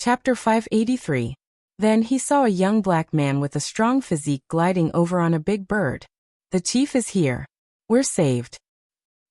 Chapter 583. Then he saw a young black man with a strong physique gliding over on a big bird. The chief is here. We're saved.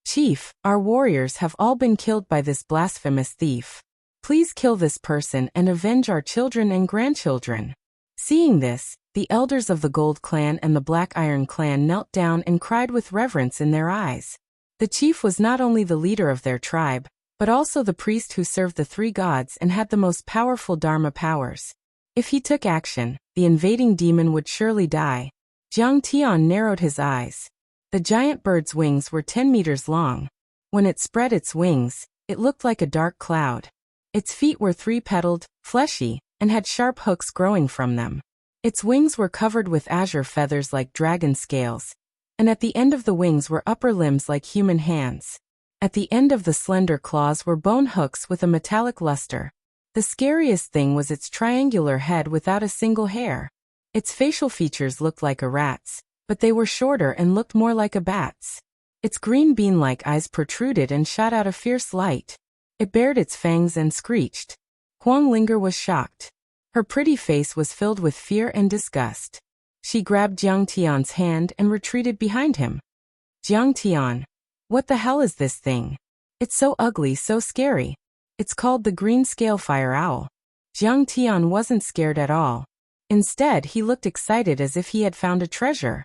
Chief, our warriors have all been killed by this blasphemous thief. Please kill this person and avenge our children and grandchildren. Seeing this, the elders of the Gold Clan and the Black Iron Clan knelt down and cried with reverence in their eyes. The chief was not only the leader of their tribe, but also the priest who served the three gods and had the most powerful Dharma powers. If he took action, the invading demon would surely die. Jiang Tian narrowed his eyes. The giant bird's wings were 10 meters long. When it spread its wings, it looked like a dark cloud. Its feet were three-petaled, fleshy, and had sharp hooks growing from them. Its wings were covered with azure feathers like dragon scales, and at the end of the wings were upper limbs like human hands. At the end of the slender claws were bone hooks with a metallic luster. The scariest thing was its triangular head without a single hair. Its facial features looked like a rat's, but they were shorter and looked more like a bat's. Its green bean-like eyes protruded and shot out a fierce light. It bared its fangs and screeched. Huang Linger was shocked. Her pretty face was filled with fear and disgust. She grabbed Jiang Tian's hand and retreated behind him. Jiang Tian, what the hell is this thing? It's so ugly, so scary. It's called the green scale fire owl. Jiang Tian wasn't scared at all. Instead, he looked excited as if he had found a treasure.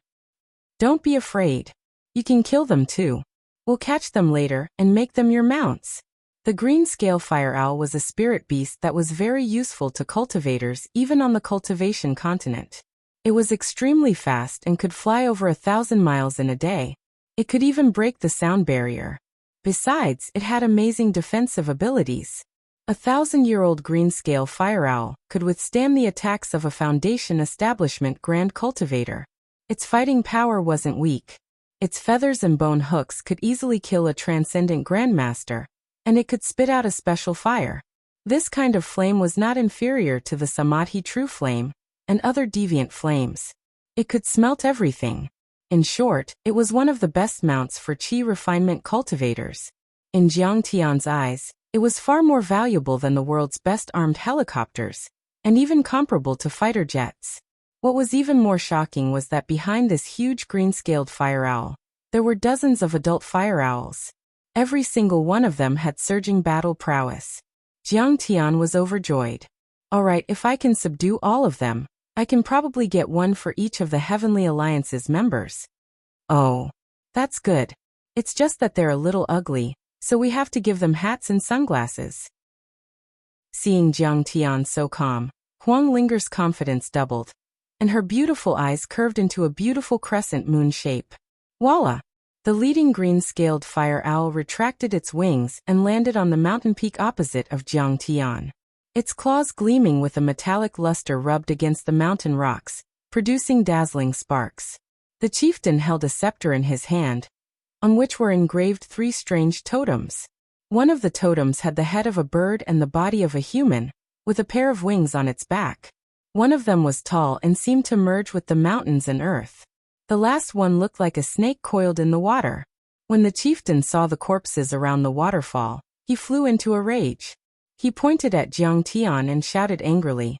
Don't be afraid. You can kill them too. We'll catch them later and make them your mounts. The green scale fire owl was a spirit beast that was very useful to cultivators even on the cultivation continent. It was extremely fast and could fly over 1,000 miles in a day. It could even break the sound barrier. Besides, it had amazing defensive abilities. A 1,000-year-old green scale fire owl could withstand the attacks of a Foundation establishment grand cultivator. Its fighting power wasn't weak. Its feathers and bone hooks could easily kill a transcendent grandmaster, and it could spit out a special fire. This kind of flame was not inferior to the Samadhi true flame and other deviant flames. It could smelt everything. In short, it was one of the best mounts for Qi refinement cultivators. In Jiang Tian's eyes, it was far more valuable than the world's best armed helicopters, and even comparable to fighter jets. What was even more shocking was that behind this huge green-scaled fire owl, there were dozens of adult fire owls. Every single one of them had surging battle prowess. Jiang Tian was overjoyed. Alright, if I can subdue all of them, I can probably get one for each of the Heavenly Alliance's members. Oh, that's good. It's just that they're a little ugly, so we have to give them hats and sunglasses. Seeing Jiang Tian so calm, Huang Linger's confidence doubled, and her beautiful eyes curved into a beautiful crescent moon shape. Voila! The leading green-scaled fire owl retracted its wings and landed on the mountain peak opposite of Jiang Tian. Its claws gleaming with a metallic luster rubbed against the mountain rocks, producing dazzling sparks. The chieftain held a scepter in his hand, on which were engraved 3 strange totems. One of the totems had the head of a bird and the body of a human, with a pair of wings on its back. One of them was tall and seemed to merge with the mountains and earth. The last one looked like a snake coiled in the water. When the chieftain saw the corpses around the waterfall, he flew into a rage. He pointed at Jiang Tian and shouted angrily,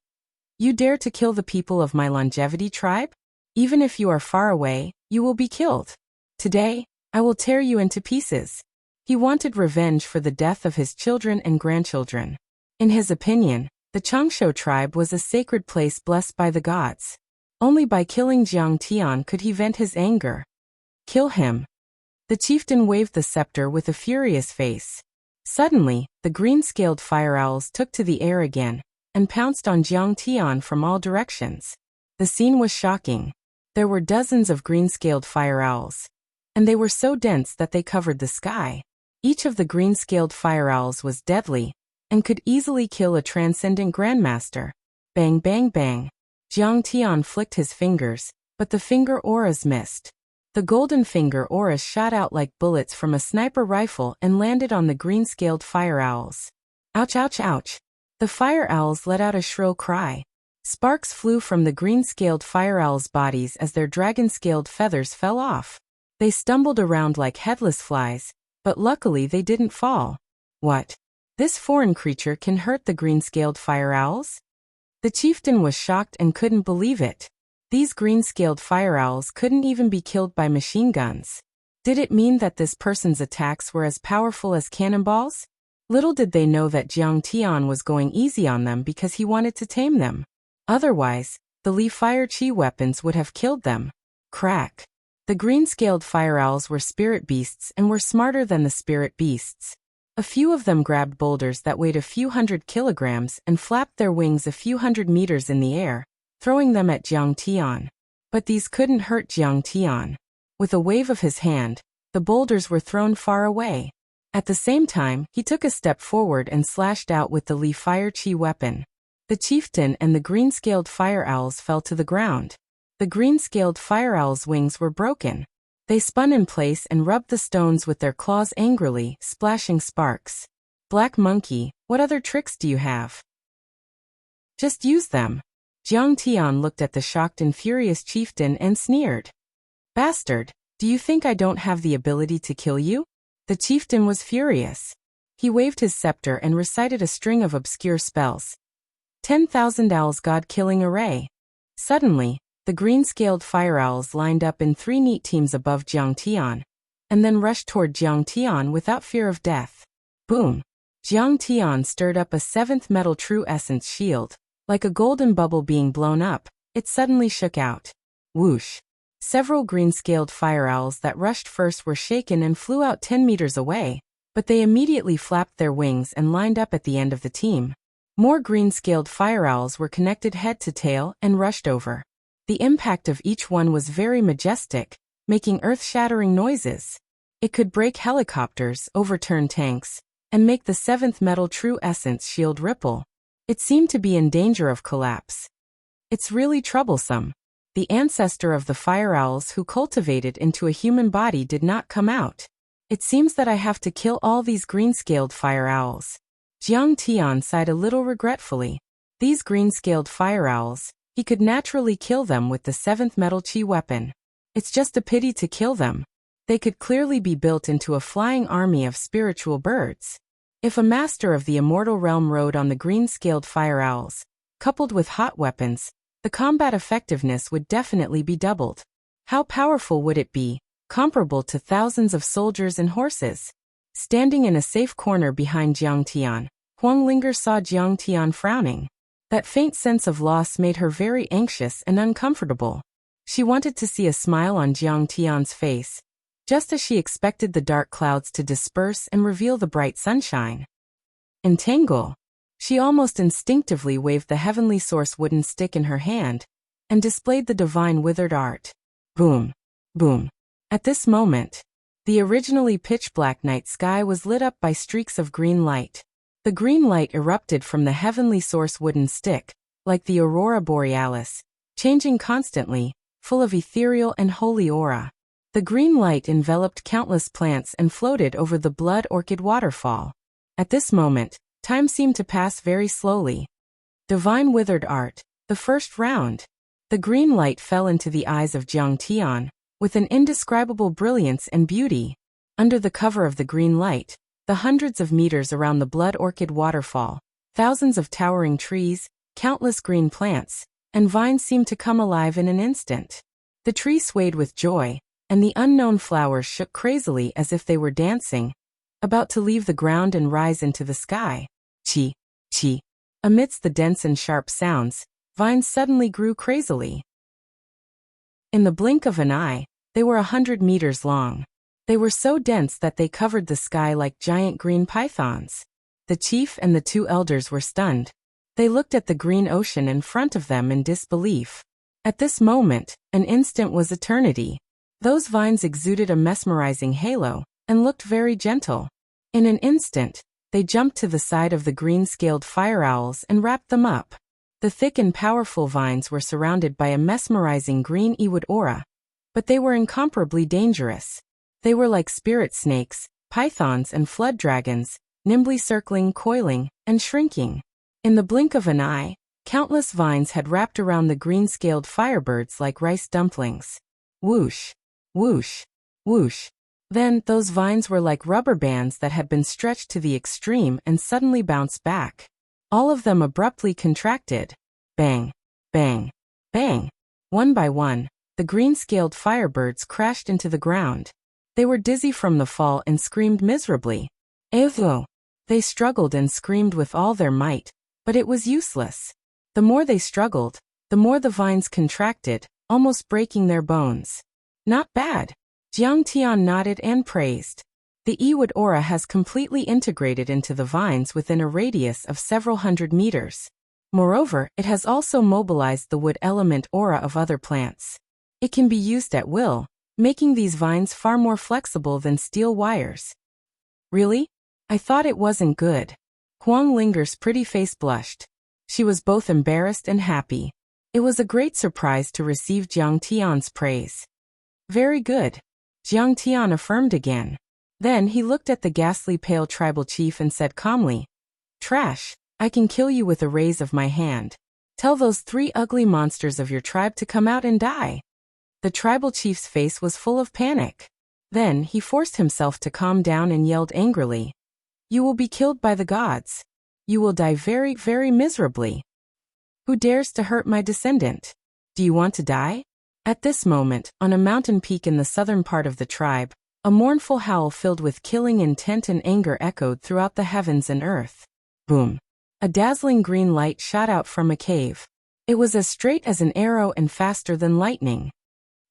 "You dare to kill the people of my longevity tribe? Even if you are far away, you will be killed. Today, I will tear you into pieces." He wanted revenge for the death of his children and grandchildren. In his opinion, the Changshu tribe was a sacred place blessed by the gods. Only by killing Jiang Tian could he vent his anger. Kill him. The chieftain waved the scepter with a furious face. Suddenly, the green-scaled fire owls took to the air again, and pounced on Jiang Tian from all directions. The scene was shocking. There were dozens of green-scaled fire owls, and they were so dense that they covered the sky. Each of the green-scaled fire owls was deadly, and could easily kill a transcendent grandmaster. Bang bang bang. Jiang Tian flicked his fingers, but the finger auras missed. The golden finger auras shot out like bullets from a sniper rifle and landed on the green-scaled fire owls. Ouch ouch ouch. The fire owls let out a shrill cry. Sparks flew from the green-scaled fire owls' bodies as their dragon-scaled feathers fell off. They stumbled around like headless flies, but luckily they didn't fall. What? This foreign creature can hurt the green-scaled fire owls? The chieftain was shocked and couldn't believe it. These green-scaled fire owls couldn't even be killed by machine guns. Did it mean that this person's attacks were as powerful as cannonballs? Little did they know that Jiang Tian was going easy on them because he wanted to tame them. Otherwise, the Li Fire Chi weapons would have killed them. Crack. The green-scaled fire owls were spirit beasts and were smarter than the spirit beasts. A few of them grabbed boulders that weighed a few hundred kilograms and flapped their wings a few hundred meters in the air, throwing them at Jiang Tian. But these couldn't hurt Jiang Tian. With a wave of his hand, the boulders were thrown far away. At the same time, he took a step forward and slashed out with the Li Fire Chi weapon. The chieftain and the green-scaled fire owls fell to the ground. The green-scaled fire owl's wings were broken. They spun in place and rubbed the stones with their claws angrily, splashing sparks. Black Monkey, what other tricks do you have? Just use them. Jiang Tian looked at the shocked and furious chieftain and sneered. Bastard, do you think I don't have the ability to kill you? The chieftain was furious. He waved his scepter and recited a string of obscure spells. 10,000 owls god-killing array. Suddenly, the green-scaled fire owls lined up in 3 neat teams above Jiang Tian, and then rushed toward Jiang Tian without fear of death. Boom! Jiang Tian stirred up a 7th metal true essence shield. Like a golden bubble being blown up, it suddenly shook out. Whoosh! Several green-scaled fire owls that rushed first were shaken and flew out 10 meters away, but they immediately flapped their wings and lined up at the end of the team. More green-scaled fire owls were connected head to tail and rushed over. The impact of each one was very majestic, making earth-shattering noises. It could break helicopters, overturn tanks, and make the 7th metal true essence shield ripple. It seemed to be in danger of collapse. It's really troublesome. The ancestor of the fire owls who cultivated into a human body did not come out. It seems that I have to kill all these green-scaled fire owls. Jiang Tian sighed a little regretfully. These green-scaled fire owls, he could naturally kill them with the 7th metal chi weapon. It's just a pity to kill them. They could clearly be built into a flying army of spiritual birds. If a master of the immortal realm rode on the green-scaled fire owls, coupled with hot weapons, the combat effectiveness would definitely be doubled. How powerful would it be, comparable to thousands of soldiers and horses? Standing in a safe corner behind Jiang Tian, Huang Linger saw Jiang Tian frowning. That faint sense of loss made her very anxious and uncomfortable. She wanted to see a smile on Jiang Tian's face, just as she expected the dark clouds to disperse and reveal the bright sunshine. Entangle. She almost instinctively waved the heavenly source wooden stick in her hand and displayed the divine withered art. Boom! Boom! At this moment, the originally pitch-black night sky was lit up by streaks of green light. The green light erupted from the heavenly source wooden stick, like the aurora borealis, changing constantly, full of ethereal and holy aura. The green light enveloped countless plants and floated over the blood orchid waterfall. At this moment, time seemed to pass very slowly. Divine withered art, the first round. The green light fell into the eyes of Jiang Tian, with an indescribable brilliance and beauty. Under the cover of the green light, the hundreds of meters around the blood orchid waterfall, thousands of towering trees, countless green plants, and vines seemed to come alive in an instant. The tree swayed with joy, and the unknown flowers shook crazily as if they were dancing, about to leave the ground and rise into the sky. Chi, chi. Amidst the dense and sharp sounds, vines suddenly grew crazily. In the blink of an eye, they were 100 meters long. They were so dense that they covered the sky like giant green pythons. The chief and the 2 elders were stunned. They looked at the green ocean in front of them in disbelief. At this moment, an instant was eternity. Those vines exuded a mesmerizing halo, and looked very gentle. In an instant, they jumped to the side of the green-scaled fire owls and wrapped them up. The thick and powerful vines were surrounded by a mesmerizing green ewood aura, but they were incomparably dangerous. They were like spirit snakes, pythons and flood dragons, nimbly circling, coiling, and shrinking. In the blink of an eye, countless vines had wrapped around the green-scaled firebirds like rice dumplings. Whoosh! Whoosh! Whoosh! Then, those vines were like rubber bands that had been stretched to the extreme and suddenly bounced back. All of them abruptly contracted. Bang! Bang! Bang! One by one, the green-scaled firebirds crashed into the ground. They were dizzy from the fall and screamed miserably. Evo! They struggled and screamed with all their might, but it was useless. The more they struggled, the more the vines contracted, almost breaking their bones. Not bad. Jiang Tian nodded and praised. The Ewood aura has completely integrated into the vines within a radius of several hundred meters. Moreover, it has also mobilized the wood element aura of other plants. It can be used at will, making these vines far more flexible than steel wires. Really? I thought it wasn't good. Huang Linger's pretty face blushed. She was both embarrassed and happy. It was a great surprise to receive Jiang Tian's praise. Very good. Jiang Tian affirmed again. Then he looked at the ghastly pale tribal chief and said calmly, "Trash, I can kill you with a raise of my hand. Tell those 3 ugly monsters of your tribe to come out and die." The tribal chief's face was full of panic. Then he forced himself to calm down and yelled angrily, "You will be killed by the gods. You will die very, very miserably. Who dares to hurt my descendant? Do you want to die?" At this moment, on a mountain peak in the southern part of the tribe, a mournful howl filled with killing intent and anger echoed throughout the heavens and earth. Boom! A dazzling green light shot out from a cave. It was as straight as an arrow and faster than lightning.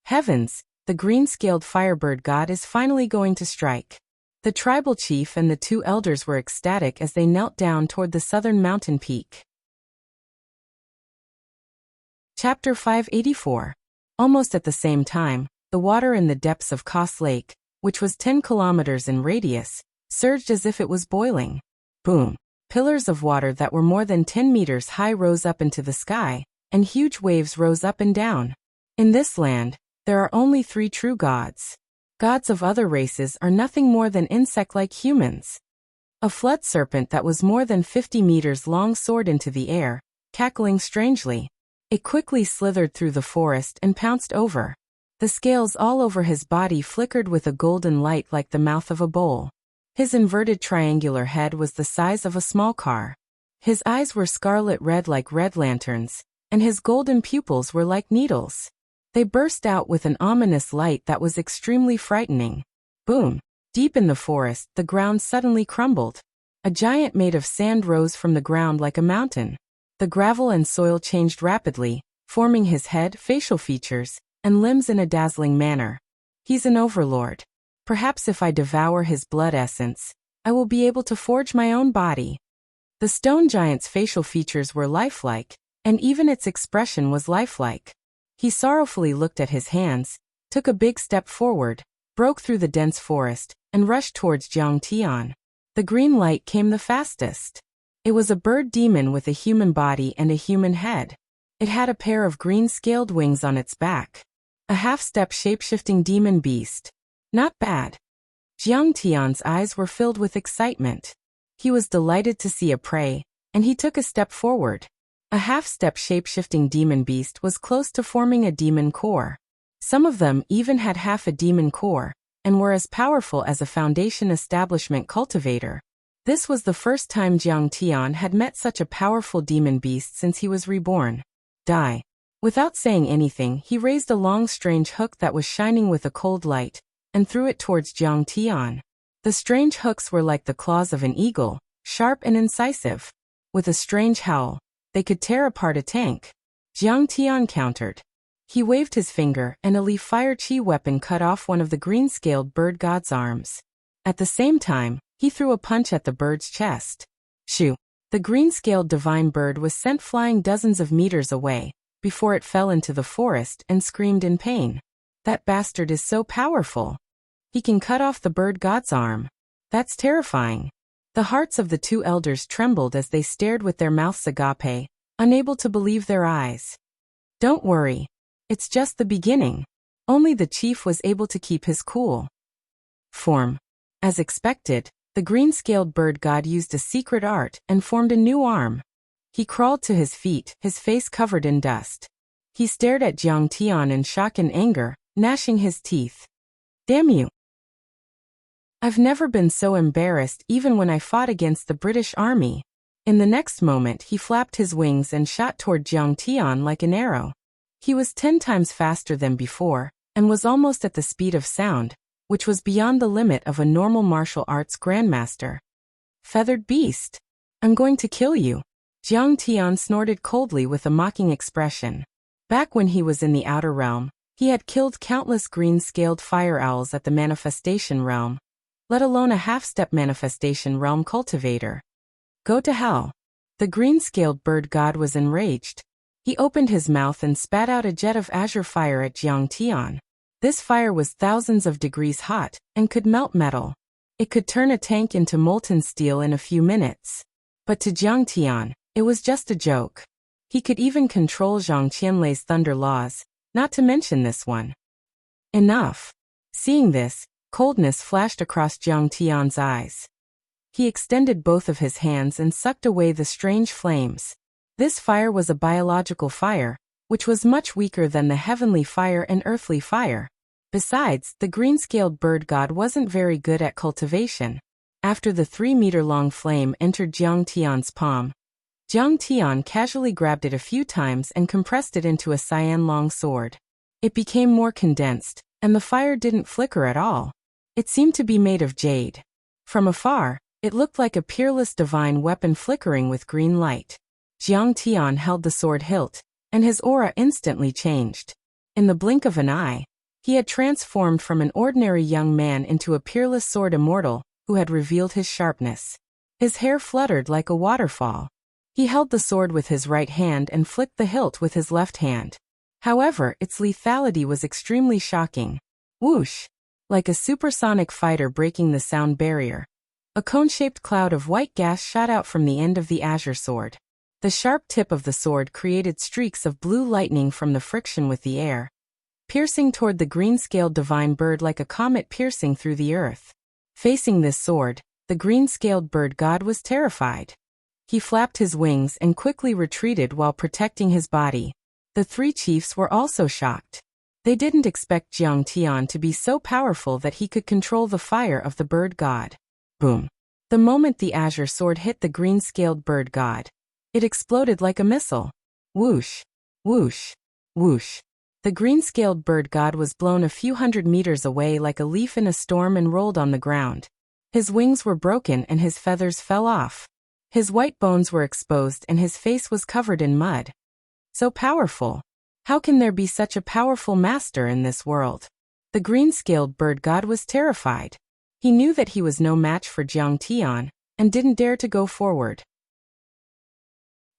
Heavens! The green-scaled firebird god is finally going to strike. The tribal chief and the 2 elders were ecstatic as they knelt down toward the southern mountain peak. Chapter 584. Almost at the same time, the water in the depths of Koss Lake, which was 10 kilometers in radius, surged as if it was boiling. Boom! Pillars of water that were more than 10 meters high rose up into the sky, and huge waves rose up and down. In this land, there are only 3 true gods. Gods of other races are nothing more than insect-like humans. A flood serpent that was more than 50 meters long soared into the air, cackling strangely. It quickly slithered through the forest and pounced over. The scales all over his body flickered with a golden light like the mouth of a bowl. His inverted triangular head was the size of a small car. His eyes were scarlet red like red lanterns, and his golden pupils were like needles. They burst out with an ominous light that was extremely frightening. Boom! Deep in the forest, the ground suddenly crumbled. A giant made of sand rose from the ground like a mountain. The gravel and soil changed rapidly, forming his head, facial features, and limbs in a dazzling manner. He's an overlord. Perhaps if I devour his blood essence, I will be able to forge my own body. The stone giant's facial features were lifelike, and even its expression was lifelike. He sorrowfully looked at his hands, took a big step forward, broke through the dense forest, and rushed towards Jiang Tian. The green light came the fastest. It was a bird demon with a human body and a human head. It had a pair of green-scaled wings on its back. A half-step shape-shifting demon beast. Not bad. Jiang Tian's eyes were filled with excitement. He was delighted to see a prey, and he took a step forward. A half-step shape-shifting demon beast was close to forming a demon core. Some of them even had half a demon core, and were as powerful as a Foundation establishment cultivator. This was the first time Jiang Tian had met such a powerful demon beast since he was reborn. Die. Without saying anything, he raised a long strange hook that was shining with a cold light, and threw it towards Jiang Tian. The strange hooks were like the claws of an eagle, sharp and incisive. With a strange howl, they could tear apart a tank. Jiang Tian countered. He waved his finger, and a leaf fire chi weapon cut off one of the green-scaled bird god's arms. At the same time, he threw a punch at the bird's chest. Shoo! The green-scaled divine bird was sent flying dozens of meters away, before it fell into the forest and screamed in pain. That bastard is so powerful. He can cut off the bird god's arm. That's terrifying. The hearts of the 2 elders trembled as they stared with their mouths agape, unable to believe their eyes. Don't worry. It's just the beginning. Only the chief was able to keep his cool. Form. As expected, the green-scaled bird god used a secret art and formed a new arm. He crawled to his feet, his face covered in dust. He stared at Jiang Tian in shock and anger, gnashing his teeth. Damn you! I've never been so embarrassed even when I fought against the British Army. In the next moment he flapped his wings and shot toward Jiang Tian like an arrow. He was 10 times faster than before, and was almost at the speed of sound, which was beyond the limit of a normal martial arts grandmaster. Feathered beast! I'm going to kill you. Jiang Tian snorted coldly with a mocking expression. Back when he was in the outer realm, he had killed countless green-scaled fire owls at the manifestation realm, let alone a half-step manifestation realm cultivator. Go to hell. The green-scaled bird god was enraged. He opened his mouth and spat out a jet of azure fire at Jiang Tian. This fire was thousands of degrees hot, and could melt metal. It could turn a tank into molten steel in a few minutes. But to Jiang Tian, it was just a joke. He could even control Zhang Qianlei's thunder laws, not to mention this one. Enough. Seeing this, coldness flashed across Jiang Tian's eyes. He extended both of his hands and sucked away the strange flames. This fire was a biological fire, which was much weaker than the heavenly fire and earthly fire. Besides, the green-scaled bird god wasn't very good at cultivation. After the 3-meter-long flame entered Jiang Tian's palm, Jiang Tian casually grabbed it a few times and compressed it into a cyan-long sword. It became more condensed, and the fire didn't flicker at all. It seemed to be made of jade. From afar, it looked like a peerless divine weapon flickering with green light. Jiang Tian held the sword hilt, and his aura instantly changed. In the blink of an eye, he had transformed from an ordinary young man into a peerless sword immortal who had revealed his sharpness. His hair fluttered like a waterfall. He held the sword with his right hand and flicked the hilt with his left hand. However, its lethality was extremely shocking. Whoosh! Like a supersonic fighter breaking the sound barrier. A cone-shaped cloud of white gas shot out from the end of the azure sword. The sharp tip of the sword created streaks of blue lightning from the friction with the air, piercing toward the green-scaled divine bird like a comet piercing through the earth. Facing this sword, the green-scaled bird god was terrified. He flapped his wings and quickly retreated while protecting his body. The 3 chiefs were also shocked. They didn't expect Jiang Tian to be so powerful that he could control the fire of the bird god. Boom! The moment the azure sword hit the green-scaled bird god, it exploded like a missile. Whoosh! Whoosh! Whoosh! The green-scaled bird god was blown a few hundred meters away like a leaf in a storm and rolled on the ground. His wings were broken and his feathers fell off. His white bones were exposed and his face was covered in mud. So powerful! How can there be such a powerful master in this world? The green-scaled bird god was terrified. He knew that he was no match for Jiang Tian, and didn't dare to go forward.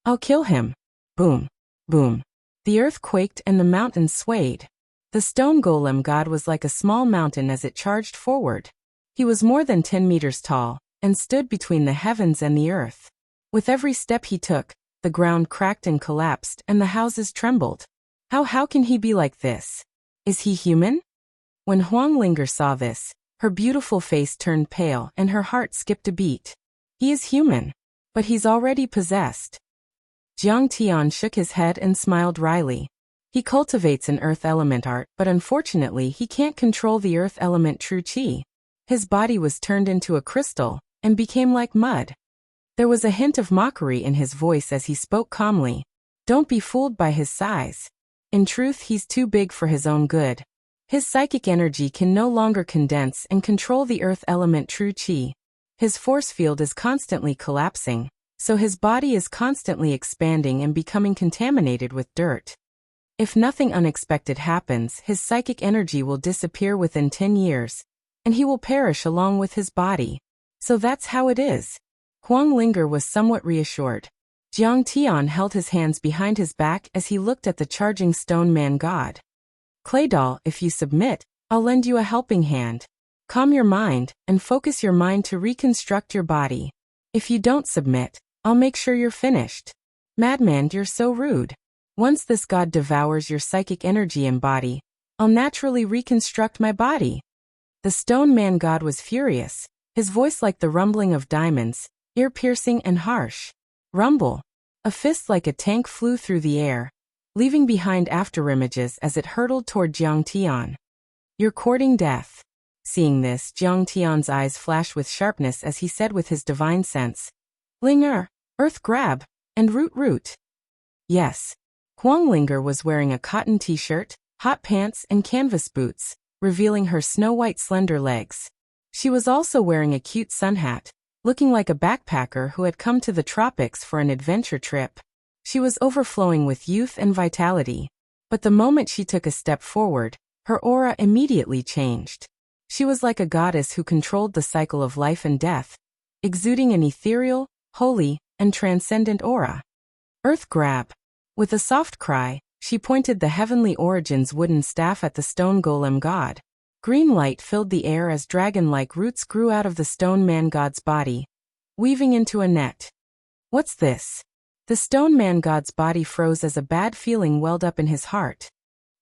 I'll kill him. Boom! Boom! The earth quaked and the mountains swayed. The stone golem god was like a small mountain as it charged forward. He was more than 10 meters tall, and stood between the heavens and the earth. With every step he took, the ground cracked and collapsed and the houses trembled. How can he be like this? Is he human? When Huang Linger saw this, her beautiful face turned pale and her heart skipped a beat. He is human, but he's already possessed. Jiang Tian shook his head and smiled wryly. He cultivates an earth element art, but unfortunately he can't control the earth element true qi. His body was turned into a crystal, and became like mud. There was a hint of mockery in his voice as he spoke calmly. Don't be fooled by his size. In truth, he's too big for his own good. His psychic energy can no longer condense and control the earth element true qi. His force field is constantly collapsing, so his body is constantly expanding and becoming contaminated with dirt. If nothing unexpected happens, his psychic energy will disappear within 10 years, and he will perish along with his body. So that's how it is. Huang Linger was somewhat reassured. Jiang Tian held his hands behind his back as he looked at the charging stone man god. Clay doll, if you submit, I'll lend you a helping hand. Calm your mind, and focus your mind to reconstruct your body. If you don't submit, I'll make sure you're finished. Madman, you're so rude. Once this god devours your psychic energy and body, I'll naturally reconstruct my body. The stone man god was furious, his voice like the rumbling of diamonds, ear-piercing and harsh. Rumble. A fist like a tank flew through the air, leaving behind afterimages as it hurtled toward Jiang Tian. You're courting death. Seeing this, Jiang Tian's eyes flashed with sharpness as he said with his divine sense, Linger, Earth Grab, and Root. Yes. Huang Linger was wearing a cotton t-shirt, hot pants, and canvas boots, revealing her snow-white slender legs. She was also wearing a cute sun hat, looking like a backpacker who had come to the tropics for an adventure trip. She was overflowing with youth and vitality. But the moment she took a step forward, her aura immediately changed. She was like a goddess who controlled the cycle of life and death, exuding an ethereal, holy, and transcendent aura. Earth Grab. With a soft cry, she pointed the Heavenly Origins wooden staff at the stone golem god. Green light filled the air as dragon-like roots grew out of the stone man god's body, weaving into a net. What's this? The stone man god's body froze as a bad feeling welled up in his heart.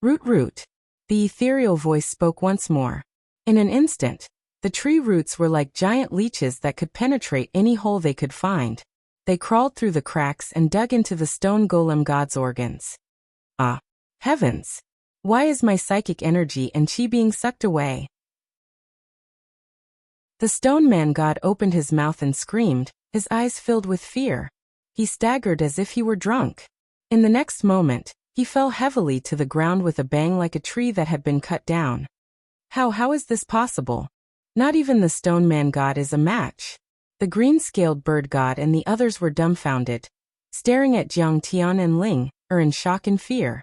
Root. The ethereal voice spoke once more. In an instant, the tree roots were like giant leeches that could penetrate any hole they could find. They crawled through the cracks and dug into the stone golem god's organs. Ah, heavens! Why is my psychic energy and chi being sucked away? The stone man god opened his mouth and screamed, his eyes filled with fear. He staggered as if he were drunk. In the next moment, he fell heavily to the ground with a bang like a tree that had been cut down. How is this possible? Not even the stone man god is a match. The green-scaled bird god and the others were dumbfounded, staring at Jiang Tian and Ling, in shock and fear.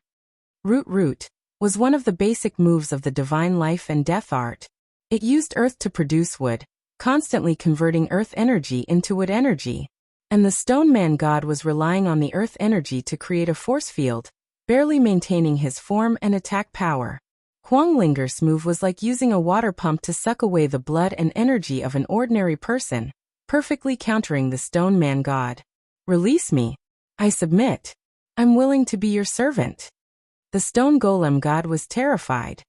Root was one of the basic moves of the divine life and death art. It used earth to produce wood, constantly converting earth energy into wood energy. And the stone man god was relying on the earth energy to create a force field, barely maintaining his form and attack power. Huang Linger's move was like using a water pump to suck away the blood and energy of an ordinary person, perfectly countering the stone man god. Release me. I submit. I'm willing to be your servant. The stone golem god was terrified.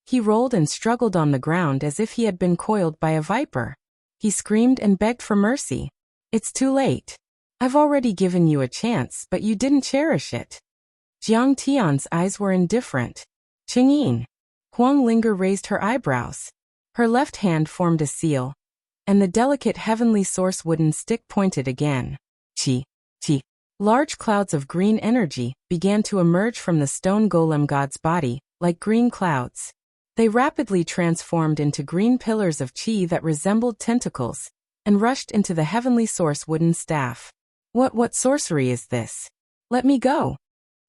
He rolled and struggled on the ground as if he had been coiled by a viper. He screamed and begged for mercy. It's too late. I've already given you a chance, but you didn't cherish it. Jiang Tian's eyes were indifferent. Chingyin. Huang Linger raised her eyebrows. Her left hand formed a seal, and the delicate heavenly source wooden stick pointed again. Chi. Large clouds of green energy began to emerge from the stone golem god's body, like green clouds. They rapidly transformed into green pillars of chi that resembled tentacles, and rushed into the heavenly source wooden staff. What sorcery is this? Let me go.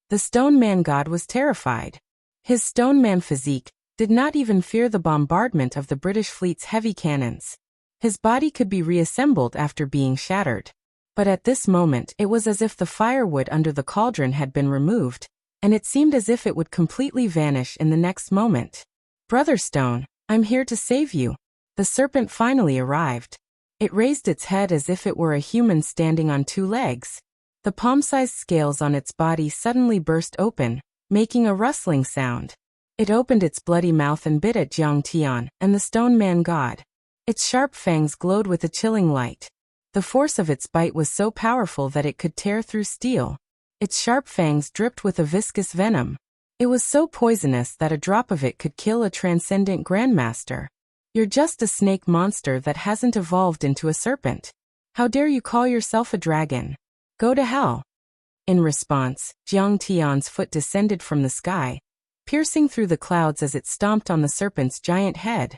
The stone man god was terrified. His stone man physique did not even fear the bombardment of the British fleet's heavy cannons. His body could be reassembled after being shattered. But at this moment it was as if the firewood under the cauldron had been removed, and it seemed as if it would completely vanish in the next moment. Brother Stone, I'm here to save you. The serpent finally arrived. It raised its head as if it were a human standing on two legs. The palm-sized scales on its body suddenly burst open, making a rustling sound. It opened its bloody mouth and bit at Jiang Tian and the stone man god. Its sharp fangs glowed with a chilling light. The force of its bite was so powerful that it could tear through steel. Its sharp fangs dripped with a viscous venom. It was so poisonous that a drop of it could kill a transcendent grandmaster. You're just a snake monster that hasn't evolved into a serpent. How dare you call yourself a dragon? Go to hell. In response, Jiang Tian's foot descended from the sky, piercing through the clouds as it stomped on the serpent's giant head.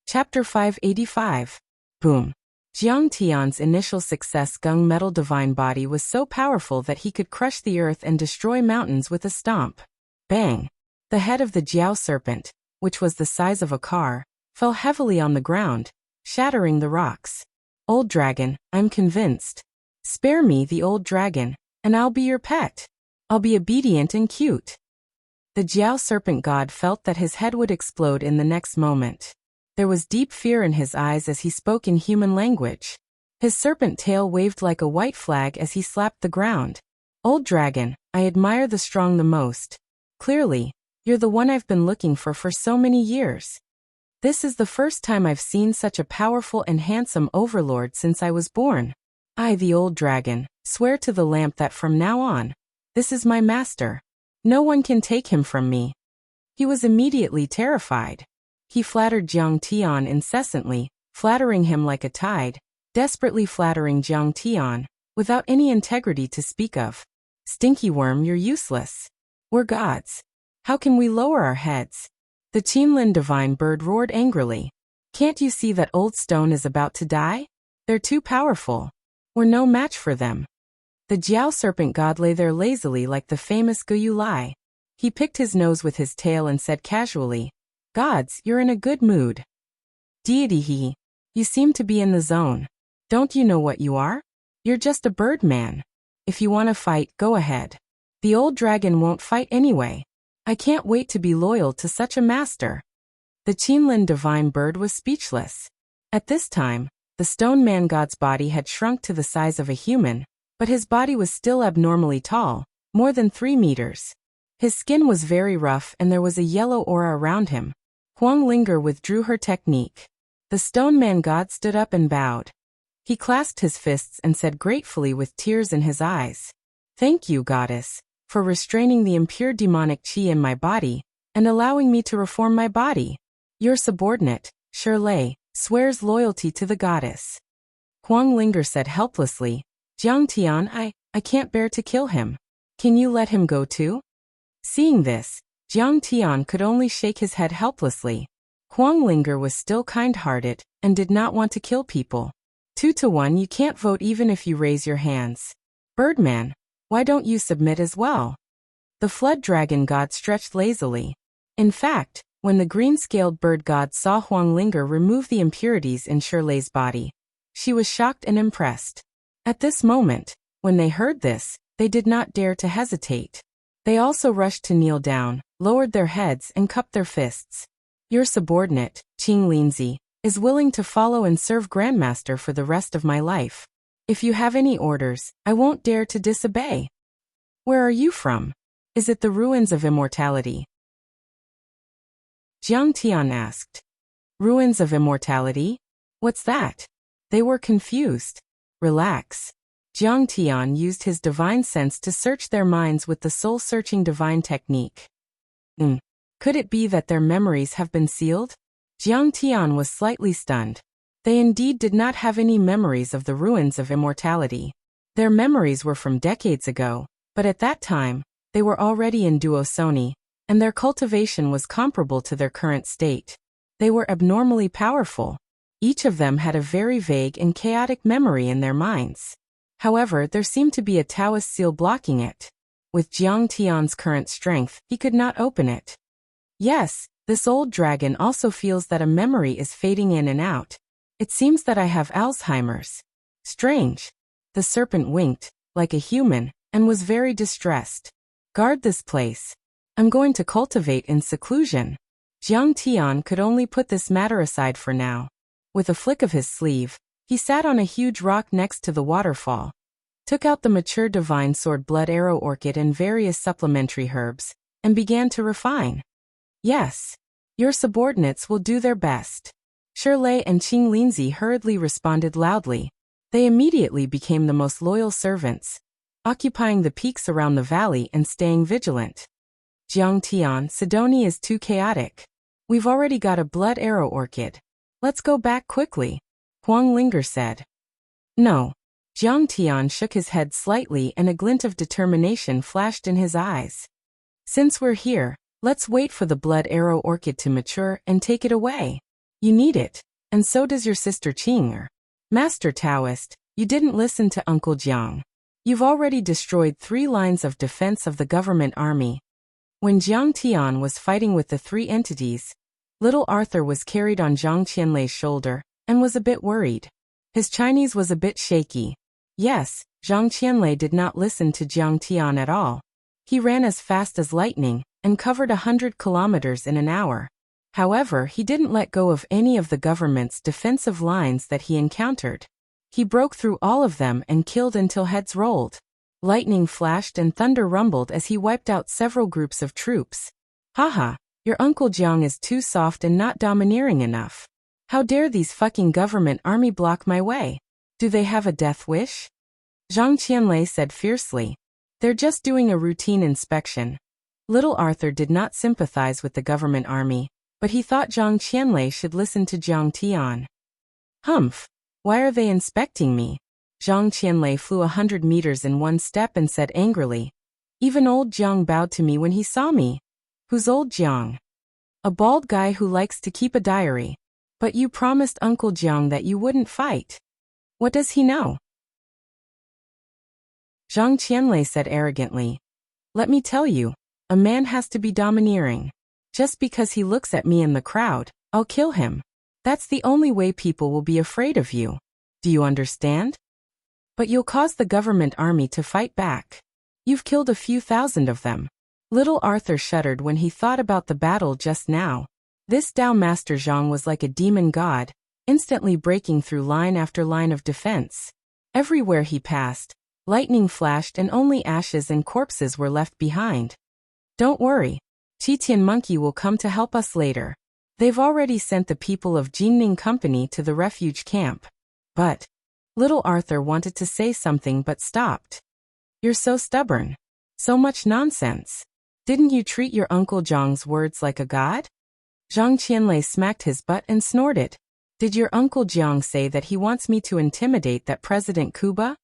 Chapter 585. Boom. Jiang Tian's initial success gung metal divine body was so powerful that he could crush the earth and destroy mountains with a stomp. Bang! The head of the Jiao serpent, which was the size of a car, fell heavily on the ground, shattering the rocks. Old dragon, I'm convinced. Spare me the old dragon, and I'll be your pet. I'll be obedient and cute. The Jiao serpent god felt that his head would explode in the next moment. There was deep fear in his eyes as he spoke in human language. His serpent tail waved like a white flag as he slapped the ground. Old dragon, I admire the strong the most. Clearly, you're the one I've been looking for so many years. This is the first time I've seen such a powerful and handsome overlord since I was born. I, the old dragon, swear to the lamp that from now on, this is my master. No one can take him from me. He was immediately terrified. He flattered Jiang Tian incessantly, flattering him like a tide, desperately flattering Jiang Tian, without any integrity to speak of. Stinky worm, you're useless. We're gods. How can we lower our heads? The Qinlin divine bird roared angrily. Can't you see that old stone is about to die? They're too powerful. We're no match for them. The Jiao serpent god lay there lazily like the famous Guyu Lai. He picked his nose with his tail and said casually, Gods, you're in a good mood. Deity he. You seem to be in the zone. Don't you know what you are? You're just a bird man. If you want to fight, go ahead. The old dragon won't fight anyway. I can't wait to be loyal to such a master. The Qinlin divine bird was speechless. At this time, the stone man god's body had shrunk to the size of a human, but his body was still abnormally tall, more than 3 meters. His skin was very rough and there was a yellow aura around him. Huang Linger withdrew her technique. The stone man god stood up and bowed. He clasped his fists and said gratefully with tears in his eyes, Thank you, goddess, for restraining the impure demonic qi in my body and allowing me to reform my body. Your subordinate, Shirley, swears loyalty to the goddess. Huang Linger said helplessly, Jiang Tian, I can't bear to kill him. Can you let him go too? Seeing this, Jiang Tian could only shake his head helplessly. Huang Linger was still kind-hearted and did not want to kill people. 2 to 1, you can't vote even if you raise your hands. Birdman, why don't you submit as well? The flood dragon god stretched lazily. In fact, when the green-scaled bird god saw Huang Linger remove the impurities in Shirley's body, she was shocked and impressed. At this moment, when they heard this, they did not dare to hesitate. They also rushed to kneel down, lowered their heads and cupped their fists. Your subordinate, Qing Linzi, is willing to follow and serve Grandmaster for the rest of my life. If you have any orders, I won't dare to disobey. Where are you from? Is it the ruins of immortality? Jiang Tian asked. Ruins of immortality? What's that? They were confused. Relax. Jiang Tian used his divine sense to search their minds with the soul-searching divine technique. Could it be that their memories have been sealed? Jiang Tian was slightly stunned. They indeed did not have any memories of the ruins of immortality. Their memories were from decades ago, but at that time, they were already in Duosoni, and their cultivation was comparable to their current state. They were abnormally powerful. Each of them had a very vague and chaotic memory in their minds. However, there seemed to be a Taoist seal blocking it. With Jiang Tian's current strength, he could not open it. Yes, this old dragon also feels that a memory is fading in and out. It seems that I have Alzheimer's. Strange. The serpent winked, like a human, and was very distressed. Guard this place. I'm going to cultivate in seclusion. Jiang Tian could only put this matter aside for now. With a flick of his sleeve, he sat on a huge rock next to the waterfall, took out the mature divine sword blood arrow orchid and various supplementary herbs, and began to refine. Yes. Your subordinates will do their best. Shirley and Qing Linzi hurriedly responded loudly. They immediately became the most loyal servants, occupying the peaks around the valley and staying vigilant. Jiang Tian, Sidoni is too chaotic. We've already got a blood arrow orchid. Let's go back quickly, Huang Linger said. No. Jiang Tian shook his head slightly and a glint of determination flashed in his eyes. Since we're here, let's wait for the blood arrow orchid to mature and take it away. You need it, and so does your sister Qing. Master Taoist, you didn't listen to Uncle Jiang. You've already destroyed 3 lines of defense of the government army. When Jiang Tian was fighting with the 3 entities, little Arthur was carried on Zhang Qianlei's shoulder and was a bit worried. His Chinese was a bit shaky. Yes, Zhang Qianlei did not listen to Jiang Tian at all. He ran as fast as lightning and covered 100 kilometers in an hour. However, he didn't let go of any of the government's defensive lines that he encountered. He broke through all of them and killed until heads rolled. Lightning flashed and thunder rumbled as he wiped out several groups of troops. Haha, your Uncle Jiang is too soft and not domineering enough. How dare these fucking government army block my way? Do they have a death wish? Zhang Qianlei said fiercely. They're just doing a routine inspection. Little Arthur did not sympathize with the government army, but he thought Zhang Qianlei should listen to Zhang Tian. Humph! Why are they inspecting me? Zhang Qianlei flew 100 meters in one step and said angrily. Even old Jiang bowed to me when he saw me. Who's old Jiang? A bald guy who likes to keep a diary. But you promised Uncle Jiang that you wouldn't fight. What does he know? Zhang Qianlei said arrogantly. Let me tell you, a man has to be domineering. Just because he looks at me in the crowd, I'll kill him. That's the only way people will be afraid of you. Do you understand? But you'll cause the government army to fight back. You've killed a few thousand of them. Little Arthur shuddered when he thought about the battle just now. This Tao Master Zhang was like a demon god, instantly breaking through line after line of defense. Everywhere he passed, lightning flashed and only ashes and corpses were left behind. Don't worry, Qitian Monkey will come to help us later. They've already sent the people of Jingning Company to the refuge camp. But Little Arthur wanted to say something but stopped. You're so stubborn. So much nonsense. Didn't you treat your Uncle Zhang's words like a god? Zhang Qianlei smacked his butt and snorted. Did your Uncle Jiang say that he wants me to intimidate that President Kuba?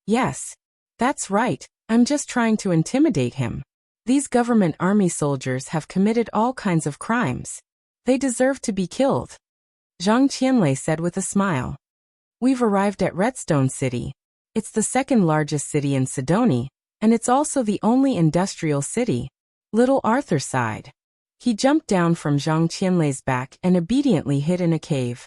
Yes. That's right, I'm just trying to intimidate him. These government army soldiers have committed all kinds of crimes. They deserve to be killed. Zhang Qianlei said with a smile. We've arrived at Redstone City. It's the second largest city in Sidoni, and it's also the only industrial city. Little Arthur sighed. He jumped down from Zhang Qianlei's back and obediently hid in a cave.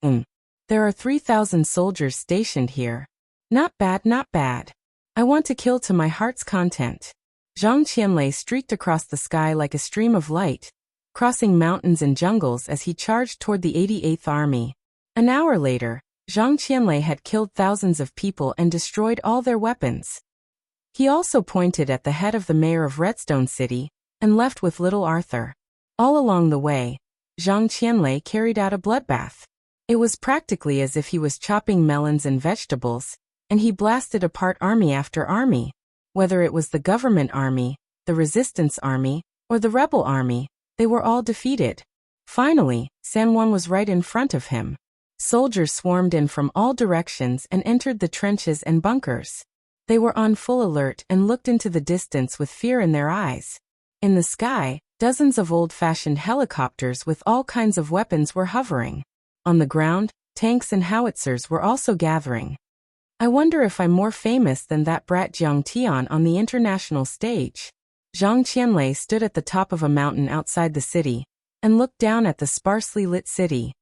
There are 3,000 soldiers stationed here. Not bad, not bad. I want to kill to my heart's content. Zhang Qianlei streaked across the sky like a stream of light, crossing mountains and jungles as he charged toward the 88th Army. An hour later, Zhang Qianlei had killed thousands of people and destroyed all their weapons. He also pointed at the head of the mayor of Redstone City, and left with Little Arthur. All along the way, Zhang Qianlei carried out a bloodbath. It was practically as if he was chopping melons and vegetables, and he blasted apart army after army. Whether it was the government army, the resistance army, or the rebel army, they were all defeated. Finally, Sanwan was right in front of him. Soldiers swarmed in from all directions and entered the trenches and bunkers. They were on full alert and looked into the distance with fear in their eyes. In the sky, dozens of old-fashioned helicopters with all kinds of weapons were hovering. On the ground, tanks and howitzers were also gathering. I wonder if I'm more famous than that brat Jiang Tian on the international stage. Zhang Qianlei stood at the top of a mountain outside the city, and looked down at the sparsely lit city.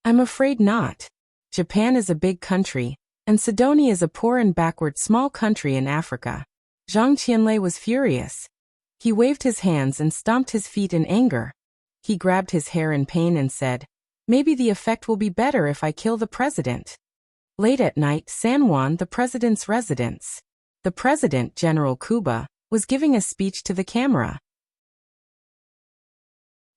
I'm afraid not. Japan is a big country, and Sidoni is a poor and backward small country in Africa. Zhang Qianlei was furious. He waved his hands and stomped his feet in anger. He grabbed his hair in pain and said, maybe the effect will be better if I kill the president. Late at night, Sanwan, the president's residence. The president, General Kuba, was giving a speech to the camera.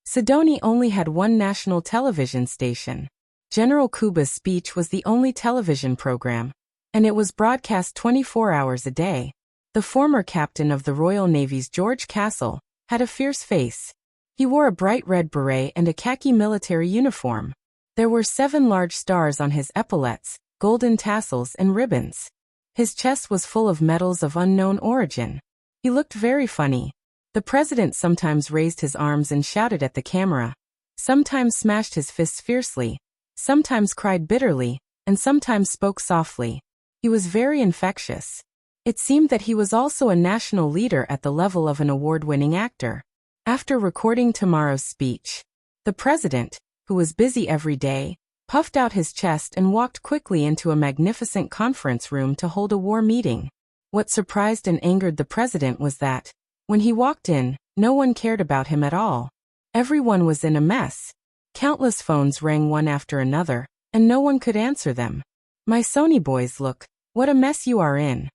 Sidoni only had one national television station. General Kuba's speech was the only television program, and it was broadcast 24 hours a day. The former captain of the Royal Navy's George Castle had a fierce face. He wore a bright red beret and a khaki military uniform. There were 7 large stars on his epaulets, golden tassels and ribbons. His chest was full of medals of unknown origin. He looked very funny. The president sometimes raised his arms and shouted at the camera, sometimes smashed his fists fiercely, sometimes cried bitterly, and sometimes spoke softly. He was very infectious. It seemed that he was also a national leader at the level of an award-winning actor. After recording tomorrow's speech, the president, who was busy every day, puffed out his chest and walked quickly into a magnificent conference room to hold a war meeting. What surprised and angered the president was that, when he walked in, no one cared about him at all. Everyone was in a mess. Countless phones rang one after another, and no one could answer them. My Sony boys, look, what a mess you are in.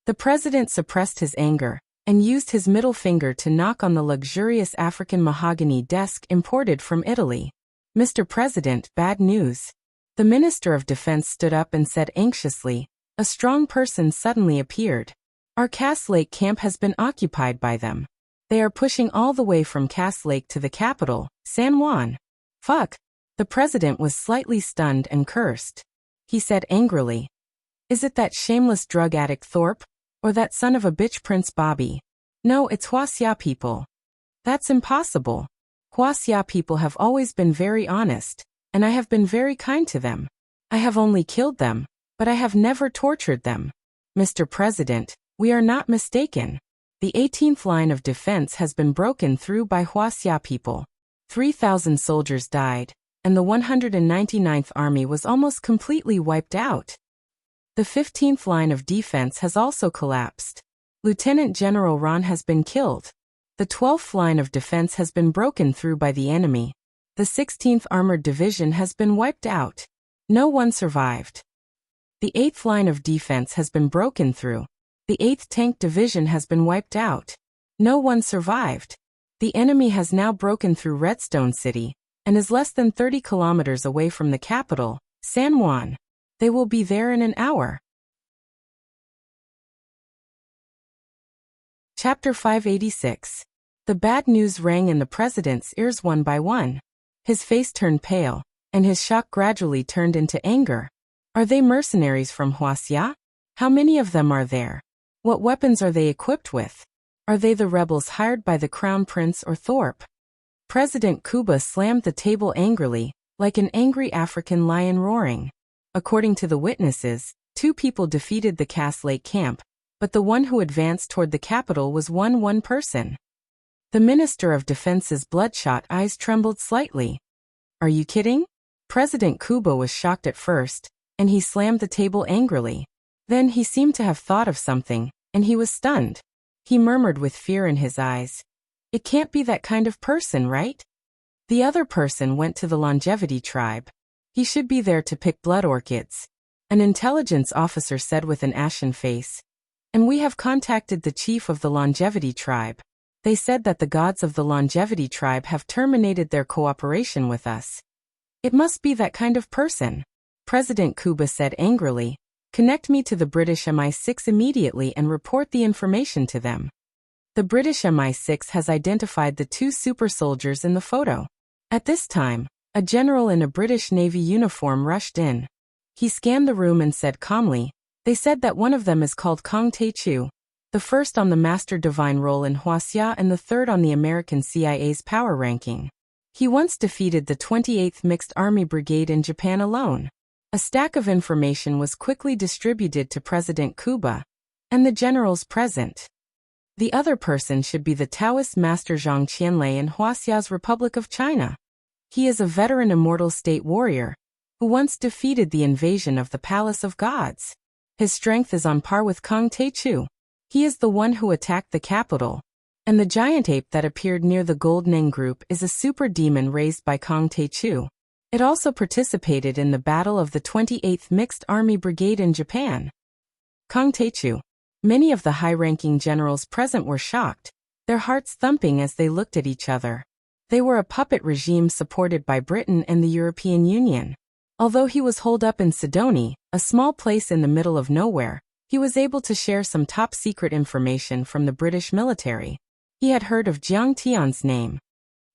The president suppressed his anger, and used his middle finger to knock on the luxurious African mahogany desk imported from Italy. Mr. President, bad news. The Minister of Defense stood up and said anxiously. A strong person suddenly appeared. Our Cass Lake camp has been occupied by them. They are pushing all the way from Cass Lake to the capital, San Juan. Fuck. The president was slightly stunned and cursed. He said angrily, "Is it that shameless drug addict Thorpe? Or that son of a bitch Prince Bobby? No, it's Wuxia people." "That's impossible. Wuxia people have always been very honest, and I have been very kind to them. I have only killed them, but I have never tortured them. Mr. President, we are not mistaken. The 18th line of defense has been broken through by Wuxia people. 3,000 soldiers died, and the 199th Army was almost completely wiped out. The 15th line of defense has also collapsed. Lieutenant General Ron has been killed. The 12th line of defense has been broken through by the enemy. The 16th Armored Division has been wiped out. No one survived. The 8th line of defense has been broken through. The 8th Tank Division has been wiped out. No one survived. The enemy has now broken through Redstone City, and is less than 30 kilometers away from the capital, San Juan. They will be there in an hour." Chapter 586. The bad news rang in the president's ears one by one. His face turned pale, and his shock gradually turned into anger. Are they mercenaries from Wuxia? How many of them are there? What weapons are they equipped with? Are they the rebels hired by the Crown Prince or Thorpe? President Kuba slammed the table angrily, like an angry African lion roaring. According to the witnesses, 2 people defeated the Cass Lake camp, but the one who advanced toward the capital was one person. The Minister of Defense's bloodshot eyes trembled slightly. Are you kidding? President Kuba was shocked at first, and he slammed the table angrily. Then he seemed to have thought of something, and he was stunned. He murmured with fear in his eyes, "It can't be that kind of person, right?" The other person went to the Longevity tribe. He should be there to pick blood orchids. An intelligence officer said with an ashen face. And we have contacted the chief of the Longevity tribe. They said that the gods of the Longevity tribe have terminated their cooperation with us. It must be that kind of person. President Kuba said angrily, "Connect me to the British MI6 immediately and report the information to them." The British MI6 has identified the 2 super soldiers in the photo. At this time, a general in a British Navy uniform rushed in. He scanned the room and said calmly, "They said that one of them is called Kong Tae-chu, the first on the Master Divine role in Wuxia and the third on the American CIA's power ranking. He once defeated the 28th Mixed Army Brigade in Japan alone." A stack of information was quickly distributed to President Kuba and the generals present. The other person should be the Taoist Master Zhang Qianlei in Wuxia's Republic of China. He is a veteran immortal state warrior who once defeated the invasion of the Palace of Gods. His strength is on par with Kong Tae-chu. He is the one who attacked the capital, and the giant ape that appeared near the Gold Neng group is a super demon raised by Kong Tae-chu. It also participated in the battle of the 28th Mixed Army Brigade in Japan. Kong Tae-chu. Many of the high-ranking generals present were shocked, their hearts thumping as they looked at each other. They were a puppet regime supported by Britain and the European Union. Although he was holed up in Sidoni, a small place in the middle of nowhere, he was able to share some top-secret information from the British military. He had heard of Jiang Tian's name.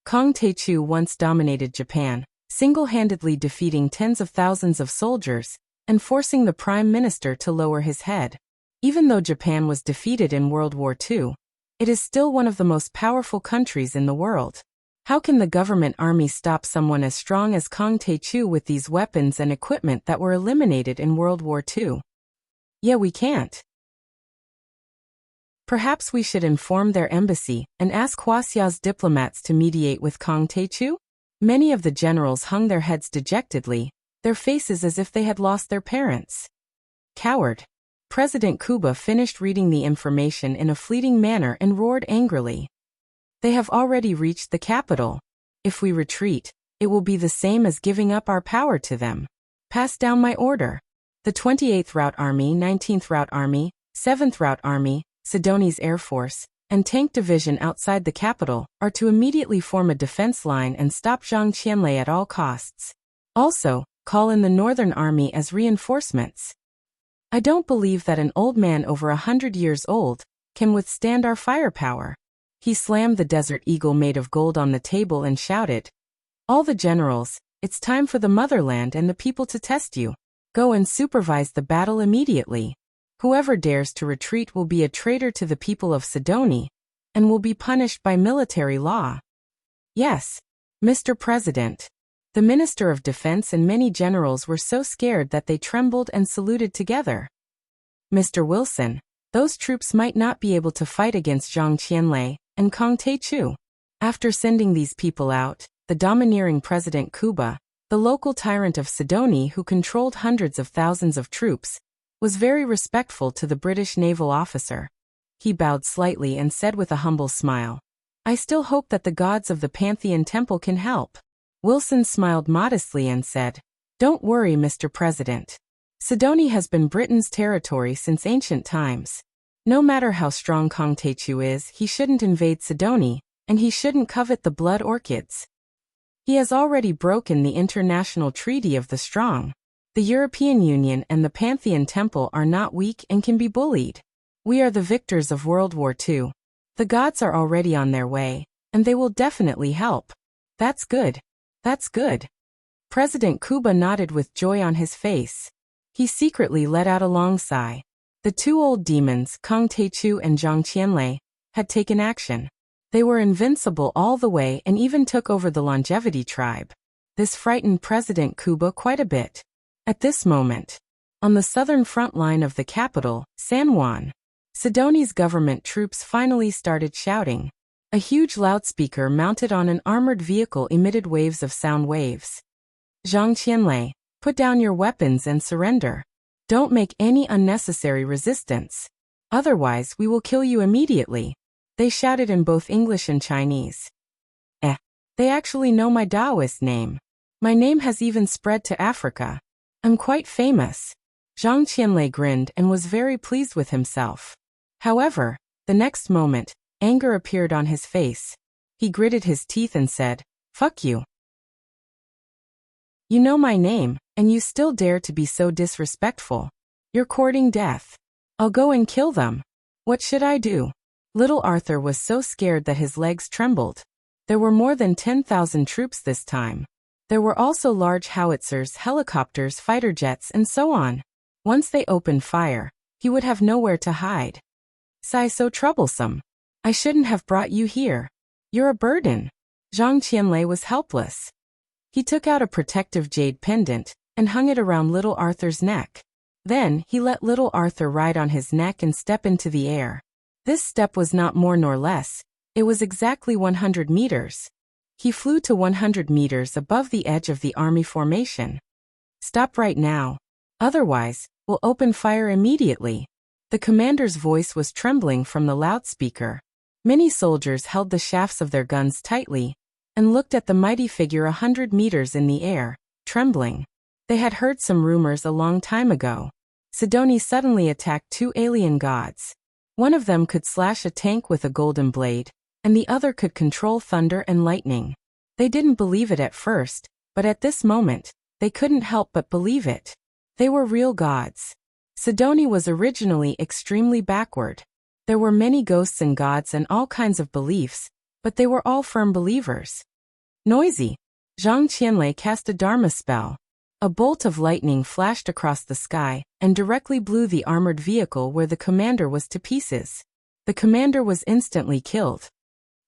Kong Tae-chu once dominated Japan, single-handedly defeating tens of thousands of soldiers and forcing the Prime Minister to lower his head. Even though Japan was defeated in World War II, it is still one of the most powerful countries in the world. How can the government army stop someone as strong as Kong Tae-chu with these weapons and equipment that were eliminated in World War II? Yeah, we can't. Perhaps we should inform their embassy and ask Wuxia's diplomats to mediate with Kong Tae-chu? Many of the generals hung their heads dejectedly, their faces as if they had lost their parents. Coward. President Kuba finished reading the information in a fleeting manner and roared angrily. They have already reached the capital. If we retreat, it will be the same as giving up our power to them. Pass down my order. The 28th Route Army, 19th Route Army, 7th Route Army, Sidoni's Air Force, and Tank Division outside the capital are to immediately form a defense line and stop Zhang Qianlei at all costs. Also, call in the Northern Army as reinforcements. I don't believe that an old man over 100 years old can withstand our firepower. He slammed the Desert Eagle made of gold on the table and shouted, "All the generals, it's time for the motherland and the people to test you. Go and supervise the battle immediately. Whoever dares to retreat will be a traitor to the people of Sidoni and will be punished by military law." "Yes, Mr. President." The Minister of Defense and many generals were so scared that they trembled and saluted together. "Mr. Wilson, those troops might not be able to fight against Zhang Qianlei and Kong Taichu. After sending these people out, the domineering President Kuba, the local tyrant of Sidoni who controlled hundreds of thousands of troops, was very respectful to the British naval officer. He bowed slightly and said with a humble smile, "I still hope that the gods of the Pantheon Temple can help." Wilson smiled modestly and said, "Don't worry, Mr. President. Sidoni has been Britain's territory since ancient times. No matter how strong Kong Taichu is, he shouldn't invade Sidoni, and he shouldn't covet the blood orchids. He has already broken the international treaty of the strong. The European Union and the Pantheon Temple are not weak and can be bullied. We are the victors of World War II. The gods are already on their way, and they will definitely help." "That's good. That's good." President Kuba nodded with joy on his face. He secretly let out a long sigh. The two old demons, Kong Taichu and Zhang Qianlei, had taken action. They were invincible all the way and even took over the Longevity tribe. This frightened President Kuba quite a bit. At this moment, on the southern front line of the capital, San Juan, Sidoni's government troops finally started shouting. A huge loudspeaker mounted on an armored vehicle emitted waves of sound waves. "Zhang Qianlei, put down your weapons and surrender. Don't make any unnecessary resistance. Otherwise we will kill you immediately," they shouted in both English and Chinese. They actually know my Taoist name. My name has even spread to Africa. I'm quite famous." Zhang Qianlei grinned and was very pleased with himself. However, the next moment, anger appeared on his face. He gritted his teeth and said, "Fuck you. You know my name, and you still dare to be so disrespectful. You're courting death. I'll go and kill them. What should I do?" Little Arthur was so scared that his legs trembled. There were more than 10,000 troops this time. There were also large howitzers, helicopters, fighter jets, and so on. Once they opened fire, he would have nowhere to hide. "Sigh, so troublesome. I shouldn't have brought you here. You're a burden." Zhang Qianlei was helpless. He took out a protective jade pendant and hung it around little Arthur's neck. Then he let little Arthur ride on his neck and step into the air. This step was not more nor less. It was exactly 100 meters. He flew to 100 meters above the edge of the army formation. "Stop right now. Otherwise, we'll open fire immediately." The commander's voice was trembling from the loudspeaker. Many soldiers held the shafts of their guns tightly and looked at the mighty figure 100 meters in the air, trembling. They had heard some rumors a long time ago. Sidoni suddenly attacked two alien gods. One of them could slash a tank with a golden blade, and the other could control thunder and lightning. They didn't believe it at first, but at this moment, they couldn't help but believe it. They were real gods. Sidoni was originally extremely backward. There were many ghosts and gods and all kinds of beliefs, but they were all firm believers. Noisy. Zhang Qianlei cast a Dharma spell. A bolt of lightning flashed across the sky and directly blew the armored vehicle where the commander was to pieces. The commander was instantly killed.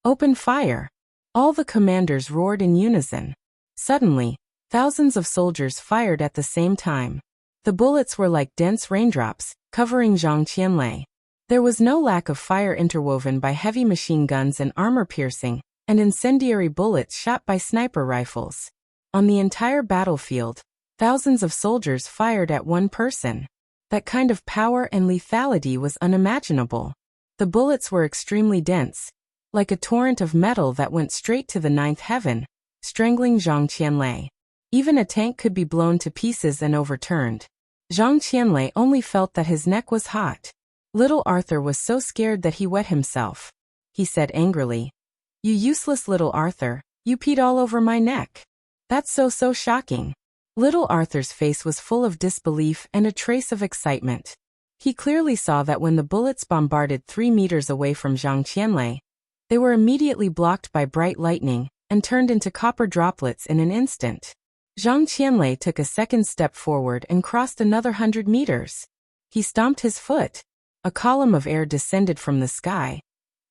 "Open fire!" All the commanders roared in unison. Suddenly, thousands of soldiers fired at the same time. The bullets were like dense raindrops, covering Zhang Qianlei. There was no lack of fire interwoven by heavy machine guns and armor-piercing, and incendiary bullets shot by sniper rifles. On the entire battlefield, thousands of soldiers fired at one person. That kind of power and lethality was unimaginable. The bullets were extremely dense, like a torrent of metal that went straight to the ninth heaven, strangling Zhang Qianlei. Even a tank could be blown to pieces and overturned. Zhang Qianlei only felt that his neck was hot. Little Arthur was so scared that he wet himself. He said angrily, "You useless little Arthur, you peed all over my neck. That's so shocking." Little Arthur's face was full of disbelief and a trace of excitement. He clearly saw that when the bullets bombarded 3 meters away from Zhang Qianlei, They were immediately blocked by bright lightning and turned into copper droplets in an instant. Zhang Qianlei took a second step forward and crossed another 100 meters. He stomped his foot. A column of air descended from the sky,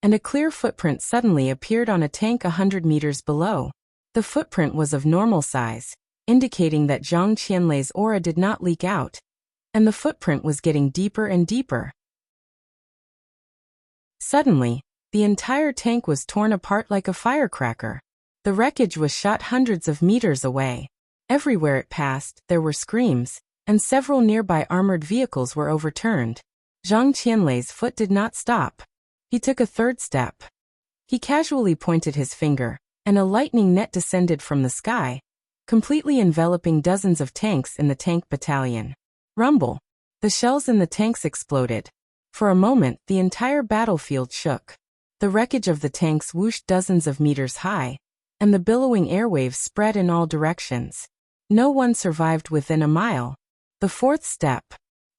and a clear footprint suddenly appeared on a tank 100 meters below. The footprint was of normal size, indicating that Zhang Qianlei's aura did not leak out, and the footprint was getting deeper and deeper. Suddenly, the entire tank was torn apart like a firecracker. The wreckage was shot hundreds of meters away. Everywhere it passed, there were screams, and several nearby armored vehicles were overturned. Zhang Qianlei's foot did not stop. He took a third step. He casually pointed his finger, and a lightning net descended from the sky, completely enveloping dozens of tanks in the tank battalion. Rumble. The shells in the tanks exploded. For a moment, the entire battlefield shook. The wreckage of the tanks whooshed dozens of meters high, and the billowing airwaves spread in all directions. No one survived within a mile. The fourth step.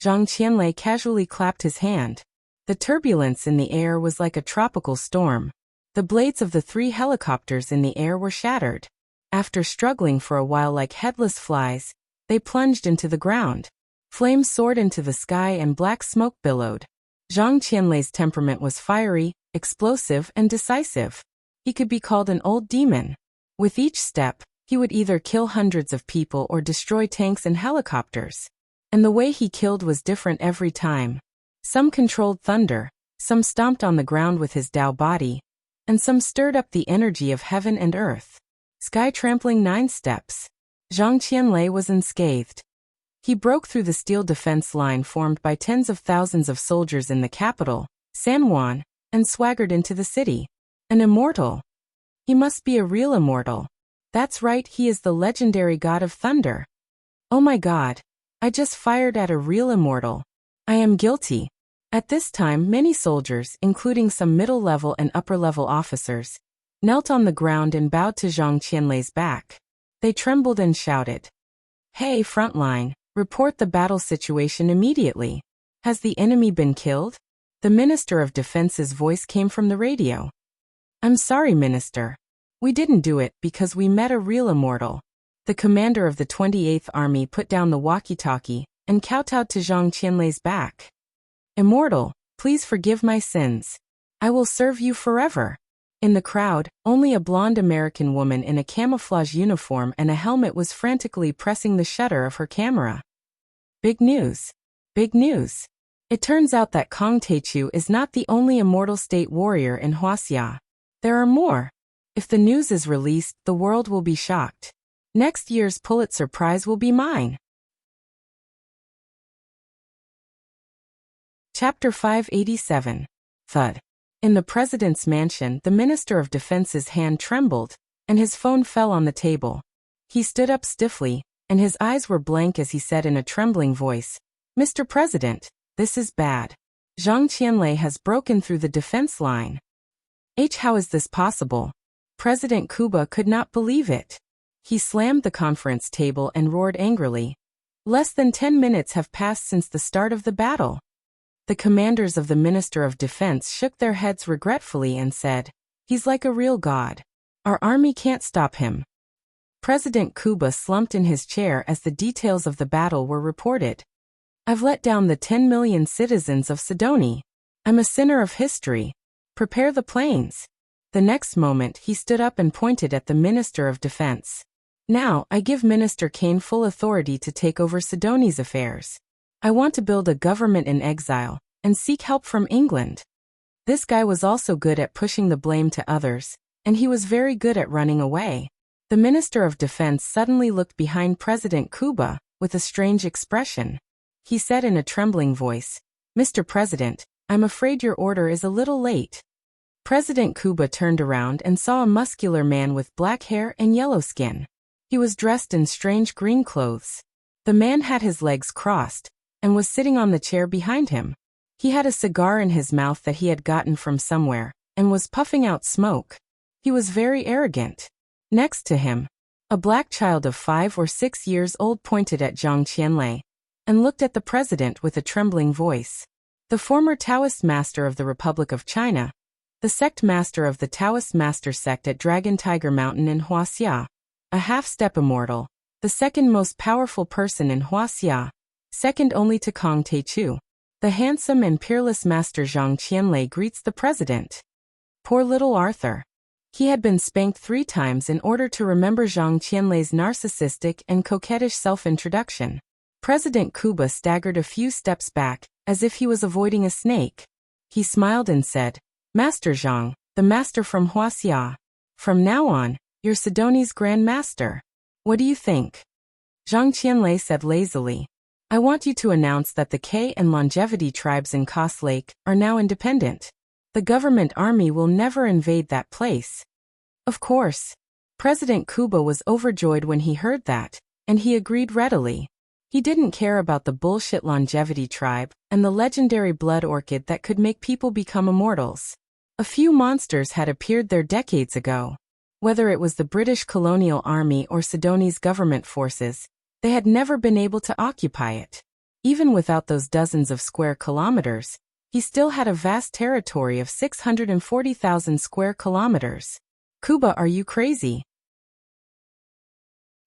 Zhang Qianlei casually clapped his hand. The turbulence in the air was like a tropical storm. The blades of the 3 helicopters in the air were shattered. After struggling for a while like headless flies, they plunged into the ground. Flames soared into the sky and black smoke billowed. Zhang Qianlei's temperament was fiery, explosive, and decisive. He could be called an old demon. With each step, he would either kill hundreds of people or destroy tanks and helicopters. And the way he killed was different every time. Some controlled thunder, some stomped on the ground with his Tao body, and some stirred up the energy of heaven and earth. Sky trampling 9 steps. Zhang Qianlei was unscathed. He broke through the steel defense line formed by tens of thousands of soldiers in the capital, San Juan, and swaggered into the city. An immortal. He must be a real immortal. That's right, he is the legendary god of thunder. Oh my god. I just fired at a real immortal. I am guilty. At this time, many soldiers, including some middle-level and upper-level officers, knelt on the ground and bowed to Zhang Qianlei's back. They trembled and shouted, "Hey, frontline, report the battle situation immediately. Has the enemy been killed?" The Minister of Defense's voice came from the radio. "I'm sorry, Minister. We didn't do it because we met a real immortal." The commander of the 28th Army put down the walkie-talkie and kowtowed to Zhang Qianlei's back. "Immortal, please forgive my sins. I will serve you forever." In the crowd, only a blonde American woman in a camouflage uniform and a helmet was frantically pressing the shutter of her camera. Big news. Big news. It turns out that Kong Teichu is not the only immortal state warrior in Wuxia. There are more. If the news is released, the world will be shocked. Next year's Pulitzer Prize will be mine. Chapter 587. Thud. In the president's mansion, the Minister of Defense's hand trembled, and his phone fell on the table. He stood up stiffly, and his eyes were blank as he said in a trembling voice, "Mr. President, this is bad. Zhang Qianlei has broken through the defense line." How is this possible? President Kuba could not believe it. He slammed the conference table and roared angrily. Less than 10 minutes have passed since the start of the battle. The commanders of the Minister of Defense shook their heads regretfully and said, "He's like a real god. Our army can't stop him." President Kuba slumped in his chair as the details of the battle were reported. "I've let down the 10 million citizens of Sidoni. I'm a sinner of history. Prepare the planes." The next moment, he stood up and pointed at the Minister of Defense. "Now, I give Minister Kane full authority to take over Sidoni's affairs. I want to build a government in exile and seek help from England." This guy was also good at pushing the blame to others, and he was very good at running away. The Minister of Defense suddenly looked behind President Kuba with a strange expression. He said in a trembling voice, "Mr. President, I'm afraid your order is a little late." President Kuba turned around and saw a muscular man with black hair and yellow skin. He was dressed in strange green clothes. The man had his legs crossed and was sitting on the chair behind him. He had a cigar in his mouth that he had gotten from somewhere and was puffing out smoke. He was very arrogant. Next to him, a black child of 5 or 6 years old pointed at Zhang Qianlei and looked at the president with a trembling voice. The former Taoist master of the Republic of China, the sect master of the Taoist master sect at Dragon Tiger Mountain in Wuxia. A half-step immortal, the second most powerful person in Wuxia, second only to Kong Teichu. The handsome and peerless Master Zhang Qianlei greets the president. Poor little Arthur. He had been spanked 3 times in order to remember Zhang Qianlei's narcissistic and coquettish self-introduction. President Kuba staggered a few steps back, as if he was avoiding a snake. He smiled and said, Master Zhang, the master from Wuxia. From now on, you're Sidoni's Grand Master. What do you think? Zhang Qianlei said lazily. I want you to announce that the K and Longevity tribes in Coast Lake are now independent. The government army will never invade that place. Of course. President Kuba was overjoyed when he heard that, and he agreed readily. He didn't care about the bullshit Longevity tribe and the legendary blood orchid that could make people become immortals. A few monsters had appeared there decades ago. Whether it was the British colonial army or Sidoni's government forces, they had never been able to occupy it. Even without those dozens of square kilometers, he still had a vast territory of 640,000 square kilometers. Kuba, are you crazy?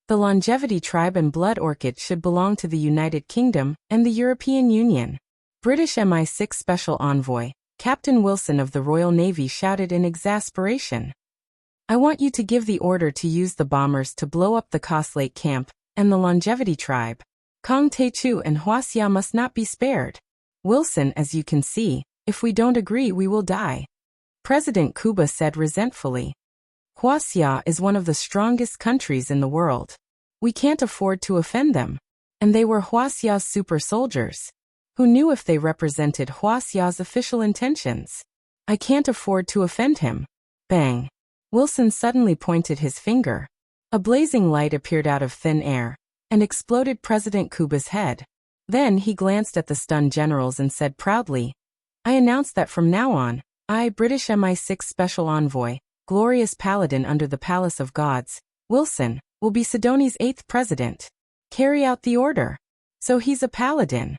The Longevity tribe and blood orchid should belong to the United Kingdom and the European Union. British MI6 Special Envoy, Captain Wilson of the Royal Navy shouted in exasperation. I want you to give the order to use the bombers to blow up the Coast Lake camp and the Longevity tribe. Kong Teichu and Wuxia must not be spared. Wilson, as you can see, if we don't agree we will die. President Kuba said resentfully. Wuxia is one of the strongest countries in the world. We can't afford to offend them. And they were Wuxia's super soldiers. Who knew if they represented Wuxia's official intentions? I can't afford to offend him. Bang. Wilson suddenly pointed his finger. A blazing light appeared out of thin air and exploded President Kuba's head. Then he glanced at the stunned generals and said proudly, I announce that from now on, I, British MI6 Special Envoy, glorious paladin under the Palace of Gods, Wilson, will be Sidoni's 8th president. Carry out the order. So he's a paladin.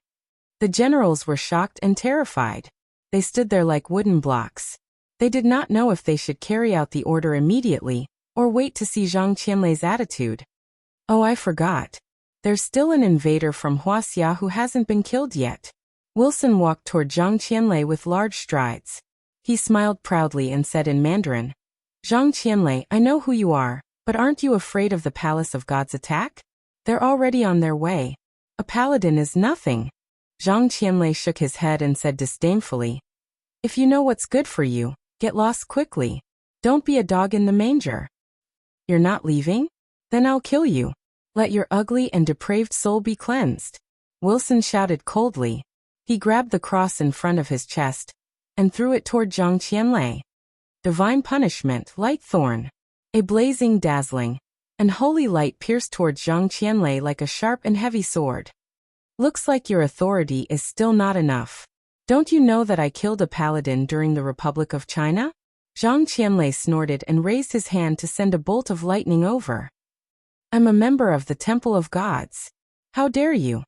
The generals were shocked and terrified. They stood there like wooden blocks. They did not know if they should carry out the order immediately or wait to see Zhang Qianlei's attitude. Oh, I forgot. There's still an invader from Wuxia who hasn't been killed yet. Wilson walked toward Zhang Qianlei with large strides. He smiled proudly and said in Mandarin, Zhang Qianlei, I know who you are, but aren't you afraid of the Palace of God's attack? They're already on their way. A paladin is nothing. Zhang Qianlei shook his head and said disdainfully, If you know what's good for you, get lost quickly. Don't be a dog in the manger. You're not leaving? Then I'll kill you. Let your ugly and depraved soul be cleansed. Wilson shouted coldly. He grabbed the cross in front of his chest and threw it toward Zhang Qianlei. Divine punishment, light thorn. A blazing, dazzling, and holy light pierced toward Zhang Qianlei like a sharp and heavy sword. Looks like your authority is still not enough. Don't you know that I killed a paladin during the Republic of China? Zhang Qianlei snorted and raised his hand to send a bolt of lightning over. I'm a member of the Temple of Gods. How dare you?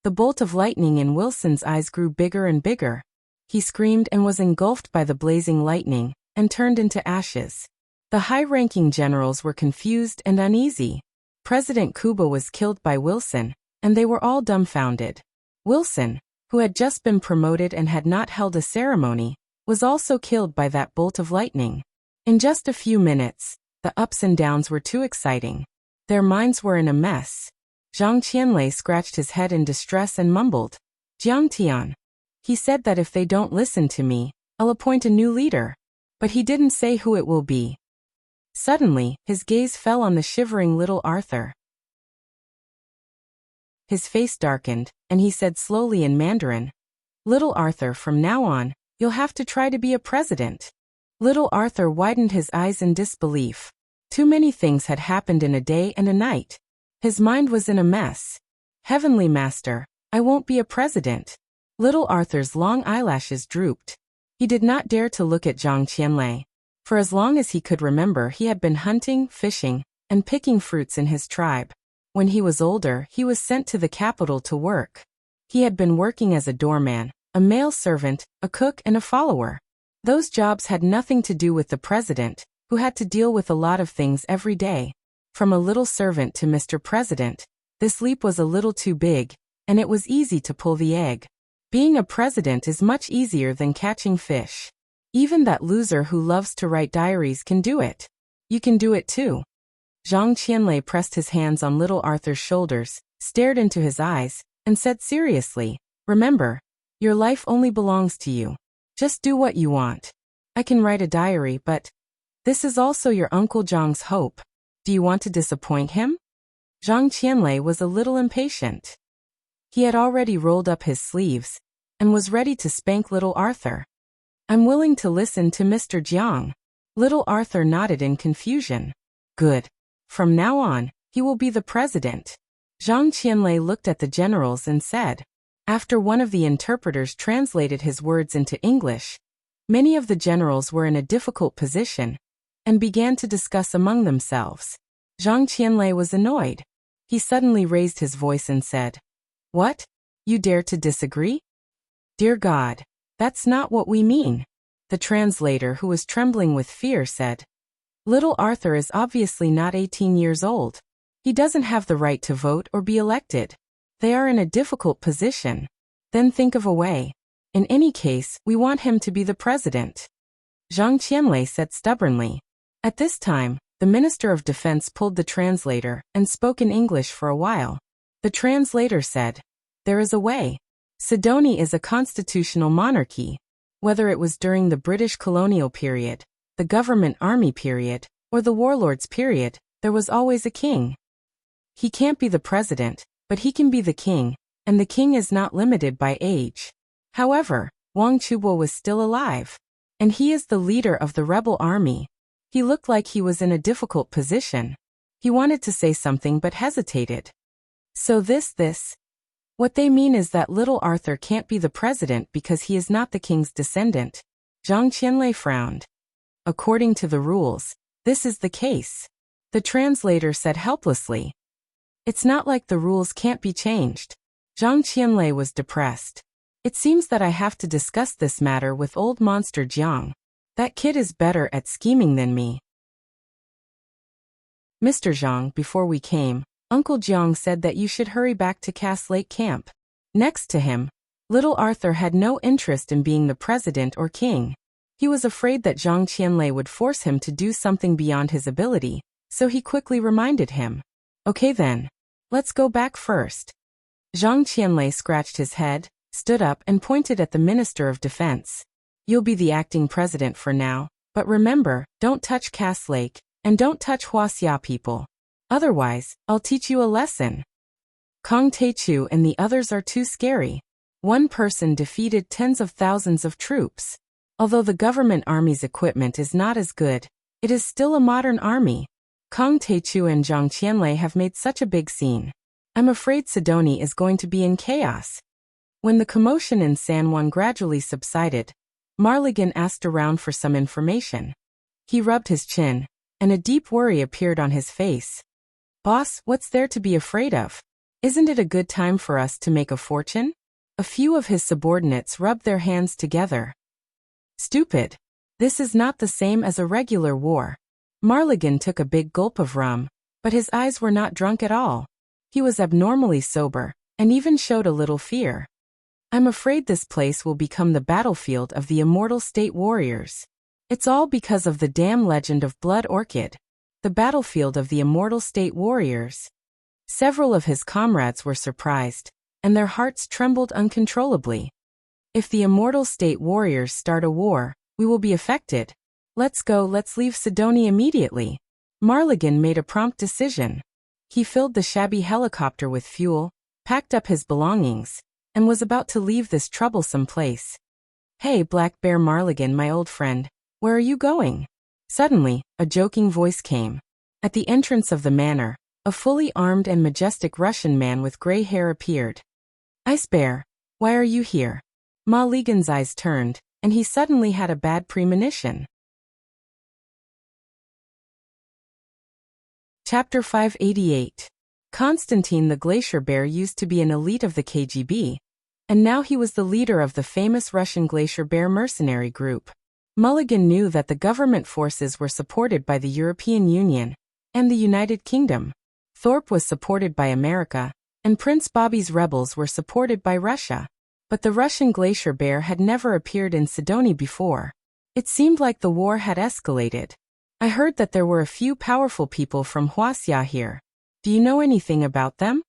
The bolt of lightning in Wilson's eyes grew bigger and bigger. He screamed and was engulfed by the blazing lightning and turned into ashes. The high-ranking generals were confused and uneasy. President Kuba was killed by Wilson, and they were all dumbfounded. Wilson, who had just been promoted and had not held a ceremony, was also killed by that bolt of lightning. In just a few minutes, the ups and downs were too exciting. Their minds were in a mess. Zhang Qianlei scratched his head in distress and mumbled, Jiang Tian. He said that if they don't listen to me, I'll appoint a new leader. But he didn't say who it will be. Suddenly, his gaze fell on the shivering little Arthur. His face darkened, and he said slowly in Mandarin, Little Arthur, from now on, you'll have to try to be a president. Little Arthur widened his eyes in disbelief. Too many things had happened in a day and a night. His mind was in a mess. Heavenly Master, I won't be a president. Little Arthur's long eyelashes drooped. He did not dare to look at Zhang Qianlei. For as long as he could remember, he had been hunting, fishing, and picking fruits in his tribe. When he was older, he was sent to the capital to work. He had been working as a doorman, a male servant, a cook, and a follower. Those jobs had nothing to do with the president, who had to deal with a lot of things every day. From a little servant to Mr. President, this leap was a little too big, and it was easy to pull the egg. Being a president is much easier than catching fish. Even that loser who loves to write diaries can do it. You can do it too. Zhang Qianlei pressed his hands on little Arthur's shoulders, stared into his eyes, and said seriously, "Remember, your life only belongs to you. Just do what you want. I can write a diary, but this is also your Uncle Zhang's hope. Do you want to disappoint him?" Zhang Qianlei was a little impatient. He had already rolled up his sleeves and was ready to spank little Arthur. "I'm willing to listen to Mr. Jiang." Little Arthur nodded in confusion. "Good. From now on, he will be the president." Zhang Qianlei looked at the generals and said. After one of the interpreters translated his words into English, many of the generals were in a difficult position and began to discuss among themselves. Zhang Qianlei was annoyed. He suddenly raised his voice and said, "What? You dare to disagree? Dear God, that's not what we mean." The translator, who was trembling with fear, said, "Little Arthur is obviously not 18 years old. He doesn't have the right to vote or be elected. They are in a difficult position. Then think of a way. In any case, we want him to be the president." Zhang Qianlei said stubbornly. At this time, the Minister of Defense pulled the translator and spoke in English for a while. The translator said, "There is a way. Sidonia is a constitutional monarchy. Whether it was during the British colonial period, the government army period, or the warlords period, there was always a king. He can't be the president, but he can be the king, and the king is not limited by age." However, Wang Chubo was still alive, and he is the leader of the rebel army. He looked like he was in a difficult position. He wanted to say something but hesitated. "So this. What they mean is that little Arthur can't be the president because he is not the king's descendant." Zhang Qianlei frowned. "According to the rules, this is the case." The translator said helplessly. "It's not like the rules can't be changed." Zhang Qianlei was depressed. "It seems that I have to discuss this matter with old monster Jiang. That kid is better at scheming than me." "Mr. Zhang, before we came, Uncle Jiang said that you should hurry back to Cass Lake Camp." Next to him, little Arthur had no interest in being the president or king. He was afraid that Zhang Qianlei would force him to do something beyond his ability, so he quickly reminded him. "Okay then. Let's go back first." Zhang Qianlei scratched his head, stood up and pointed at the Minister of Defense. "You'll be the acting president for now, but remember, don't touch Cass Lake, and don't touch Wuxia people. Otherwise, I'll teach you a lesson. Kong Teichu and the others are too scary." One person defeated tens of thousands of troops. Although the government army's equipment is not as good, it is still a modern army. Kong Teichu and Zhang Qianlei have made such a big scene. I'm afraid Sidonia is going to be in chaos. When the commotion in San Juan gradually subsided, Marligan asked around for some information. He rubbed his chin, and a deep worry appeared on his face. "Boss, what's there to be afraid of? Isn't it a good time for us to make a fortune?" A few of his subordinates rubbed their hands together. "Stupid. This is not the same as a regular war." Marligan took a big gulp of rum, but his eyes were not drunk at all. He was abnormally sober, and even showed a little fear. "I'm afraid this place will become the battlefield of the immortal state warriors. It's all because of the damn legend of Blood Orchid. The battlefield of the immortal state warriors." Several of his comrades were surprised, and their hearts trembled uncontrollably. "If the immortal state warriors start a war, we will be affected. Let's leave Sidonia immediately." Marligan made a prompt decision. He filled the shabby helicopter with fuel, packed up his belongings, and was about to leave this troublesome place. "Hey, Black Bear Marligan, my old friend, where are you going?" Suddenly, a joking voice came. At the entrance of the manor, a fully armed and majestic Russian man with gray hair appeared. "Ice Bear, why are you here?" Ma Ligan's eyes turned, and he suddenly had a bad premonition. Chapter 588. Constantine the Glacier Bear used to be an elite of the KGB, and now he was the leader of the famous Russian Glacier Bear mercenary group. Mulligan knew that the government forces were supported by the European Union and the United Kingdom. Thorpe was supported by America, and Prince Bobby's rebels were supported by Russia. But the Russian glacier bear had never appeared in Sidoni before. It seemed like the war had escalated. I heard that there were a few powerful people from Wuxia here. Do you know anything about them?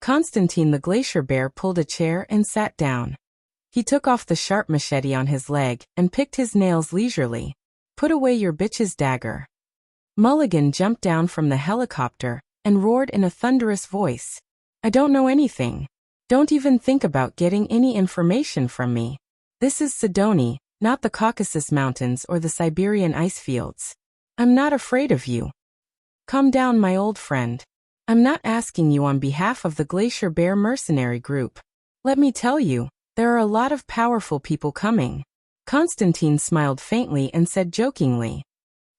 Constantine the glacier bear pulled a chair and sat down. He took off the sharp machete on his leg and picked his nails leisurely. Put away your bitch's dagger. Mulligan jumped down from the helicopter and roared in a thunderous voice. I don't know anything. Don't even think about getting any information from me. This is Sidoni, not the Caucasus Mountains or the Siberian ice fields. I'm not afraid of you. Calm down, my old friend. I'm not asking you on behalf of the Glacier Bear mercenary group. Let me tell you, there are a lot of powerful people coming. Constantine smiled faintly and said jokingly,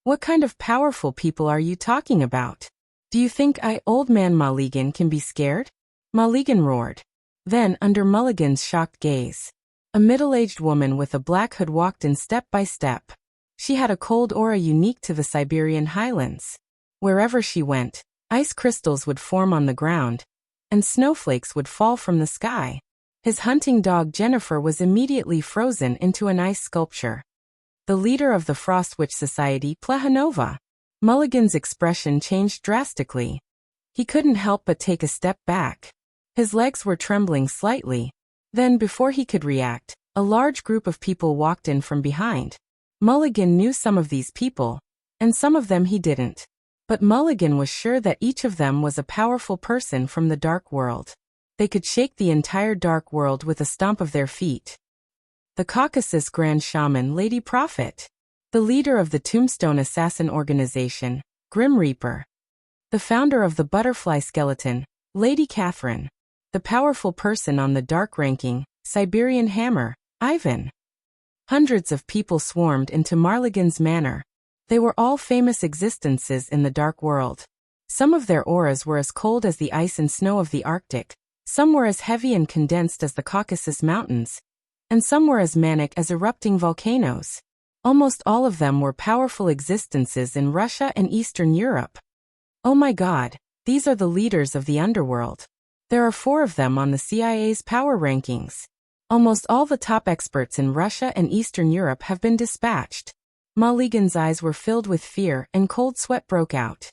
what kind of powerful people are you talking about? Do you think I, old man Mulligan, can be scared? Mulligan roared. Then, under Mulligan's shocked gaze, a middle-aged woman with a black hood walked in step by step. She had a cold aura unique to the Siberian highlands. Wherever she went, ice crystals would form on the ground, and snowflakes would fall from the sky. His hunting dog Jennifer was immediately frozen into an ice sculpture. The leader of the Frost Witch Society, Plehanova. Mulligan's expression changed drastically. He couldn't help but take a step back. His legs were trembling slightly. Then, before he could react, a large group of people walked in from behind. Mulligan knew some of these people, and some of them he didn't. But Mulligan was sure that each of them was a powerful person from the dark world. They could shake the entire dark world with a stomp of their feet. The Caucasus Grand Shaman Lady Prophet. The leader of the Tombstone Assassin Organization, Grim Reaper. The founder of the Butterfly Skeleton, Lady Catherine. The powerful person on the dark ranking, Siberian Hammer, Ivan. Hundreds of people swarmed into Mulligan's manor. They were all famous existences in the dark world. Some of their auras were as cold as the ice and snow of the Arctic, some were as heavy and condensed as the Caucasus Mountains, and some were as manic as erupting volcanoes. Almost all of them were powerful existences in Russia and Eastern Europe. Oh my God, these are the leaders of the underworld. There are 4 of them on the CIA's power rankings. Almost all the top experts in Russia and Eastern Europe have been dispatched. Mulligan's eyes were filled with fear and cold sweat broke out.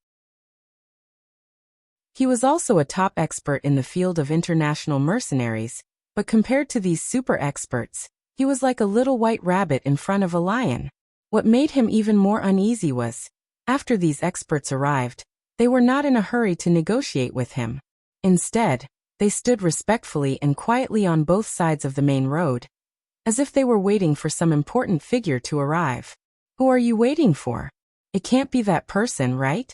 He was also a top expert in the field of international mercenaries, but compared to these super experts, he was like a little white rabbit in front of a lion. What made him even more uneasy was, after these experts arrived, they were not in a hurry to negotiate with him. Instead, they stood respectfully and quietly on both sides of the main road, as if they were waiting for some important figure to arrive. Who are you waiting for? It can't be that person, right?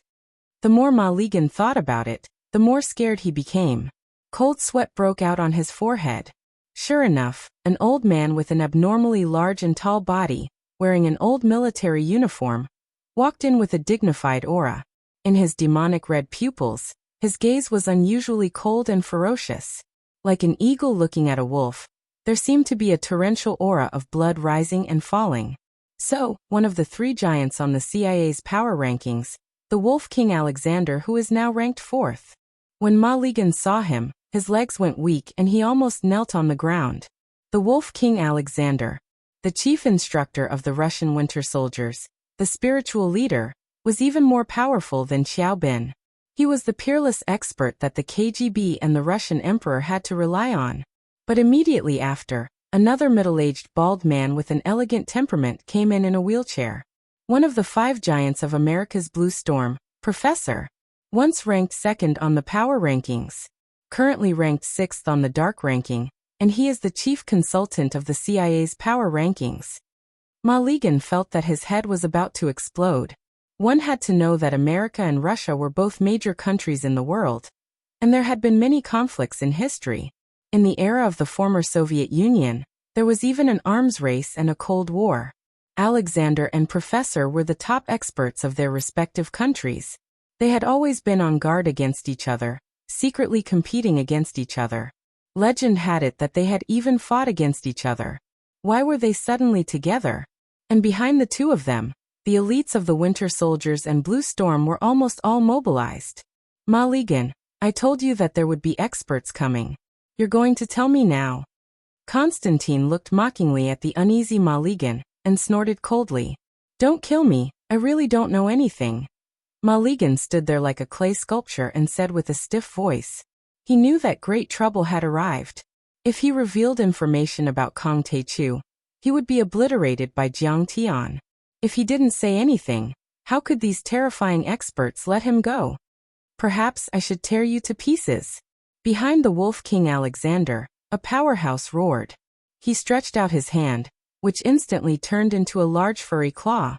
The more Mulligan thought about it, the more scared he became. Cold sweat broke out on his forehead. Sure enough, an old man with an abnormally large and tall body, wearing an old military uniform, walked in with a dignified aura. In his demonic red pupils, his gaze was unusually cold and ferocious. Like an eagle looking at a wolf, there seemed to be a torrential aura of blood rising and falling. So, one of the 3 giants on the CIA's power rankings, the Wolf King Alexander, who is now ranked 4th. When Mulligan saw him, his legs went weak and he almost knelt on the ground. The Wolf King Alexander, the chief instructor of the Russian winter soldiers, the spiritual leader, was even more powerful than Xiao Bin. He was the peerless expert that the KGB and the Russian emperor had to rely on. But immediately after, another middle-aged bald man with an elegant temperament came in a wheelchair. One of the 5 giants of America's Blue Storm, Professor. Once ranked 2nd on the power rankings. Currently ranked 6th on the dark ranking, and he is the chief consultant of the CIA's power rankings. Mulligan felt that his head was about to explode. One had to know that America and Russia were both major countries in the world, and there had been many conflicts in history. In the era of the former Soviet Union, there was even an arms race and a Cold War. Alexander and Professor were the top experts of their respective countries. They had always been on guard against each other, secretly competing against each other. Legend had it that they had even fought against each other. Why were they suddenly together? And behind the two of them, the elites of the Winter Soldiers and Blue Storm were almost all mobilized. Maligan, I told you that there would be experts coming. You're going to tell me now? Constantine looked mockingly at the uneasy Maligan and snorted coldly. Don't kill me, I really don't know anything. Maligan stood there like a clay sculpture and said with a stiff voice. He knew that great trouble had arrived. If he revealed information about Kong Taechu, he would be obliterated by Jiang Tian. If he didn't say anything, how could these terrifying experts let him go? Perhaps I should tear you to pieces. Behind the Wolf King Alexander, a powerhouse roared. He stretched out his hand, which instantly turned into a large furry claw.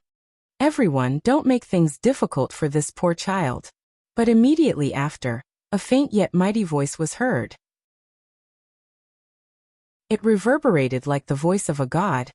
Everyone, don't make things difficult for this poor child. But immediately after, a faint yet mighty voice was heard. It reverberated like the voice of a god,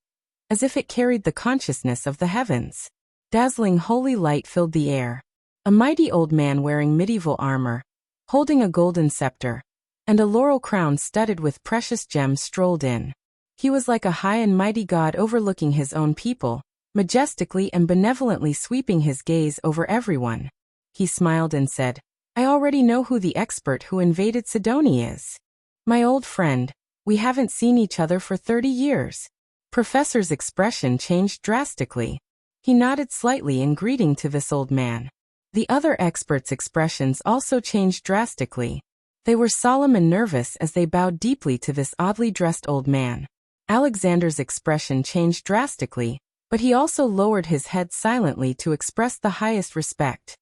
as if it carried the consciousness of the heavens. Dazzling holy light filled the air. A mighty old man wearing medieval armor, holding a golden scepter, and a laurel crown studded with precious gems strolled in. He was like a high and mighty god overlooking his own people, majestically and benevolently sweeping his gaze over everyone. He smiled and said, I already know who the expert who invaded Sidonia is. My old friend, we haven't seen each other for 30 years. Professor's expression changed drastically. He nodded slightly in greeting to this old man. The other experts' expressions also changed drastically. They were solemn and nervous as they bowed deeply to this oddly dressed old man. Alexander's expression changed drastically, but he also lowered his head silently to express the highest respect.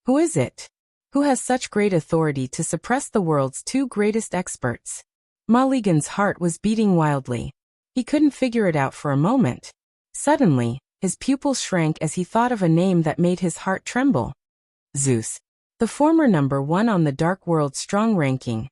Who is it? Who has such great authority to suppress the world's two greatest experts? Maligan's heart was beating wildly. He couldn't figure it out for a moment. Suddenly, his pupils shrank as he thought of a name that made his heart tremble. Zeus. The former number 1 on the Dark World's strong ranking.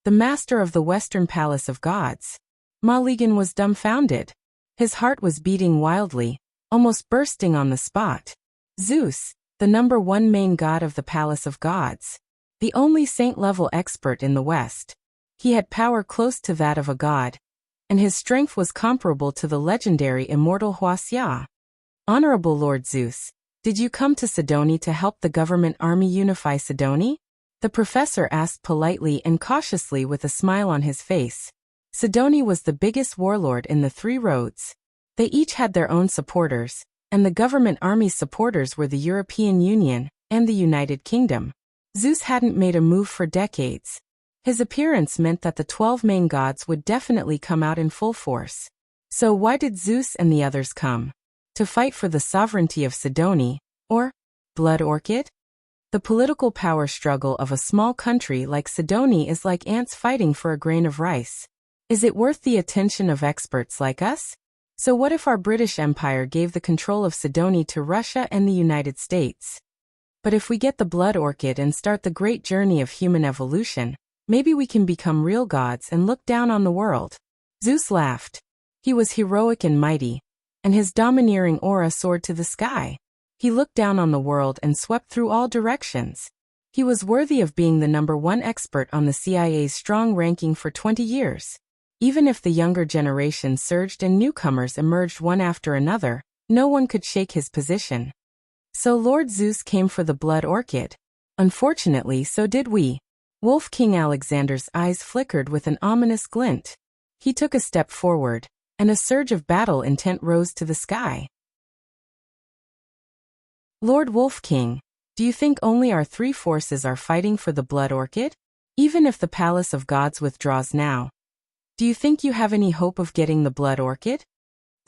The master of the Western Palace of Gods. Maligan was dumbfounded. His heart was beating wildly, almost bursting on the spot. Zeus, the number 1 main god of the Palace of Gods. The only saint-level expert in the West. He had power close to that of a god, and his strength was comparable to the legendary immortal Wuxia. Honorable Lord Zeus, did you come to Sidonia to help the government army unify Sidonia? The professor asked politely and cautiously with a smile on his face. Sidonia was the biggest warlord in the 3 roads. They each had their own supporters, and the government army's supporters were the European Union and the United Kingdom. Zeus hadn't made a move for decades. His appearance meant that the 12 main gods would definitely come out in full force. So why did Zeus and the others come? To fight for the sovereignty of Sidonia, or Blood Orchid? The political power struggle of a small country like Sidonia is like ants fighting for a grain of rice. Is it worth the attention of experts like us? So what if our British Empire gave the control of Sidonia to Russia and the United States? But if we get the Blood Orchid and start the great journey of human evolution, maybe we can become real gods and look down on the world. Zeus laughed. He was heroic and mighty, and his domineering aura soared to the sky. He looked down on the world and swept through all directions. He was worthy of being the number 1 expert on the CIA's strong ranking for 20 years. Even if the younger generation surged and newcomers emerged one after another, no one could shake his position. So Lord Zeus came for the Blood Orchid. Unfortunately, so did we. Wolf King Alexander's eyes flickered with an ominous glint. He took a step forward, and a surge of battle intent rose to the sky. Lord Wolf King, do you think only our 3 forces are fighting for the Blood Orchid? Even if the Palace of Gods withdraws now, do you think you have any hope of getting the Blood Orchid?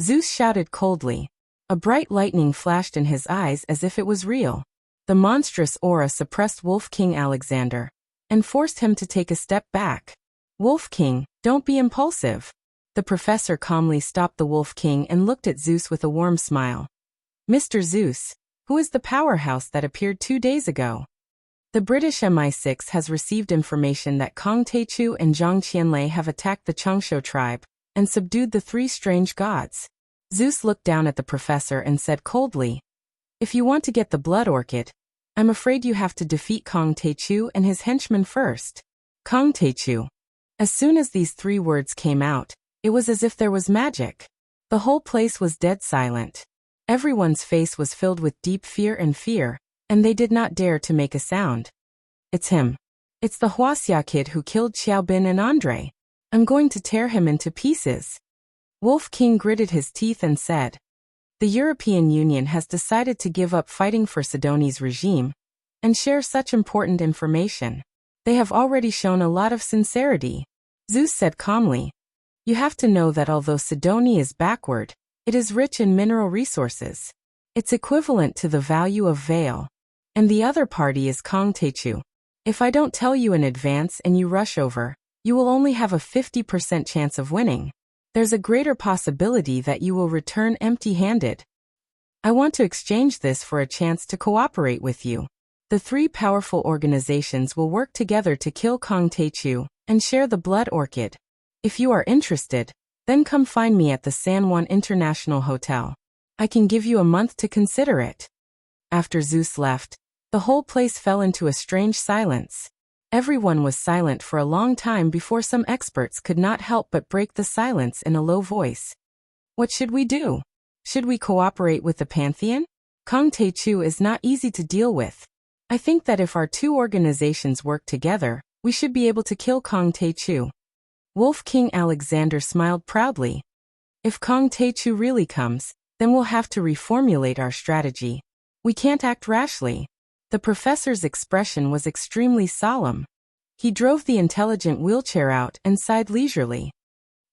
Zeus shouted coldly. A bright lightning flashed in his eyes as if it was real. The monstrous aura suppressed Wolf King Alexander and forced him to take a step back. Wolf King, don't be impulsive. The professor calmly stopped the Wolf King and looked at Zeus with a warm smile. Mr. Zeus, who is the powerhouse that appeared 2 days ago? The British MI6 has received information that Kong Taechu and Zhang Qianlei have attacked the Changshu tribe and subdued the 3 strange gods. Zeus looked down at the professor and said coldly, if you want to get the Blood Orchid, I'm afraid you have to defeat Kong Taechu and his henchmen first. Kong Taechu. As soon as these 3 words came out, it was as if there was magic. The whole place was dead silent. Everyone's face was filled with deep fear, and they did not dare to make a sound. It's him. It's the Wuxia kid who killed Xiaobin and Andre. I'm going to tear him into pieces. Wolf King gritted his teeth and said, the European Union has decided to give up fighting for Sidoni's regime and share such important information. They have already shown a lot of sincerity. Zeus said calmly, you have to know that although Sidoni is backward, it is rich in mineral resources. It's equivalent to the value of Vale. And the other party is Kongtechu. If I don't tell you in advance and you rush over, you will only have a 50% chance of winning. There's a greater possibility that you will return empty-handed. I want to exchange this for a chance to cooperate with you. The three powerful organizations will work together to kill Kongtechu and share the blood orchid. If you are interested, then come find me at the San Juan International Hotel. I can give you a month to consider it. After Zeus left, the whole place fell into a strange silence. Everyone was silent for a long time before some experts could not help but break the silence in a low voice. What should we do? Should we cooperate with the Pantheon? Kongtechu is not easy to deal with. I think that if our two organizations work together, we should be able to kill Kongtechu. Wolf King Alexander smiled proudly. If Kongtechu really comes, then we'll have to reformulate our strategy. We can't act rashly. The professor's expression was extremely solemn. He drove the intelligent wheelchair out and sighed leisurely.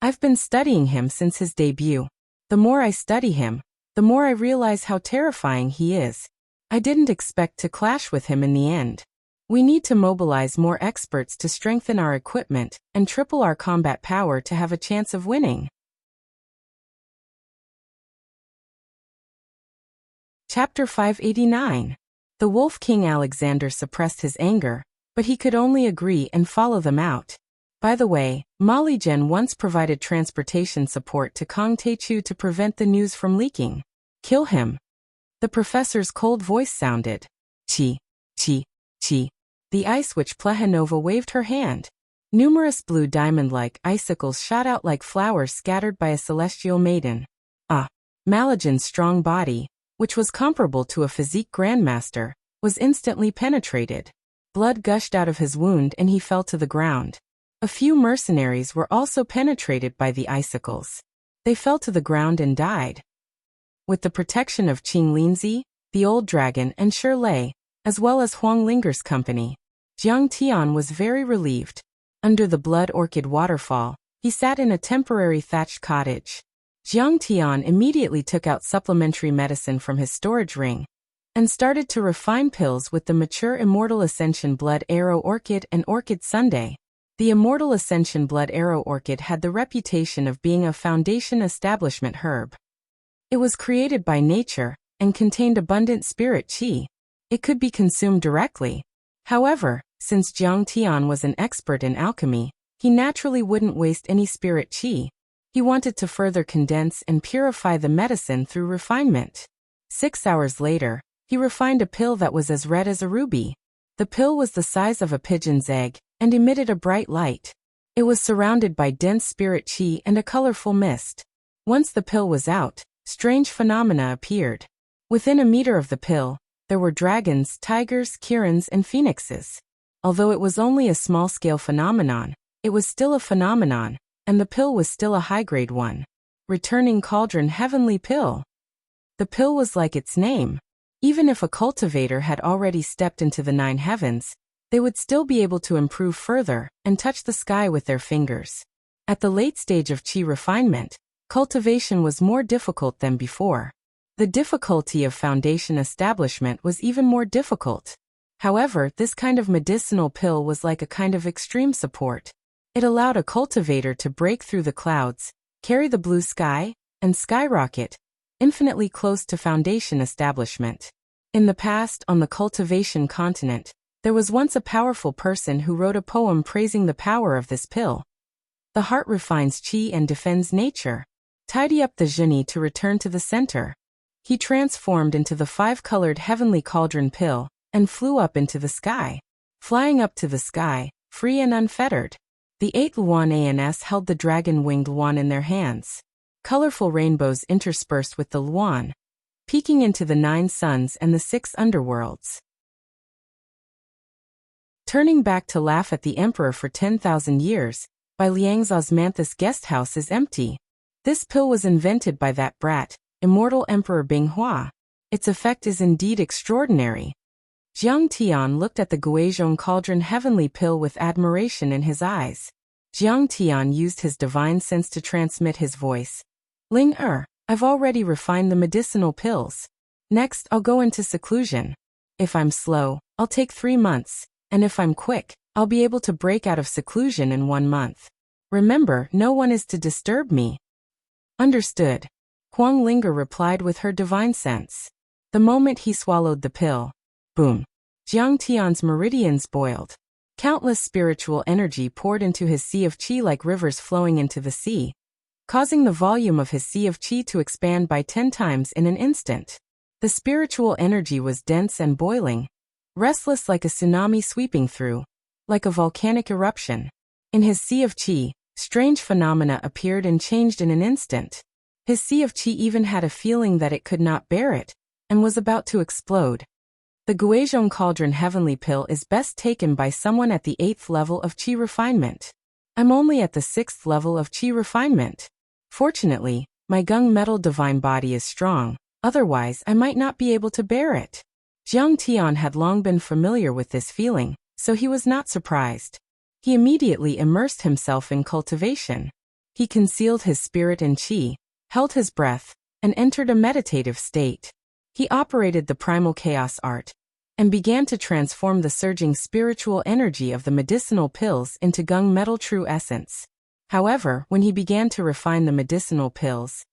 I've been studying him since his debut. The more I study him, the more I realize how terrifying he is. I didn't expect to clash with him in the end. We need to mobilize more experts to strengthen our equipment and triple our combat power to have a chance of winning. Chapter 589. The Wolf King Alexander suppressed his anger, but he could only agree and follow them out. By the way, Molly Jen once provided transportation support to Kongtechu to prevent the news from leaking. Kill him. The professor's cold voice sounded. Chi, chi, chi. The ice witch Plehanova waved her hand. Numerous blue diamond-like icicles shot out like flowers scattered by a celestial maiden. Malajan's strong body, which was comparable to a physique grandmaster, was instantly penetrated. Blood gushed out of his wound and he fell to the ground. A few mercenaries were also penetrated by the icicles. They fell to the ground and died. With the protection of Qing Linzi, the Old Dragon and Shirley, as well as Huang Linger's company, Jiang Tian was very relieved. Under the blood orchid waterfall, he sat in a temporary thatched cottage. Jiang Tian immediately took out supplementary medicine from his storage ring and started to refine pills with the mature Immortal Ascension Blood Arrow Orchid and Orchid Sundae. The Immortal Ascension Blood Arrow Orchid had the reputation of being a foundation establishment herb. It was created by nature and contained abundant spirit qi. It could be consumed directly. However, since Jiang Tian was an expert in alchemy, he naturally wouldn't waste any spirit qi. He wanted to further condense and purify the medicine through refinement. 6 hours later, he refined a pill that was as red as a ruby. The pill was the size of a pigeon's egg and emitted a bright light. It was surrounded by dense spirit qi and a colorful mist. Once the pill was out, strange phenomena appeared. Within a meter of the pill, there were dragons, tigers, kirans, and phoenixes. Although it was only a small-scale phenomenon, it was still a phenomenon, and the pill was still a high-grade one. Returning Cauldron Heavenly Pill. The pill was like its name. Even if a cultivator had already stepped into the 9 heavens, they would still be able to improve further and touch the sky with their fingers. At the late stage of qi refinement, cultivation was more difficult than before. The difficulty of foundation establishment was even more difficult. However, this kind of medicinal pill was like a kind of extreme support. It allowed a cultivator to break through the clouds, carry the blue sky, and skyrocket, infinitely close to foundation establishment. In the past, on the cultivation continent, there was once a powerful person who wrote a poem praising the power of this pill. The heart refines qi and defends nature. Tidy up the Zheni to return to the center. He transformed into the 5-colored heavenly cauldron pill and flew up into the sky. Flying up to the sky, free and unfettered. The 8 Luan Ans held the dragon-winged Luan in their hands. colorful rainbows interspersed with the luan, peeking into the 9 suns and the 6 underworlds. Turning back to laugh at the emperor for 10,000 years, by Liang's osmanthus guest house is empty. This pill was invented by that brat, immortal Emperor Binghua. Its effect is indeed extraordinary. Jiang Tian looked at the Guizhong cauldron heavenly pill with admiration in his eyes. Jiang Tian used his divine sense to transmit his voice. Ling I've already refined the medicinal pills. Next, I'll go into seclusion. If I'm slow, I'll take 3 months, and if I'm quick, I'll be able to break out of seclusion in 1 month. Remember, no one is to disturb me. Understood. Huang Linger replied with her divine sense. The moment he swallowed the pill, boom, Jiang Tian's meridians boiled. Countless spiritual energy poured into his sea of qi like rivers flowing into the sea, causing the volume of his sea of qi to expand by 10 times in an instant. The spiritual energy was dense and boiling, restless like a tsunami sweeping through, like a volcanic eruption. In his sea of qi, strange phenomena appeared and changed in an instant. His sea of qi even had a feeling that it could not bear it, and was about to explode. The Guizhong cauldron heavenly pill is best taken by someone at the 8th level of qi refinement. I'm only at the 6th level of qi refinement. Fortunately, my gung metal divine body is strong, otherwise I might not be able to bear it. Jiang Tian had long been familiar with this feeling, so he was not surprised. He immediately immersed himself in cultivation. He concealed his spirit in qi, held his breath, and entered a meditative state. He operated the primal chaos art, and began to transform the surging spiritual energy of the medicinal pills into gung metal true essence. However, when he began to refine the medicinal pills,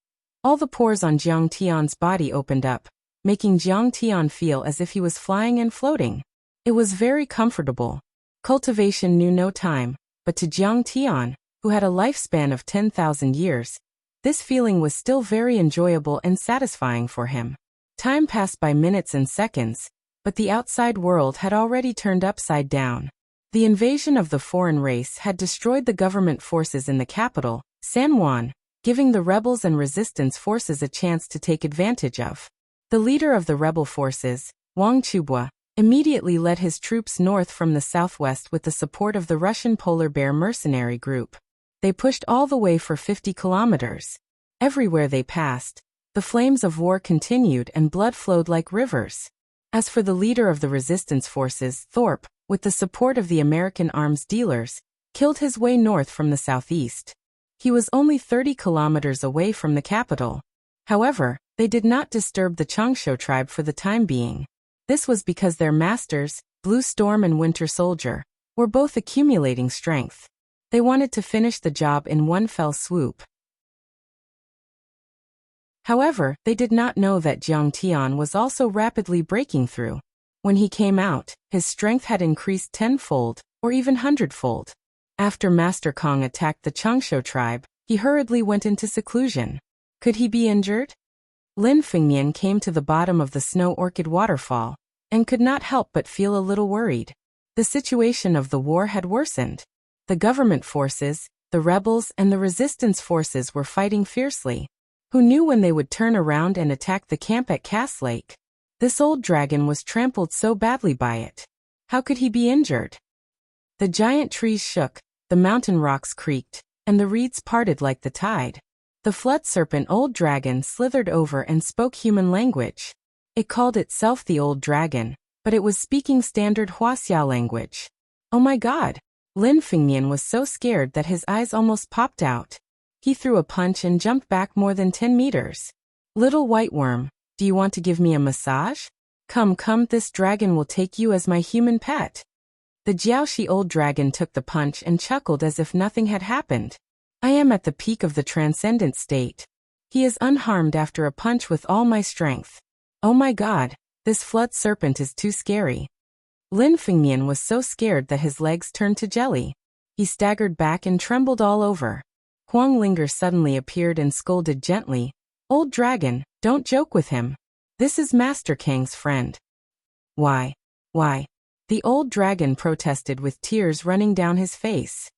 all the pores on Jiang Tian's body opened up, making Jiang Tian feel as if he was flying and floating. It was very comfortable. Cultivation knew no time, but to Jiang Tian, who had a lifespan of 10,000 years, this feeling was still very enjoyable and satisfying for him. Time passed by minutes and seconds, but the outside world had already turned upside down. The invasion of the foreign race had destroyed the government forces in the capital, San Juan, giving the rebels and resistance forces a chance to take advantage of. The leader of the rebel forces, Wang Chubua, immediately led his troops north from the southwest with the support of the Russian Polar Bear mercenary group. They pushed all the way for 50 kilometers. Everywhere they passed, the flames of war continued and blood flowed like rivers. As for the leader of the resistance forces, Thorpe, with the support of the American arms dealers, killed his way north from the southeast. He was only 30 kilometers away from the capital. However, they did not disturb the Changshu tribe for the time being. This was because their masters, Blue Storm and Winter Soldier, were both accumulating strength. They wanted to finish the job in one fell swoop. However, they did not know that Jiang Tian was also rapidly breaking through. When he came out, his strength had increased 10-fold, or even 100-fold. After Master Kong attacked the Changshu tribe, he hurriedly went into seclusion. Could he be injured? Lin Fengmian came to the bottom of the Snow Orchid waterfall, and could not help but feel a little worried. The situation of the war had worsened. The government forces, the rebels and the resistance forces were fighting fiercely. Who knew when they would turn around and attack the camp at Cass Lake? This old dragon was trampled so badly by it. How could he be injured? The giant trees shook, the mountain rocks creaked, and the reeds parted like the tide. The flood serpent old dragon slithered over and spoke human language. It called itself the old dragon, but it was speaking standard Wuxia language. Oh my god! Lin Fengmian was so scared that his eyes almost popped out. He threw a punch and jumped back more than 10 meters. Little white worm, do you want to give me a massage? Come, this dragon will take you as my human pet. The Jiaoshi old dragon took the punch and chuckled as if nothing had happened. I am at the peak of the transcendent state. He is unharmed after a punch with all my strength. Oh my god, this flood serpent is too scary. Lin Fengmian was so scared that his legs turned to jelly. He staggered back and trembled all over. Huang Linger suddenly appeared and scolded gently, "Old dragon, don't joke with him. This is Master Kang's friend." Why? The old dragon protested with tears running down his face.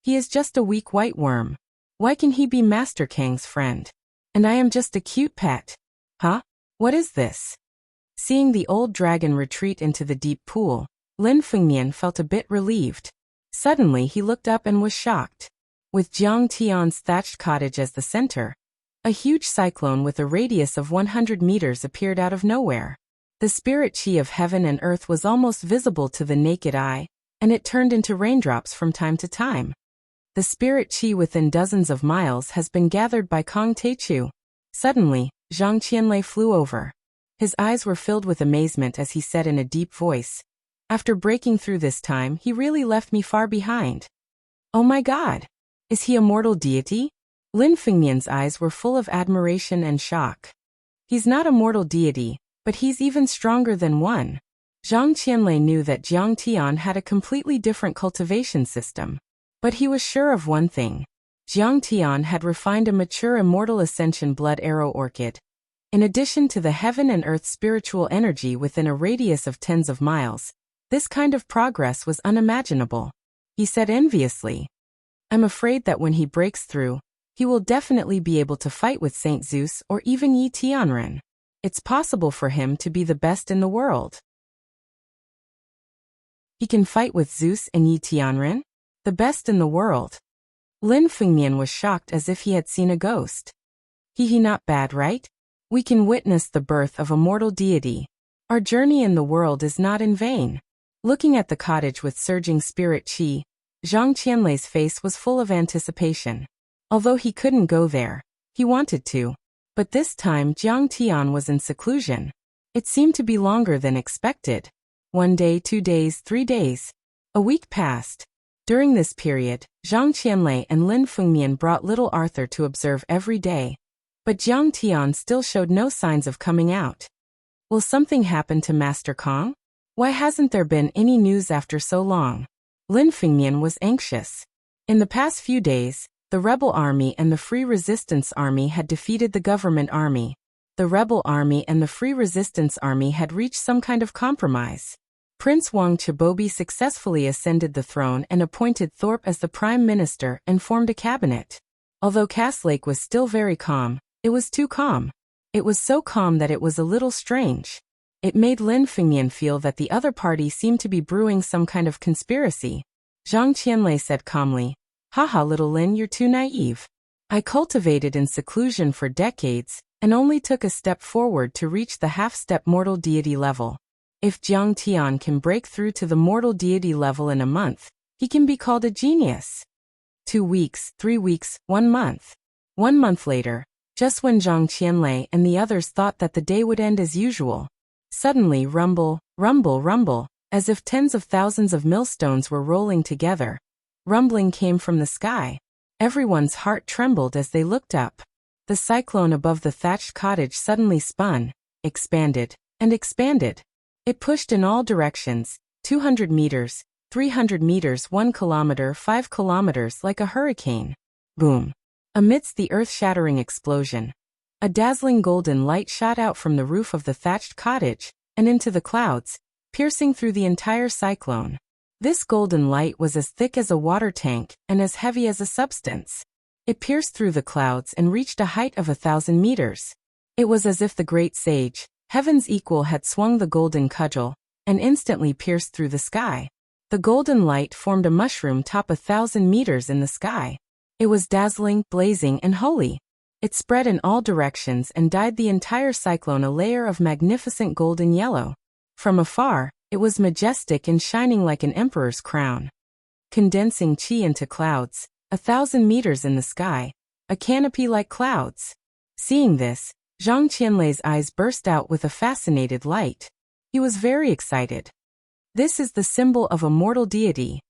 He is just a weak white worm. Why can he be Master Kang's friend? And I am just a cute pet. Huh? What is this? Seeing the old dragon retreat into the deep pool, Lin Fengnian felt a bit relieved. Suddenly he looked up and was shocked. With Jiang Tian's thatched cottage as the center, a huge cyclone with a radius of 100 meters appeared out of nowhere. The spirit chi of heaven and earth was almost visible to the naked eye, and it turned into raindrops from time to time. The spirit chi within dozens of miles has been gathered by Kong Teichu. Suddenly, Zhang Qianlei flew over. His eyes were filled with amazement as he said in a deep voice, "After breaking through this time, he really left me far behind. Oh my God! Is he a mortal deity?" Lin Fengnian's eyes were full of admiration and shock. He's not a mortal deity, but he's even stronger than one. Zhang Qianlei knew that Jiang Tian had a completely different cultivation system. But he was sure of one thing. Jiang Tian had refined a mature immortal ascension blood arrow orchid. In addition to the heaven and earth spiritual energy within a radius of tens of miles, this kind of progress was unimaginable. He said enviously, "I'm afraid that when he breaks through, he will definitely be able to fight with Saint Zeus or even Yi Tianren. It's possible for him to be the best in the world." He can fight with Zeus and Yi Tianren? The best in the world. Lin Fengnian was shocked as if he had seen a ghost. He not bad, right? We can witness the birth of a mortal deity. Our journey in the world is not in vain. Looking at the cottage with surging spirit chi, Zhang Qianlei's face was full of anticipation. Although he couldn't go there, he wanted to. But this time Jiang Tian was in seclusion. It seemed to be longer than expected. 1 day, 2 days, 3 days. A week passed. During this period, Zhang Qianlei and Lin Fengnian brought little Arthur to observe every day. But Jiang Tian still showed no signs of coming out. Will something happen to Master Kong? Why hasn't there been any news after so long? Lin Fengnian was anxious. In the past few days, the rebel army and the Free Resistance Army had defeated the government army. The rebel army and the Free Resistance Army had reached some kind of compromise. Prince Wang Chabobi successfully ascended the throne and appointed Thorpe as the prime minister and formed a cabinet. Although Cass Lake was still very calm, it was too calm. It was so calm that it was a little strange. It made Lin Fengnian feel that the other party seemed to be brewing some kind of conspiracy. Zhang Qianlei said calmly, "Haha, little Lin, you're too naive. I cultivated in seclusion for decades and only took a step forward to reach the half-step mortal deity level. If Jiang Tian can break through to the mortal deity level in a month, he can be called a genius." 2 weeks, 3 weeks, 1 month. 1 month later, just when Zhang Qianlei and the others thought that the day would end as usual, suddenly rumble, rumble, rumble, as if tens of thousands of millstones were rolling together. Rumbling came from the sky. Everyone's heart trembled as they looked up. The cyclone above the thatched cottage suddenly spun, expanded, and expanded. It pushed in all directions, 200 meters, 300 meters, 1 kilometer, 5 kilometers, like a hurricane. Boom. Amidst the earth-shattering explosion, a dazzling golden light shot out from the roof of the thatched cottage and into the clouds, piercing through the entire cyclone. This golden light was as thick as a water tank and as heavy as a substance. It pierced through the clouds and reached a height of 1,000 meters. It was as if the great sage, Heaven's equal, had swung the golden cudgel and instantly pierced through the sky. The golden light formed a mushroom top 1,000 meters in the sky. It was dazzling, blazing, and holy. It spread in all directions and dyed the entire cyclone a layer of magnificent golden yellow. From afar, it was majestic and shining like an emperor's crown. Condensing chi into clouds, 1,000 meters in the sky, a canopy like clouds. Seeing this, Zhang Qianlei's eyes burst out with a fascinated light. He was very excited. This is the symbol of a mortal deity.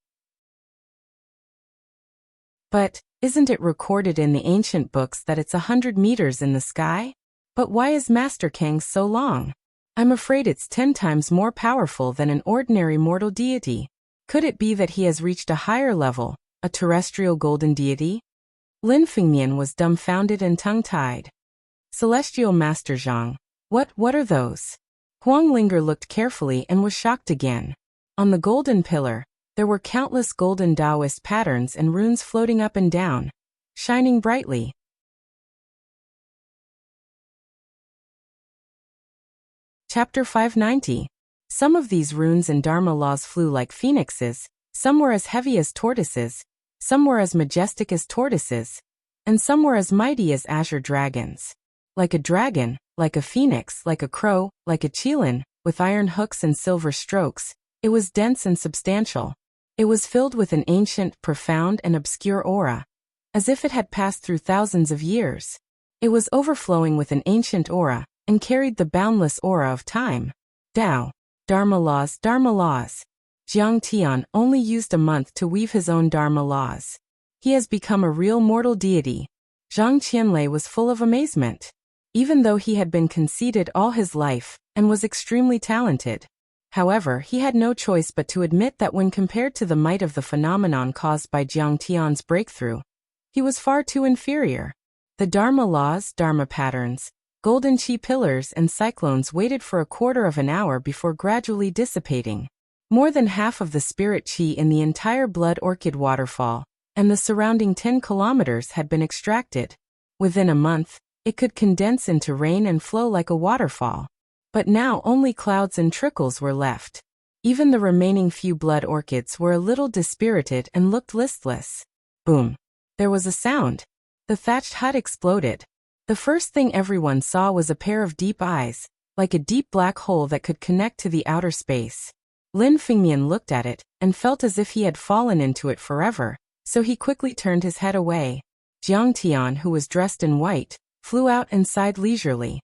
But, isn't it recorded in the ancient books that it's 100 meters in the sky? But why is Master Kang so long? I'm afraid it's 10 times more powerful than an ordinary mortal deity. Could it be that he has reached a higher level, a terrestrial golden deity? Lin Fengnian was dumbfounded and tongue-tied. Celestial Master Zhang, what are those? Huang Linger looked carefully and was shocked again. On the golden pillar, there were countless golden Taoist patterns and runes floating up and down. shining brightly. Chapter 590. Some of these runes and Dharma laws flew like phoenixes, some were as heavy as tortoises, some were as majestic as tortoises, and some were as mighty as azure dragons. Like a dragon, like a phoenix, like a crow, like a qilin, with iron hooks and silver strokes, it was dense and substantial. It was filled with an ancient, profound, and obscure aura, as if it had passed through thousands of years. It was overflowing with an ancient aura, and carried the boundless aura of time. Tao. Dharma laws, Dharma laws. Jiang Tian only used a month to weave his own Dharma laws. He has become a real mortal deity. Zhang Qianlei was full of amazement. Even though he had been conceited all his life, and was extremely talented. However, he had no choice but to admit that when compared to the might of the phenomenon caused by Jiang Tian's breakthrough, he was far too inferior. The Dharma laws, Dharma patterns, golden chi pillars and cyclones waited for a quarter of an hour before gradually dissipating. More than half of the spirit chi in the entire Blood Orchid waterfall, and the surrounding 10 kilometers had been extracted. Within a month, it could condense into rain and flow like a waterfall. But now only clouds and trickles were left. Even the remaining few blood orchids were a little dispirited and looked listless. Boom. There was a sound. The thatched hut exploded. The first thing everyone saw was a pair of deep eyes, like a deep black hole that could connect to the outer space. Lin Fengmian looked at it, and felt as if he had fallen into it forever, so he quickly turned his head away. Jiang Tian, who was dressed in white, flew out and sighed leisurely.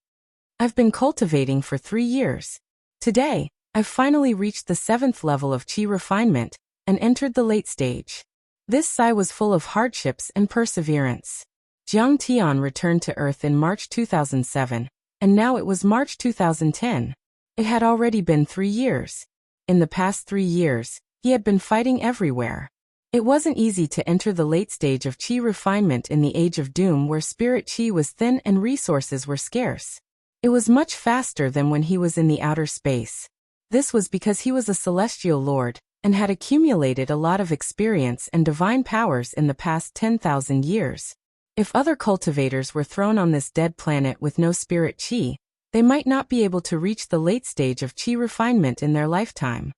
I've been cultivating for 3 years. Today, I've finally reached the 7th level of qi refinement, and entered the late stage. This sigh was full of hardships and perseverance. Jiang Tian returned to Earth in March 2007, and now it was March 2010. It had already been 3 years. In the past 3 years, he had been fighting everywhere. It wasn't easy to enter the late stage of qi refinement in the Age of Doom where spirit qi was thin and resources were scarce. It was much faster than when he was in the outer space. This was because he was a celestial lord, and had accumulated a lot of experience and divine powers in the past 10,000 years. If other cultivators were thrown on this dead planet with no spirit qi, they might not be able to reach the late stage of qi refinement in their lifetime.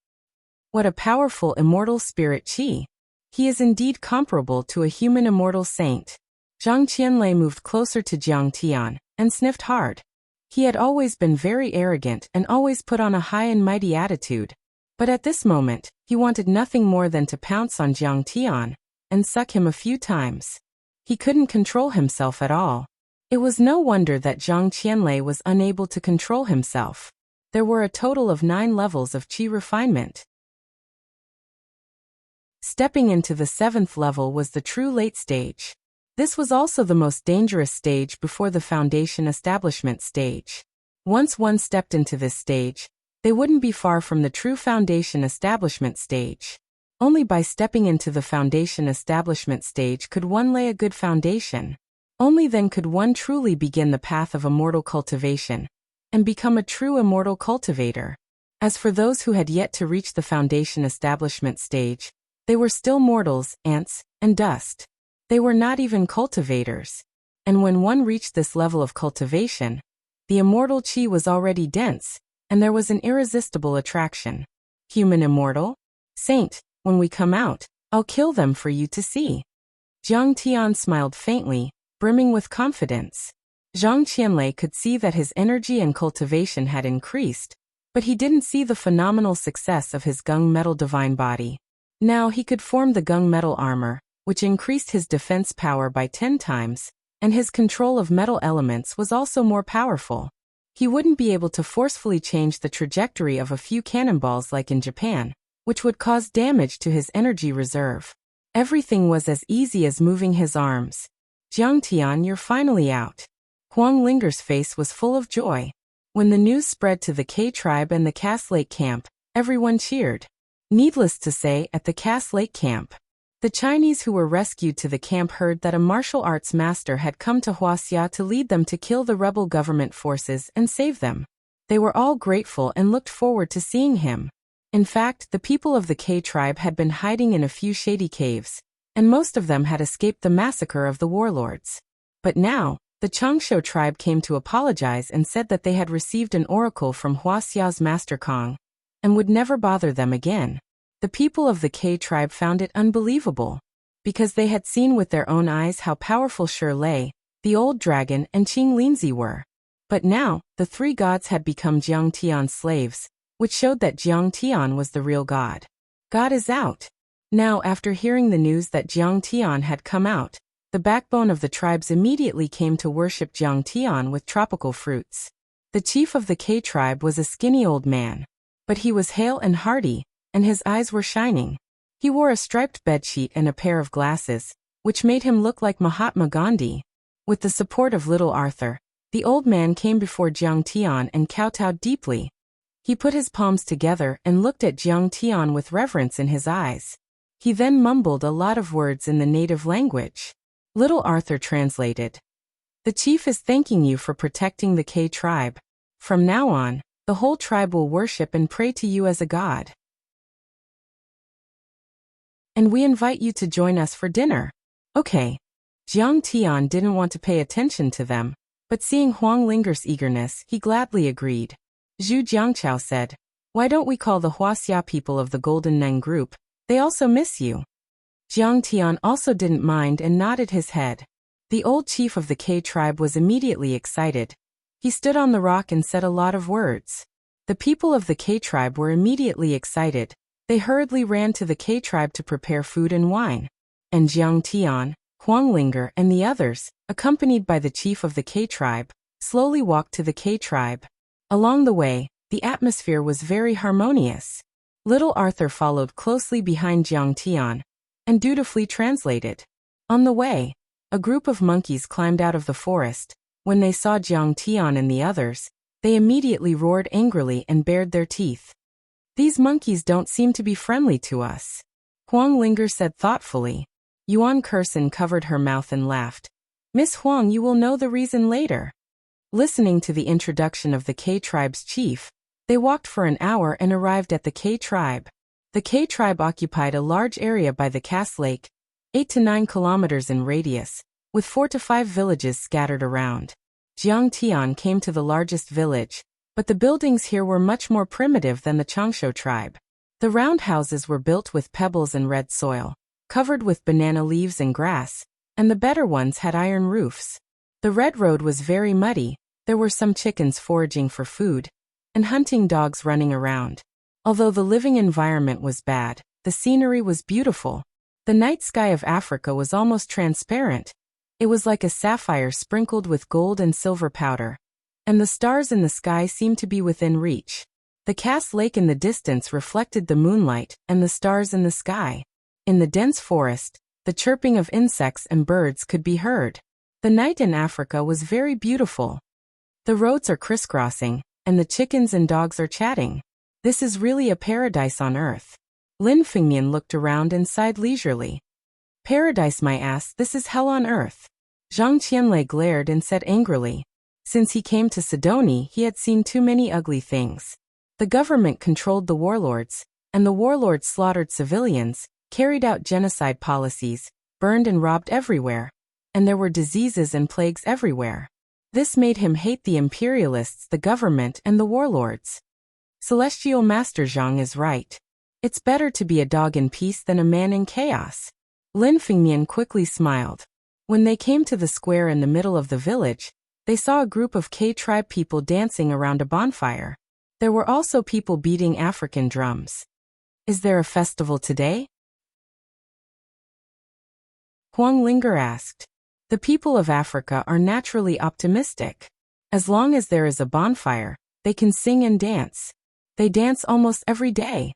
What a powerful immortal spirit qi! He is indeed comparable to a human immortal saint. Zhang Qianlei moved closer to Jiang Tian, and sniffed hard. He had always been very arrogant and always put on a high and mighty attitude. But at this moment, he wanted nothing more than to pounce on Jiang Tian, and suck him a few times. He couldn't control himself at all. It was no wonder that Zhang Qianlei was unable to control himself. There were a total of 9 levels of qi refinement. Stepping into the 7th level was the true late stage. This was also the most dangerous stage before the foundation establishment stage. Once one stepped into this stage, they wouldn't be far from the true foundation establishment stage. Only by stepping into the foundation establishment stage could one lay a good foundation. Only then could one truly begin the path of immortal cultivation, and become a true immortal cultivator. As for those who had yet to reach the foundation establishment stage, they were still mortals, ants, and dust. They were not even cultivators. And when one reached this level of cultivation, the immortal qi was already dense, and there was an irresistible attraction. Human immortal? Saint, when we come out, I'll kill them for you to see. Jiang Tian smiled faintly, brimming with confidence. Zhang Qianlei could see that his energy and cultivation had increased, but he didn't see the phenomenal success of his gung metal divine body. Now he could form the gung metal armor, which increased his defense power by 10 times, and his control of metal elements was also more powerful. He wouldn't be able to forcefully change the trajectory of a few cannonballs like in Japan, which would cause damage to his energy reserve. Everything was as easy as moving his arms. Jiang Tian, you're finally out. Huang Linger's face was full of joy. When the news spread to the K tribe and the Cass Lake camp, everyone cheered. Needless to say, at the Cass Lake camp, the Chinese who were rescued to the camp heard that a martial arts master had come to Wuxia to lead them to kill the rebel government forces and save them. They were all grateful and looked forward to seeing him. In fact, the people of the K tribe had been hiding in a few shady caves, and most of them had escaped the massacre of the warlords. But now, the Changshu tribe came to apologize and said that they had received an oracle from Wuxia's Master Kong, and would never bother them again. The people of the K tribe found it unbelievable, because they had seen with their own eyes how powerful Shi Lei, the old dragon, and Qing Linzi were. But now, the three gods had become Jiang Tian's slaves, which showed that Jiang Tian was the real god. God is out. Now, after hearing the news that Jiang Tian had come out, the backbone of the tribes immediately came to worship Jiang Tian with tropical fruits. The chief of the K tribe was a skinny old man, but he was hale and hearty, and his eyes were shining. He wore a striped bedsheet and a pair of glasses, which made him look like Mahatma Gandhi. With the support of little Arthur, the old man came before Jiang Tian and kowtowed deeply. He put his palms together and looked at Jiang Tian with reverence in his eyes. He then mumbled a lot of words in the native language. Little Arthur translated. The chief is thanking you for protecting the K tribe. From now on, the whole tribe will worship and pray to you as a god. And we invite you to join us for dinner. Okay. Jiang Tian didn't want to pay attention to them, but seeing Huang Linger's eagerness, he gladly agreed. Zhu Jiangchao said, "Why don't we call the Wuxia people of the Golden Neng group? They also miss you." Jiang Tian also didn't mind and nodded his head. The old chief of the K tribe was immediately excited. He stood on the rock and said a lot of words. The people of the K tribe were immediately excited. They hurriedly ran to the K tribe to prepare food and wine. And Jiang Tian, Huang Linger, and the others, accompanied by the chief of the K tribe, slowly walked to the K tribe. Along the way, the atmosphere was very harmonious. Little Arthur followed closely behind Jiang Tian, and dutifully translated. On the way, a group of monkeys climbed out of the forest. When they saw Jiang Tian and the others, they immediately roared angrily and bared their teeth. These monkeys don't seem to be friendly to us, Huang Linger said thoughtfully. Yuan Kursen covered her mouth and laughed. Miss Huang, you will know the reason later. Listening to the introduction of the K tribe's chief, they walked for an hour and arrived at the K tribe. The K tribe occupied a large area by the Cass Lake, 8 to 9 kilometers in radius, with 4 to 5 villages scattered around. Jiang Tian came to the largest village, but the buildings here were much more primitive than the Changshu tribe. The round houses were built with pebbles and red soil, covered with banana leaves and grass, and the better ones had iron roofs. The red road was very muddy. There were some chickens foraging for food, and hunting dogs running around. Although the living environment was bad, the scenery was beautiful. The night sky of Africa was almost transparent. It was like a sapphire sprinkled with gold and silver powder, and the stars in the sky seemed to be within reach. The Cass Lake in the distance reflected the moonlight and the stars in the sky. In the dense forest, the chirping of insects and birds could be heard. The night in Africa was very beautiful. The roads are crisscrossing, and the chickens and dogs are chatting. This is really a paradise on earth. Lin Fengmian looked around and sighed leisurely. Paradise, my ass, this is hell on earth. Zhang Qianlei glared and said angrily. Since he came to Sidoni, he had seen too many ugly things. The government controlled the warlords, and the warlords slaughtered civilians, carried out genocide policies, burned and robbed everywhere, and there were diseases and plagues everywhere. This made him hate the imperialists, the government, and the warlords. Celestial Master Zhang is right. It's better to be a dog in peace than a man in chaos. Lin Fengmian quickly smiled. When they came to the square in the middle of the village, they saw a group of K tribe people dancing around a bonfire. There were also people beating African drums. Is there a festival today? Huang Linger asked. The people of Africa are naturally optimistic. As long as there is a bonfire, they can sing and dance. They dance almost every day.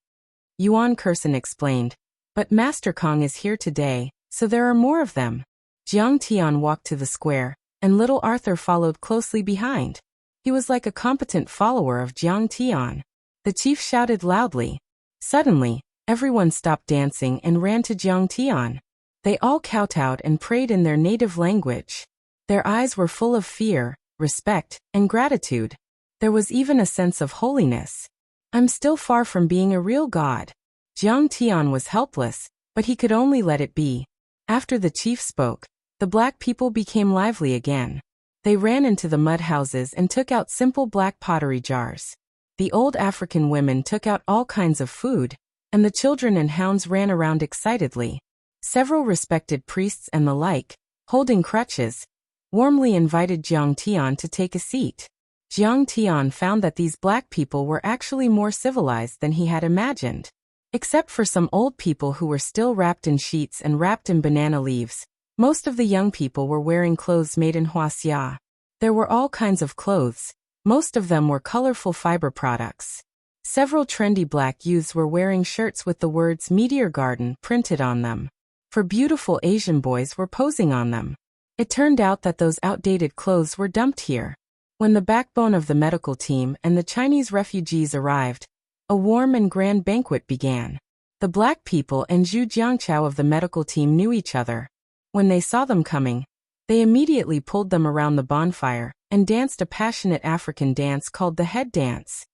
Yuan Kursen explained. But Master Kong is here today, so there are more of them. Jiang Tian walked to the square, and little Arthur followed closely behind. He was like a competent follower of Jiang Tian. The chief shouted loudly. Suddenly, everyone stopped dancing and ran to Jiang Tian. They all kowtowed and prayed in their native language. Their eyes were full of fear, respect, and gratitude. There was even a sense of holiness. I'm still far from being a real god. Jiang Tian was helpless, but he could only let it be. After the chief spoke, the black people became lively again. They ran into the mud houses and took out simple black pottery jars. The old African women took out all kinds of food, and the children and hounds ran around excitedly. Several respected priests and the like, holding crutches, warmly invited Jiang Tian to take a seat. Jiang Tian found that these black people were actually more civilized than he had imagined. Except for some old people who were still wrapped in sheets and wrapped in banana leaves, most of the young people were wearing clothes made in Wuxia. There were all kinds of clothes. Most of them were colorful fiber products. Several trendy black youths were wearing shirts with the words Meteor Garden printed on them. For beautiful Asian boys were posing on them. It turned out that those outdated clothes were dumped here. When the backbone of the medical team and the Chinese refugees arrived, a warm and grand banquet began. The black people and Zhu Jiangchao of the medical team knew each other. When they saw them coming, they immediately pulled them around the bonfire and danced a passionate African dance called the head dance.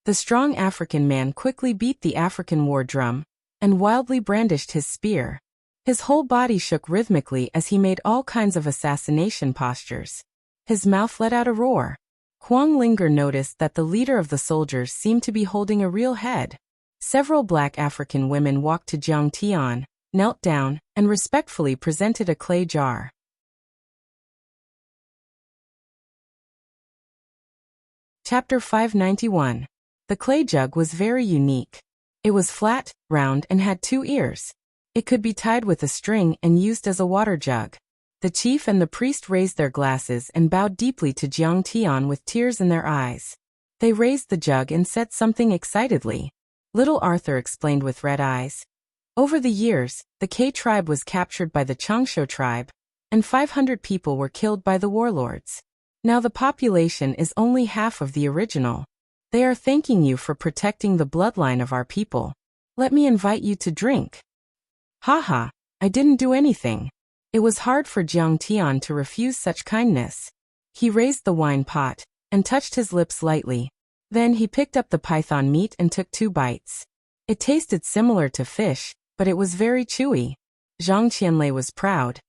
The strong African man quickly beat the African war drum and wildly brandished his spear. His whole body shook rhythmically as he made all kinds of assassination postures. His mouth let out a roar. Huang Linger noticed that the leader of the soldiers seemed to be holding a real head. Several black African women walked to Jiang Tian, knelt down, and respectfully presented a clay jar. Chapter 591. The clay jug was very unique. It was flat, round, and had 2 ears. It could be tied with a string and used as a water jug. The chief and the priest raised their glasses and bowed deeply to Jiang Tian with tears in their eyes. They raised the jug and said something excitedly. Little Arthur explained with red eyes. Over the years, the K tribe was captured by the Changsho tribe, and 500 people were killed by the warlords. Now the population is only half of the original. They are thanking you for protecting the bloodline of our people. Let me invite you to drink. Haha, I didn't do anything. It was hard for Jiang Tian to refuse such kindness. He raised the wine pot and touched his lips lightly. Then he picked up the python meat and took 2 bites. It tasted similar to fish, but it was very chewy. Zhang Qianlei was proud,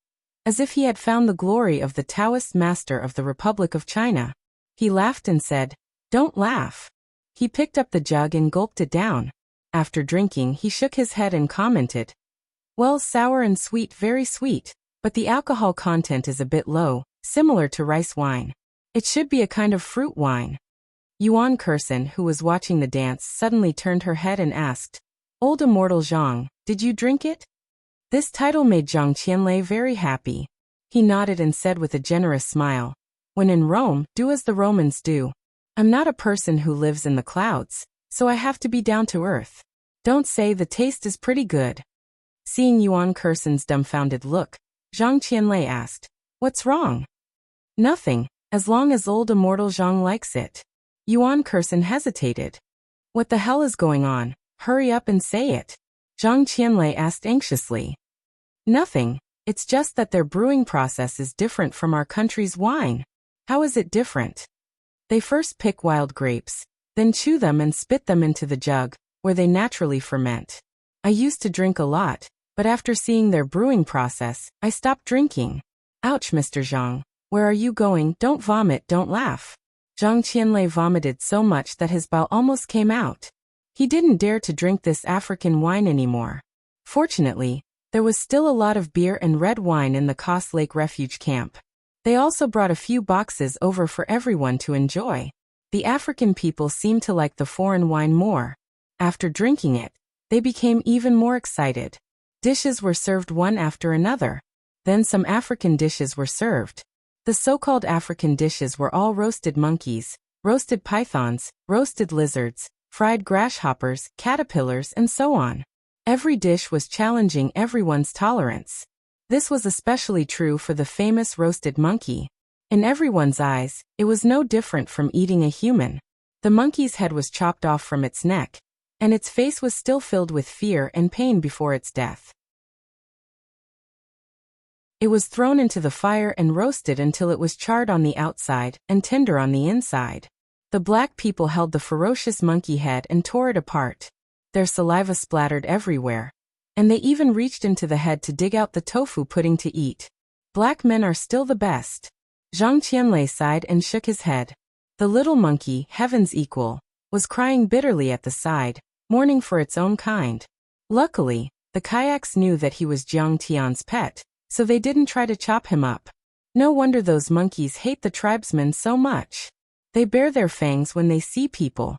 as if he had found the glory of the Taoist master of the Republic of China. He laughed and said, "Don't laugh." He picked up the jug and gulped it down. After drinking, he shook his head and commented, "Well, sour and sweet, very sweet, but the alcohol content is a bit low, similar to rice wine. It should be a kind of fruit wine." Yuan Kursen, who was watching the dance, suddenly turned her head and asked, "Old Immortal Zhang, did you drink it?" This title made Zhang Qianlei very happy. He nodded and said with a generous smile, "When in Rome, do as the Romans do. I'm not a person who lives in the clouds, so I have to be down to earth. Don't say the taste is pretty good." Seeing Yuan Kursen's dumbfounded look, Zhang Qianlei asked, "What's wrong?" "Nothing, as long as old Immortal Zhang likes it." Yuan Kursen hesitated. "What the hell is going on? Hurry up and say it." Zhang Qianlei asked anxiously. "Nothing, it's just that their brewing process is different from our country's wine." "How is it different?" "They first pick wild grapes, then chew them and spit them into the jug, where they naturally ferment. I used to drink a lot, but after seeing their brewing process, I stopped drinking." "Ouch, Mr. Zhang, where are you going? Don't vomit, don't laugh." Zhang Qianlei vomited so much that his bowel almost came out. He didn't dare to drink this African wine anymore. Fortunately, there was still a lot of beer and red wine in the Koss Lake Refuge camp. They also brought a few boxes over for everyone to enjoy. The African people seemed to like the foreign wine more. After drinking it, they became even more excited. Dishes were served one after another. Then some African dishes were served. The so-called African dishes were all roasted monkeys, roasted pythons, roasted lizards, fried grasshoppers, caterpillars, and so on. Every dish was challenging everyone's tolerance. This was especially true for the famous roasted monkey. In everyone's eyes, it was no different from eating a human. The monkey's head was chopped off from its neck, and its face was still filled with fear and pain before its death. It was thrown into the fire and roasted until it was charred on the outside and tender on the inside. The black people held the ferocious monkey head and tore it apart. Their saliva splattered everywhere, And they even reached into the head to dig out the tofu pudding to eat. Black men are still the best. Zhang Qianlei sighed and shook his head. The little monkey, heaven's equal, was crying bitterly at the side, mourning for its own kind. Luckily, the kayaks knew that he was Jiang Tian's pet, so they didn't try to chop him up. No wonder those monkeys hate the tribesmen so much. They bare their fangs when they see people.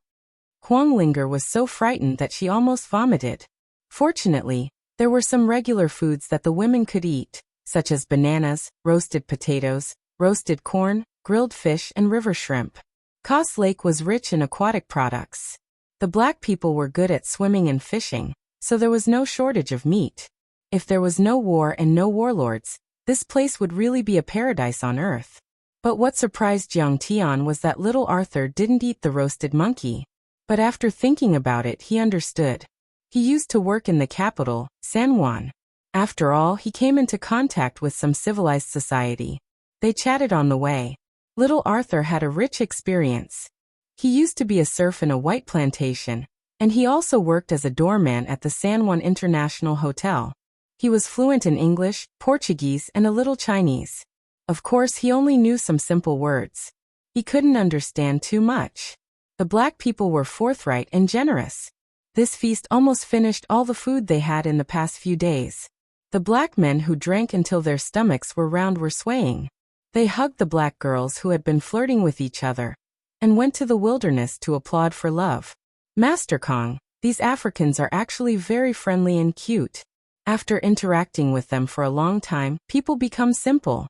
Huang Linger was so frightened that she almost vomited. Fortunately, there were some regular foods that the women could eat, such as bananas, roasted potatoes, roasted corn, grilled fish, and river shrimp. Cass Lake was rich in aquatic products. The black people were good at swimming and fishing, so there was no shortage of meat. If there was no war and no warlords, this place would really be a paradise on earth. But what surprised Jiang Tian was that little Arthur didn't eat the roasted monkey. But after thinking about it, he understood. He used to work in the capital, San Juan. After all, he came into contact with some civilized society. They chatted on the way. Little Arthur had a rich experience. He used to be a serf in a white plantation, and he also worked as a doorman at the San Juan International Hotel. He was fluent in English, Portuguese, and a little Chinese. Of course, he only knew some simple words. He couldn't understand too much. The black people were forthright and generous. This feast almost finished all the food they had in the past few days. The black men who drank until their stomachs were round were swaying. They hugged the black girls who had been flirting with each other, and went to the wilderness to applaud for love. Master Kong, these Africans are actually very friendly and cute. After interacting with them for a long time, people become simple.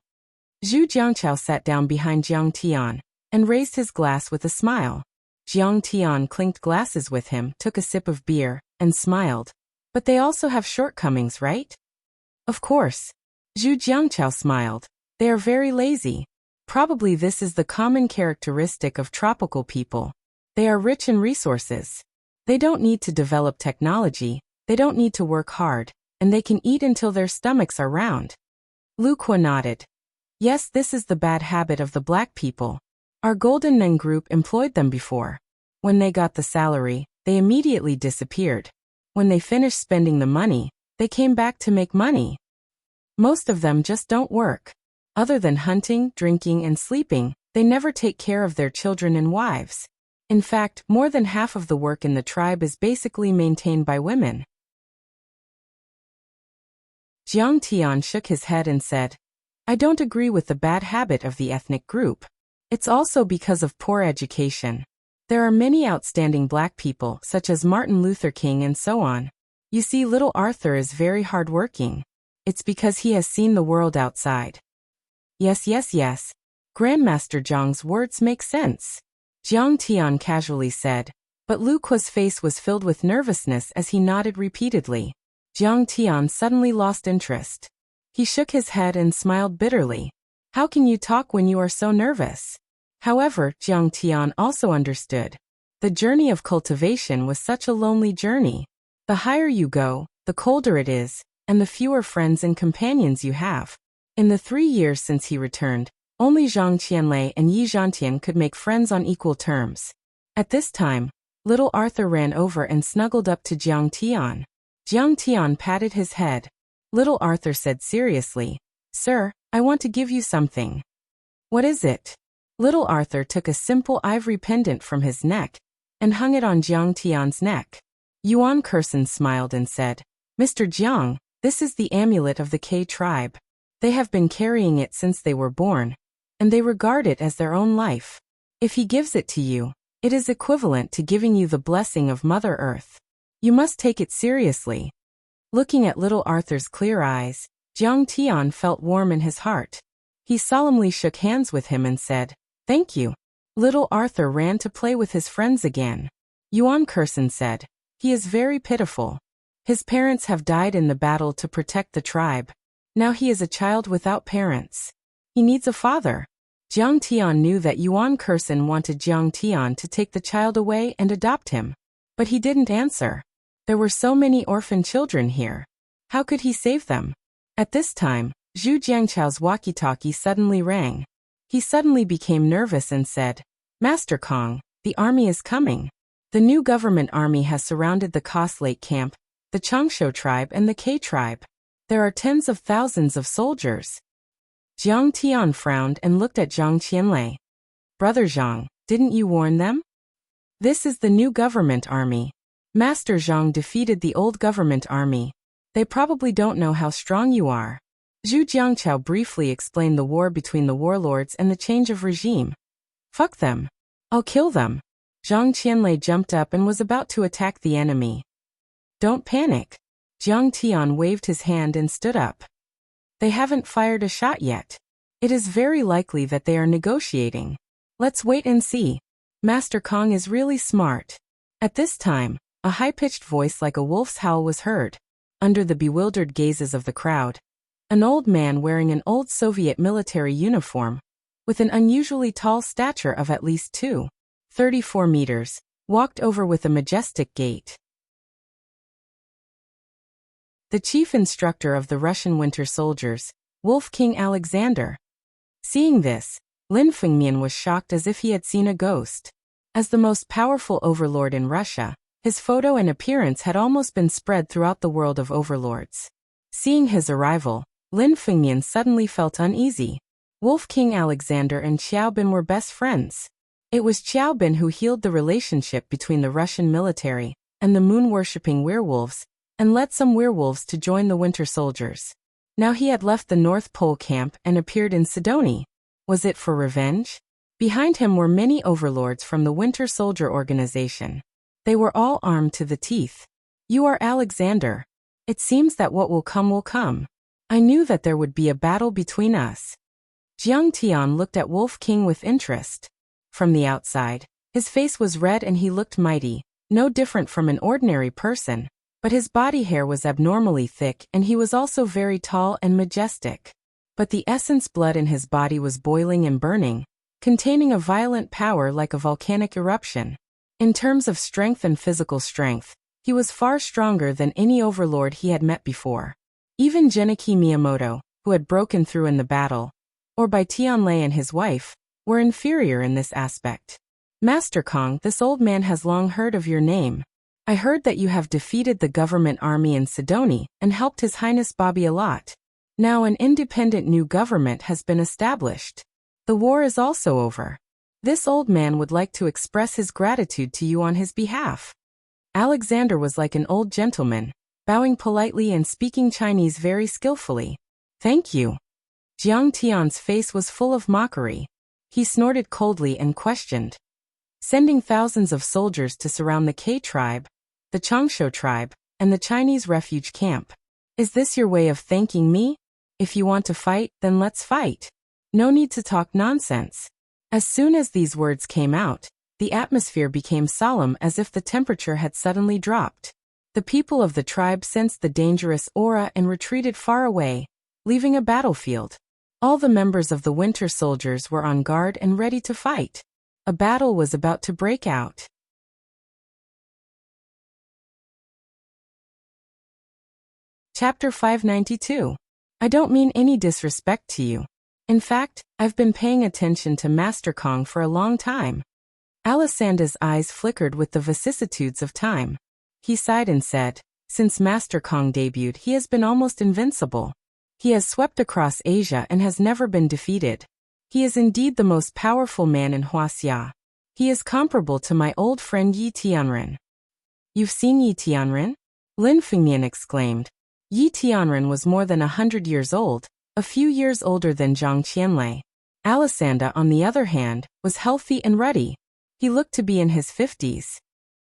Zhu Jiangqiao sat down behind Jiang Tian, and raised his glass with a smile. Jiang Tian clinked glasses with him, took a sip of beer, and smiled. But they also have shortcomings, right? Of course. Zhu Jiangqiao smiled. They are very lazy. Probably this is the common characteristic of tropical people. They are rich in resources. They don't need to develop technology, they don't need to work hard, and they can eat until their stomachs are round. Lu Kuo nodded. Yes, this is the bad habit of the black people. Our Golden Men group employed them before. When they got the salary, they immediately disappeared. When they finished spending the money, they came back to make money. Most of them just don't work. Other than hunting, drinking, and sleeping, they never take care of their children and wives. In fact, more than half of the work in the tribe is basically maintained by women. Jiang Tian shook his head and said, I don't agree with the bad habit of the ethnic group. It's also because of poor education. There are many outstanding black people, such as Martin Luther King and so on. You see, little Arthur is very hardworking. It's because he has seen the world outside. Yes. Grandmaster Zhang's words make sense. Jiang Tian casually said, but Lu Kuo's face was filled with nervousness as he nodded repeatedly. Jiang Tian suddenly lost interest. He shook his head and smiled bitterly. How can you talk when you are so nervous? However, Jiang Tian also understood. The journey of cultivation was such a lonely journey. The higher you go, the colder it is, and the fewer friends and companions you have. In the 3 years since he returned, only Zhang Qianlei and Yi Zhantian could make friends on equal terms. At this time, little Arthur ran over and snuggled up to Jiang Tian. Jiang Tian patted his head. Little Arthur said seriously, Sir, I want to give you something. What is it? Little Arthur took a simple ivory pendant from his neck and hung it on Jiang Tian's neck. Yuan Kursen smiled and said, Mr. Jiang, this is the amulet of the K tribe. They have been carrying it since they were born, and they regard it as their own life. If he gives it to you, it is equivalent to giving you the blessing of Mother Earth. You must take it seriously. Looking at little Arthur's clear eyes, Jiang Tian felt warm in his heart. He solemnly shook hands with him and said, Thank you. Little Arthur ran to play with his friends again. Yuan Kursen said, He is very pitiful. His parents have died in the battle to protect the tribe. Now he is a child without parents. He needs a father. Jiang Tian knew that Yuan Kursen wanted Jiang Tian to take the child away and adopt him. But he didn't answer. There were so many orphan children here. How could he save them? At this time, Zhu Jiangqiao's walkie-talkie suddenly rang. He suddenly became nervous and said, Master Kong, the army is coming. The new government army has surrounded the Cass Lake camp, the Changshu tribe and the K tribe. There are tens of thousands of soldiers. Jiang Tian frowned and looked at Zhang Qianlei. Brother Zhang, didn't you warn them? This is the new government army. Master Zhang defeated the old government army. They probably don't know how strong you are. Zhu Jiangqiao briefly explained the war between the warlords and the change of regime. Fuck them. I'll kill them. Zhang Qianlei jumped up and was about to attack the enemy. Don't panic. Jiang Tian waved his hand and stood up. They haven't fired a shot yet. It is very likely that they are negotiating. Let's wait and see. Master Kong is really smart. At this time, a high-pitched voice like a wolf's howl was heard. Under the bewildered gazes of the crowd, an old man wearing an old Soviet military uniform, with an unusually tall stature of at least 2.34 meters, walked over with a majestic gait. The chief instructor of the Russian winter soldiers, Wolf King Alexander. Seeing this, Lin Fengmian was shocked as if he had seen a ghost. As the most powerful overlord in Russia, his photo and appearance had almost been spread throughout the world of overlords. Seeing his arrival, Lin Fengmian suddenly felt uneasy. Wolf King Alexander and Xiaobin were best friends. It was Xiaobin who healed the relationship between the Russian military and the moon-worshipping werewolves, and led some werewolves to join the winter soldiers. Now he had left the North Pole camp and appeared in Sidonie. Was it for revenge? Behind him were many overlords from the Winter Soldier organization. They were all armed to the teeth. You are Alexander. It seems that what will come will come. I knew that there would be a battle between us. Jiang Tian looked at Wolf King with interest. From the outside, his face was red and he looked mighty, no different from an ordinary person, but his body hair was abnormally thick and he was also very tall and majestic. But the essence blood in his body was boiling and burning, containing a violent power like a volcanic eruption. In terms of strength and physical strength, he was far stronger than any overlord he had met before. Even Genichi Miyamoto, who had broken through in the battle, or by Tianlei and his wife, were inferior in this aspect. Master Kong, this old man has long heard of your name. I heard that you have defeated the government army in Sidonie and helped His Highness Bobby a lot. Now an independent new government has been established. The war is also over. This old man would like to express his gratitude to you on his behalf. Alexander was like an old gentleman, bowing politely and speaking Chinese very skillfully. Thank you. Jiang Tian's face was full of mockery. He snorted coldly and questioned. Sending thousands of soldiers to surround the K tribe, the Changshu tribe, and the Chinese refuge camp. Is this your way of thanking me? If you want to fight, then let's fight. No need to talk nonsense. As soon as these words came out, the atmosphere became solemn as if the temperature had suddenly dropped. The people of the tribe sensed the dangerous aura and retreated far away, leaving a battlefield. All the members of the winter soldiers were on guard and ready to fight. A battle was about to break out. Chapter 592. I don't mean any disrespect to you. In fact, I've been paying attention to Master Kong for a long time. Alisanda's eyes flickered with the vicissitudes of time. He sighed and said, since Master Kong debuted, he has been almost invincible. He has swept across Asia and has never been defeated. He is indeed the most powerful man in Wuxia. He is comparable to my old friend Yi Tianren. You've seen Yi Tianren? Lin Fengmian exclaimed. Yi Tianren was more than 100 years old, a few years older than Zhang Qianlei. Alisanda, on the other hand, was healthy and ruddy. He looked to be in his 50s.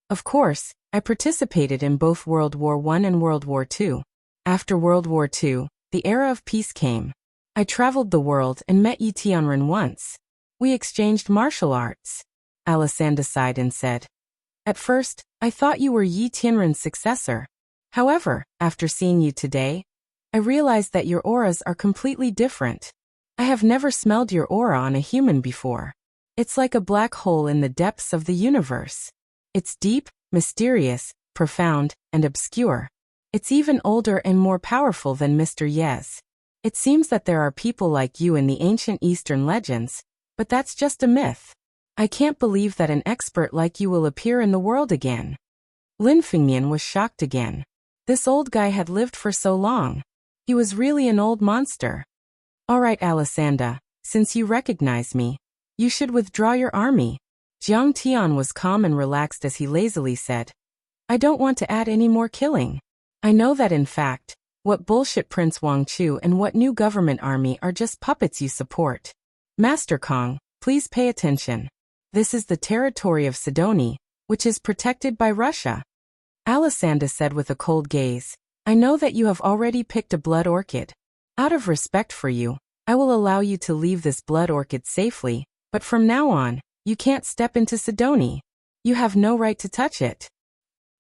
Of course, I participated in both World War I and World War II. After World War II, the era of peace came. I traveled the world and met Yi Tianren once. We exchanged martial arts. Alisanda sighed and said, at first, I thought you were Yi Tianren's successor. However, after seeing you today, I realized that your auras are completely different. I have never smelled your aura on a human before. It's like a black hole in the depths of the universe. It's deep, mysterious, profound, and obscure. It's even older and more powerful than Mr. Yes. It seems that there are people like you in the ancient Eastern legends, but that's just a myth. I can't believe that an expert like you will appear in the world again. Lin Fengmian was shocked again. This old guy had lived for so long. He was really an old monster. All right, Alessandra, since you recognize me, you should withdraw your army. Jiang Tian was calm and relaxed as he lazily said, I don't want to add any more killing. I know that in fact, what bullshit Prince Wang Chu and what new government army are just puppets you support. Master Kong, please pay attention. This is the territory of Sidonia, which is protected by Russia. Alessandra said with a cold gaze, I know that you have already picked a blood orchid. Out of respect for you, I will allow you to leave this blood orchid safely, but from now on, you can't step into Sidonia. You have no right to touch it.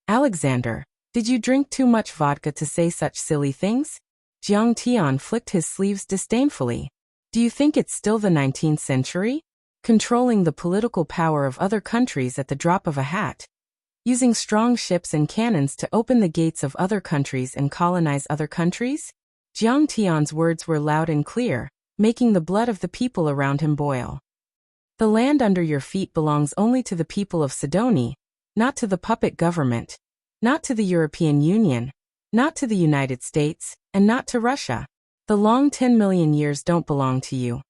Alexander, did you drink too much vodka to say such silly things? Jiang Tian flicked his sleeves disdainfully. Do you think it's still the 19th century? Controlling the political power of other countries at the drop of a hat. Using strong ships and cannons to open the gates of other countries and colonize other countries? Jiang Tian's words were loud and clear, making the blood of the people around him boil. The land under your feet belongs only to the people of Sidonia, not to the puppet government, not to the European Union, not to the United States, and not to Russia. The long 10 million years don't belong to you.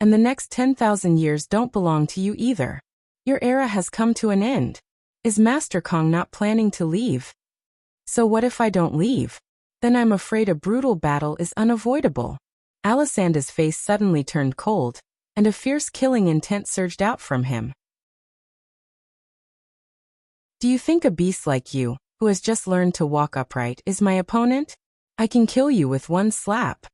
And the next 10,000 years don't belong to you either. Your era has come to an end. Is Master Kong not planning to leave? So what if I don't leave? Then I'm afraid a brutal battle is unavoidable. Alessandra's face suddenly turned cold, and a fierce killing intent surged out from him. Do you think a beast like you, who has just learned to walk upright, is my opponent? I can kill you with one slap.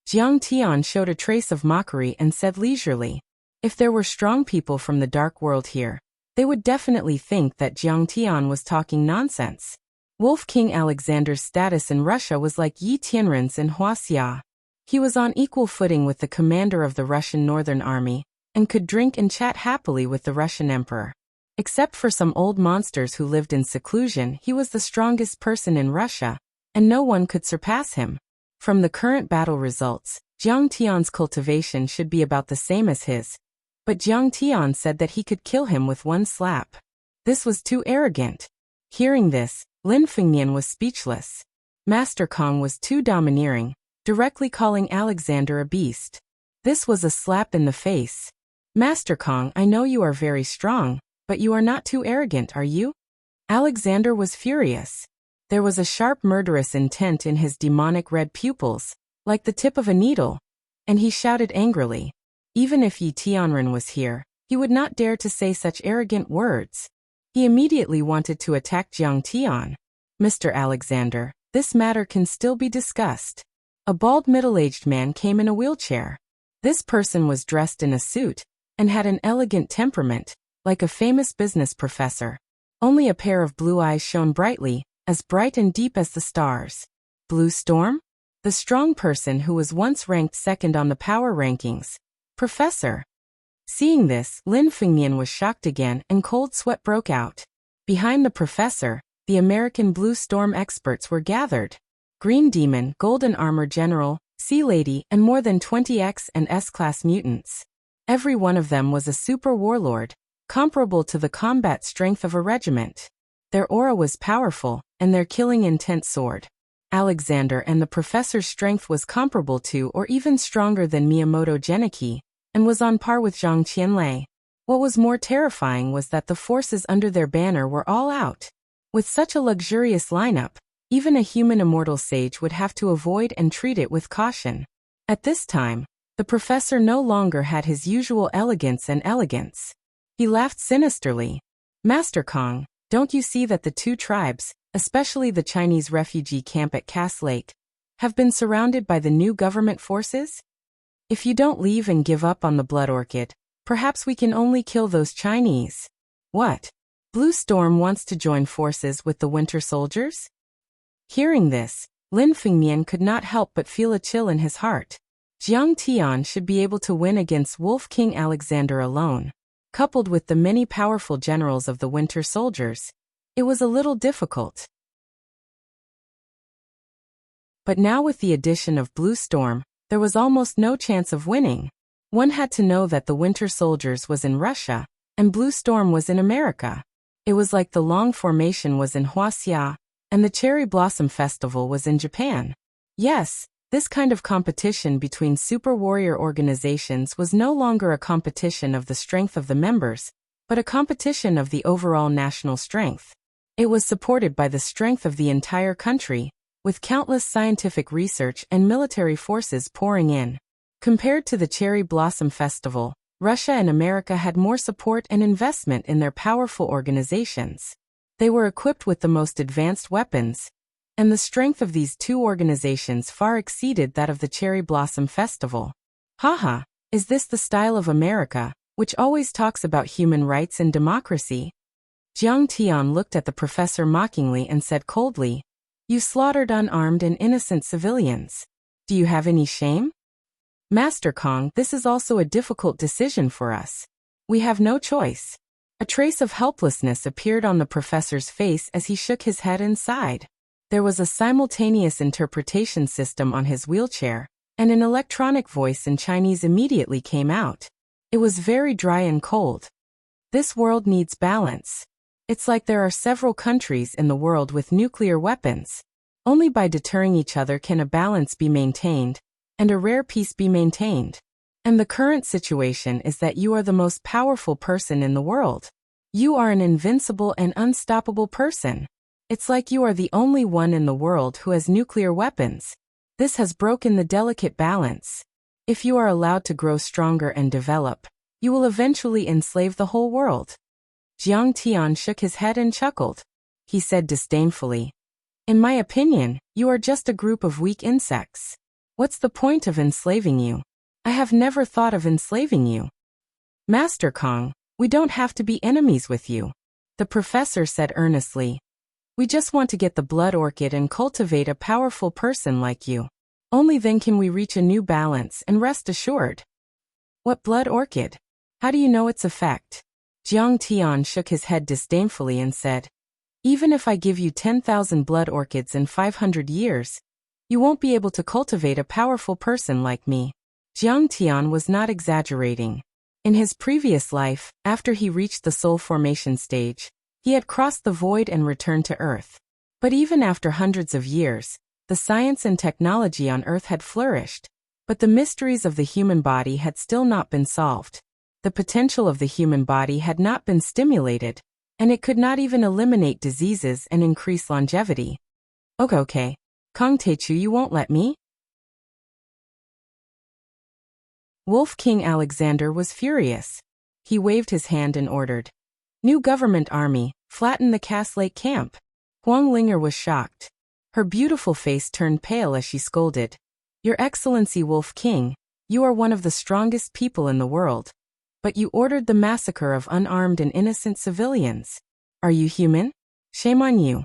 Jiang Tian showed a trace of mockery and said leisurely, if there were strong people from the dark world here, they would definitely think that Jiang Tian was talking nonsense. Wolf King Alexander's status in Russia was like Yi Tianren's in Wuxia. He was on equal footing with the commander of the Russian Northern Army, and could drink and chat happily with the Russian emperor. Except for some old monsters who lived in seclusion, he was the strongest person in Russia, and no one could surpass him. From the current battle results, Jiang Tian's cultivation should be about the same as his, but Jiang Tian said that he could kill him with one slap. This was too arrogant. Hearing this, Lin Fengnian was speechless. Master Kong was too domineering, directly calling Alexander a beast. This was a slap in the face. Master Kong, I know you are very strong, but you are not too arrogant, are you? Alexander was furious. There was a sharp murderous intent in his demonic red pupils, like the tip of a needle, and he shouted angrily. Even if Yi Tianren was here, he would not dare to say such arrogant words. He immediately wanted to attack Jiang Tian. Mr. Alexander, this matter can still be discussed. A bald middle-aged man came in a wheelchair. This person was dressed in a suit, and had an elegant temperament, like a famous business professor. Only a pair of blue eyes shone brightly, as bright and deep as the stars. Blue Storm? The strong person who was once ranked second on the power rankings. Professor. Seeing this, Lin Fengnian was shocked again and cold sweat broke out. Behind the professor, the American Blue Storm experts were gathered. Green Demon, Golden Armor General, Sea Lady, and more than 20 X and S-class mutants. Every one of them was a super warlord, comparable to the combat strength of a regiment. Their aura was powerful, and their killing intent soared. Alexander and the professor's strength was comparable to or even stronger than Miyamoto Genichi, and was on par with Zhang Qianlei. What was more terrifying was that the forces under their banner were all out. With such a luxurious lineup, even a human immortal sage would have to avoid and treat it with caution. At this time, the professor no longer had his usual elegance and elegance. He laughed sinisterly. Master Kong, don't you see that the two tribes, especially the Chinese refugee camp at Cass Lake, have been surrounded by the new government forces? If you don't leave and give up on the blood orchid, perhaps we can only kill those Chinese. What? Blue Storm wants to join forces with the Winter Soldiers? Hearing this, Lin Fengnian could not help but feel a chill in his heart. Jiang Tian should be able to win against Wolf King Alexander alone. Coupled with the many powerful generals of the Winter Soldiers, it was a little difficult. But now with the addition of Blue Storm, there was almost no chance of winning. One had to know that the Winter Soldiers was in Russia, and Blue Storm was in America. It was like the Long Formation was in Wuxia, And the Cherry Blossom Festival was in Japan. Yes, this kind of competition between super warrior organizations was no longer a competition of the strength of the members, but a competition of the overall national strength. It was supported by the strength of the entire country, with countless scientific research and military forces pouring in. Compared to the Cherry Blossom Festival, Russia and America had more support and investment in their powerful organizations. They were equipped with the most advanced weapons, and the strength of these two organizations far exceeded that of the Cherry Blossom Festival. Haha, is this the style of America, which always talks about human rights and democracy? Jiang Tian looked at the professor mockingly and said coldly, "You slaughtered unarmed and innocent civilians. Do you have any shame?" "Master Kong, this is also a difficult decision for us. We have no choice." A trace of helplessness appeared on the professor's face as he shook his head and sighed. There was a simultaneous interpretation system on his wheelchair, and an electronic voice in Chinese immediately came out. It was very dry and cold. "This world needs balance. It's like there are several countries in the world with nuclear weapons. Only by deterring each other can a balance be maintained, and a rare peace be maintained. And the current situation is that you are the most powerful person in the world. You are an invincible and unstoppable person. It's like you are the only one in the world who has nuclear weapons. This has broken the delicate balance. If you are allowed to grow stronger and develop, you will eventually enslave the whole world." Jiang Tian shook his head and chuckled. He said disdainfully, "In my opinion, you are just a group of weak insects. What's the point of enslaving you? I have never thought of enslaving you." "Master Kong, we don't have to be enemies with you," the professor said earnestly. "We just want to get the blood orchid and cultivate a powerful person like you. Only then can we reach a new balance and rest assured." "What blood orchid? How do you know its effect?" Jiang Tian shook his head disdainfully and said, "Even if I give you 10,000 blood orchids in 500 years, you won't be able to cultivate a powerful person like me." Jiang Tian was not exaggerating. In his previous life, after he reached the soul formation stage, he had crossed the void and returned to Earth. But even after hundreds of years, the science and technology on Earth had flourished, but the mysteries of the human body had still not been solved. The potential of the human body had not been stimulated, and it could not even eliminate diseases and increase longevity. Okay. Kong Techu, you won't let me?" Wolf King Alexander was furious. He waved his hand and ordered, "New government army, flatten the Cass Lake camp." Huang Linger was shocked. Her beautiful face turned pale as she scolded, "Your Excellency Wolf King, you are one of the strongest people in the world. But you ordered the massacre of unarmed and innocent civilians. Are you human? Shame on you."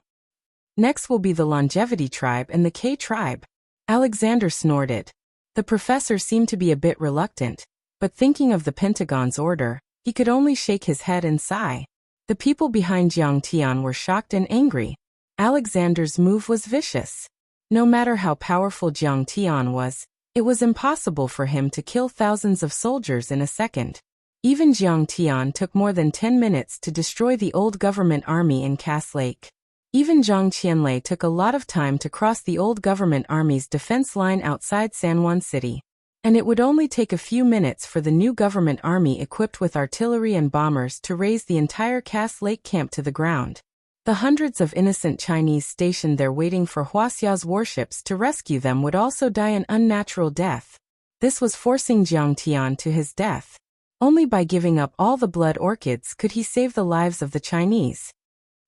"Next will be the Longevity tribe and the K tribe." Alexander snorted. The professor seemed to be a bit reluctant, but thinking of the Pentagon's order, he could only shake his head and sigh. The people behind Jiang Tian were shocked and angry. Alexander's move was vicious. No matter how powerful Jiang Tian was, it was impossible for him to kill thousands of soldiers in a second. Even Jiang Tian took more than 10 minutes to destroy the old government army in Cass Lake. Even Zhang Qianlei took a lot of time to cross the old government army's defense line outside San Juan City. And it would only take a few minutes for the new government army equipped with artillery and bombers to raze the entire Cass Lake camp to the ground. The hundreds of innocent Chinese stationed there waiting for Huaxia's warships to rescue them would also die an unnatural death. This was forcing Jiang Tian to his death. Only by giving up all the blood orchids could he save the lives of the Chinese.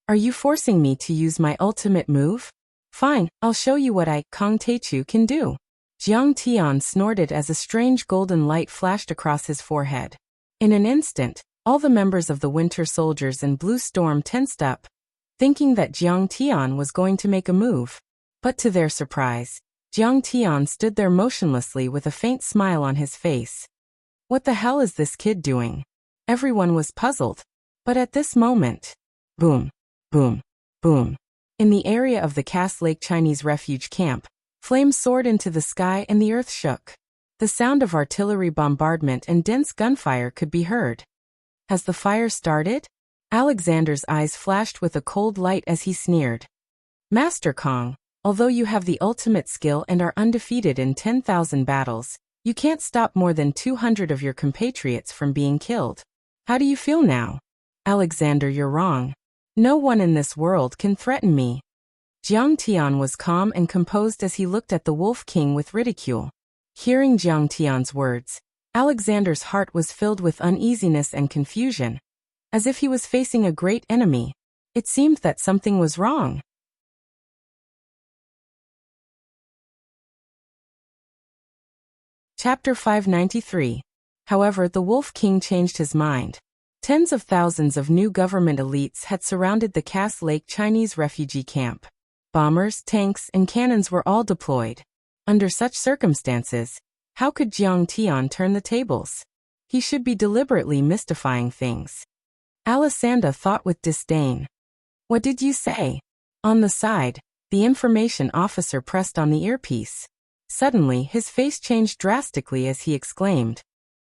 "Are you forcing me to use my ultimate move? Fine, I'll show you what Kong Techu, can do." Jiang Tian snorted as a strange golden light flashed across his forehead. In an instant, all the members of the Winter Soldiers and Blue Storm tensed up, thinking that Jiang Tian was going to make a move. But to their surprise, Jiang Tian stood there motionlessly with a faint smile on his face. What the hell is this kid doing? Everyone was puzzled. But at this moment, boom, boom, boom. In the area of the Cass Lake Chinese refuge camp, flames soared into the sky and the earth shook. The sound of artillery bombardment and dense gunfire could be heard. Has the fire started? Alexander's eyes flashed with a cold light as he sneered. Master Kong, although you have the ultimate skill and are undefeated in 10,000 battles, you can't stop more than 200 of your compatriots from being killed. How do you feel now? Alexander, you're wrong. No one in this world can threaten me. Jiang Tian was calm and composed as he looked at the Wolf King with ridicule. Hearing Jiang Tian's words, Alexander's heart was filled with uneasiness and confusion. As if he was facing a great enemy. It seemed that something was wrong. Chapter 593. However, the Wolf King changed his mind. Tens of thousands of new government elites had surrounded the Cass Lake Chinese refugee camp. Bombers, tanks, and cannons were all deployed. Under such circumstances, how could Jiang Tian turn the tables? He should be deliberately mystifying things. Alessandra thought with disdain. What did you say? On the side, the information officer pressed on the earpiece. Suddenly, his face changed drastically as he exclaimed.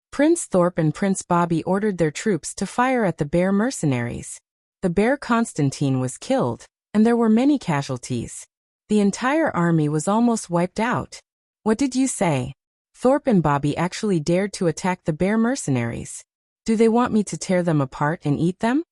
Prince Thorpe and Prince Bobby ordered their troops to fire at the Bear mercenaries. The Bear Constantine was killed, and there were many casualties. The entire army was almost wiped out. What did you say? Thorpe and Bobby actually dared to attack the Bear mercenaries. Do they want me to tear them apart and eat them?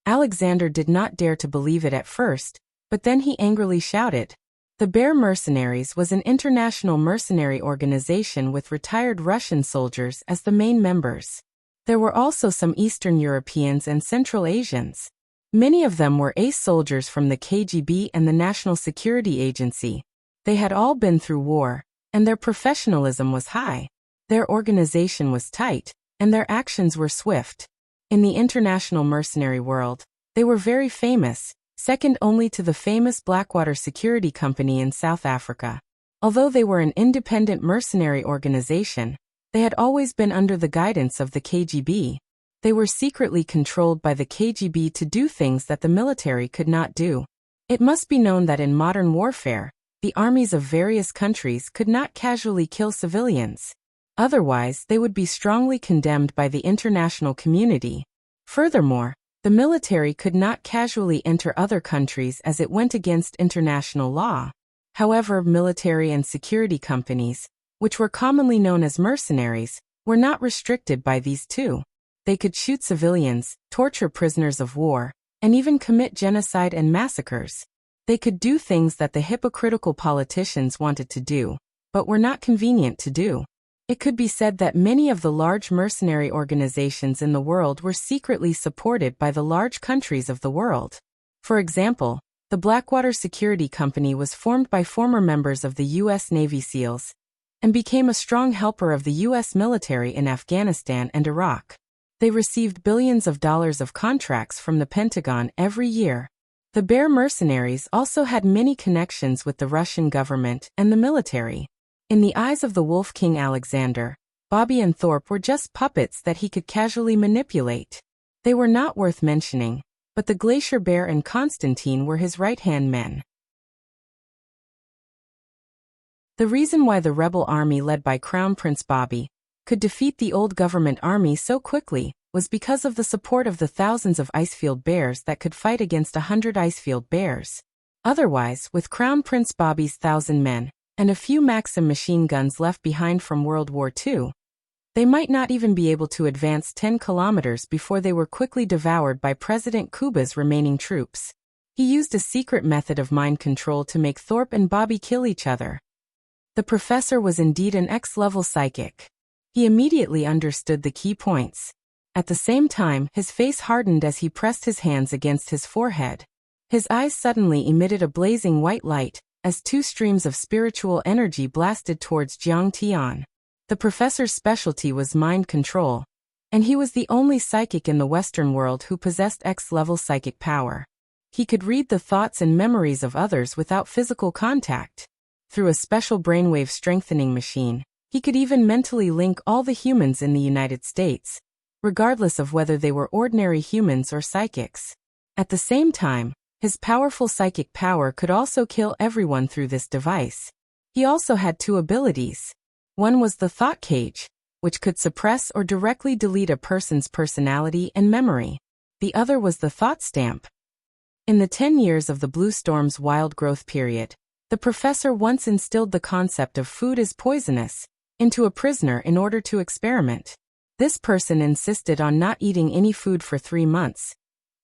Alexander did not dare to believe it at first, but then he angrily shouted. The Bear Mercenaries was an international mercenary organization with retired Russian soldiers as the main members. There were also some Eastern Europeans and Central Asians. Many of them were ace soldiers from the KGB and the National Security Agency. They had all been through war, and their professionalism was high. Their organization was tight, and their actions were swift. In the international mercenary world, they were very famous, second only to the famous Blackwater Security Company in South Africa. Although they were an independent mercenary organization, they had always been under the guidance of the KGB. They were secretly controlled by the KGB to do things that the military could not do. It must be known that in modern warfare, the armies of various countries could not casually kill civilians. Otherwise, they would be strongly condemned by the international community. Furthermore, the military could not casually enter other countries as it went against international law. However, military and security companies, which were commonly known as mercenaries, were not restricted by these two. They could shoot civilians, torture prisoners of war, and even commit genocide and massacres. They could do things that the hypocritical politicians wanted to do, but were not convenient to do. It could be said that many of the large mercenary organizations in the world were secretly supported by the large countries of the world. For example, the Blackwater Security Company was formed by former members of the U.S. Navy SEALs and became a strong helper of the U.S. military in Afghanistan and Iraq. They received billions of dollars of contracts from the Pentagon every year. The Bear mercenaries also had many connections with the Russian government and the military. In the eyes of the Wolf King Alexander, Bobby and Thorpe were just puppets that he could casually manipulate. They were not worth mentioning, but the Glacier Bear and Constantine were his right-hand men. The reason why the rebel army led by Crown Prince Bobby could defeat the old government army so quickly was because of the support of the thousands of Icefield Bears that could fight against 100 Icefield Bears. Otherwise, with Crown Prince Bobby's 1,000 men, and a few Maxim machine guns left behind from World War II, they might not even be able to advance 10 kilometers before they were quickly devoured by President Kuba's remaining troops. He used a secret method of mind control to make Thorpe and Bobby kill each other. The professor was indeed an X-level psychic. He immediately understood the key points. At the same time, his face hardened as he pressed his hands against his forehead. His eyes suddenly emitted a blazing white light, as two streams of spiritual energy blasted towards Jiang Tian. The professor's specialty was mind control, and he was the only psychic in the Western world who possessed X-level psychic power. He could read the thoughts and memories of others without physical contact. Through a special brainwave strengthening machine, he could even mentally link all the humans in the United States, regardless of whether they were ordinary humans or psychics. At the same time, his powerful psychic power could also kill everyone through this device. He also had two abilities. One was the thought cage, which could suppress or directly delete a person's personality and memory. The other was the thought stamp. In the 10 years of the Blue Storm's wild growth period, the professor once instilled the concept of food is poisonous into a prisoner in order to experiment. This person insisted on not eating any food for 3 months,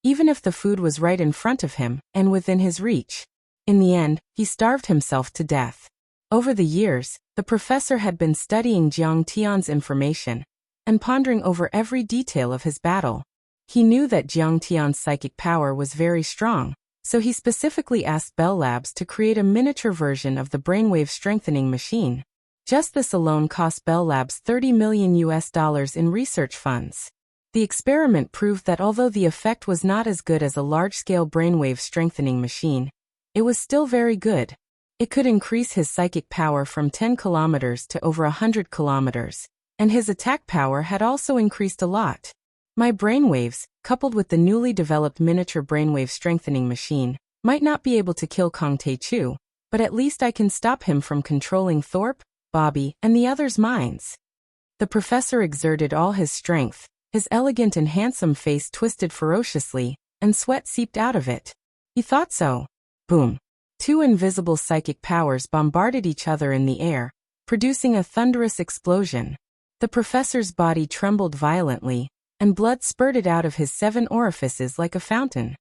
even if the food was right in front of him and within his reach. In the end, he starved himself to death. Over the years, the professor had been studying Jiang Tian's information and pondering over every detail of his battle. He knew that Jiang Tian's psychic power was very strong, so he specifically asked Bell Labs to create a miniature version of the brainwave strengthening machine. Just this alone cost Bell Labs $30 million in research funds. The experiment proved that although the effect was not as good as a large-scale brainwave strengthening machine, it was still very good. It could increase his psychic power from 10 kilometers to over 100 kilometers, and his attack power had also increased a lot. My brainwaves, coupled with the newly developed miniature brainwave strengthening machine, might not be able to kill Kong Tae-chu, but at least I can stop him from controlling Thorpe, Bobby, and the others' minds. The professor exerted all his strength, his elegant and handsome face twisted ferociously, and sweat seeped out of it. He thought so. Boom. 2 invisible psychic powers bombarded each other in the air, producing a thunderous explosion. The professor's body trembled violently, and blood spurted out of his 7 orifices like a fountain.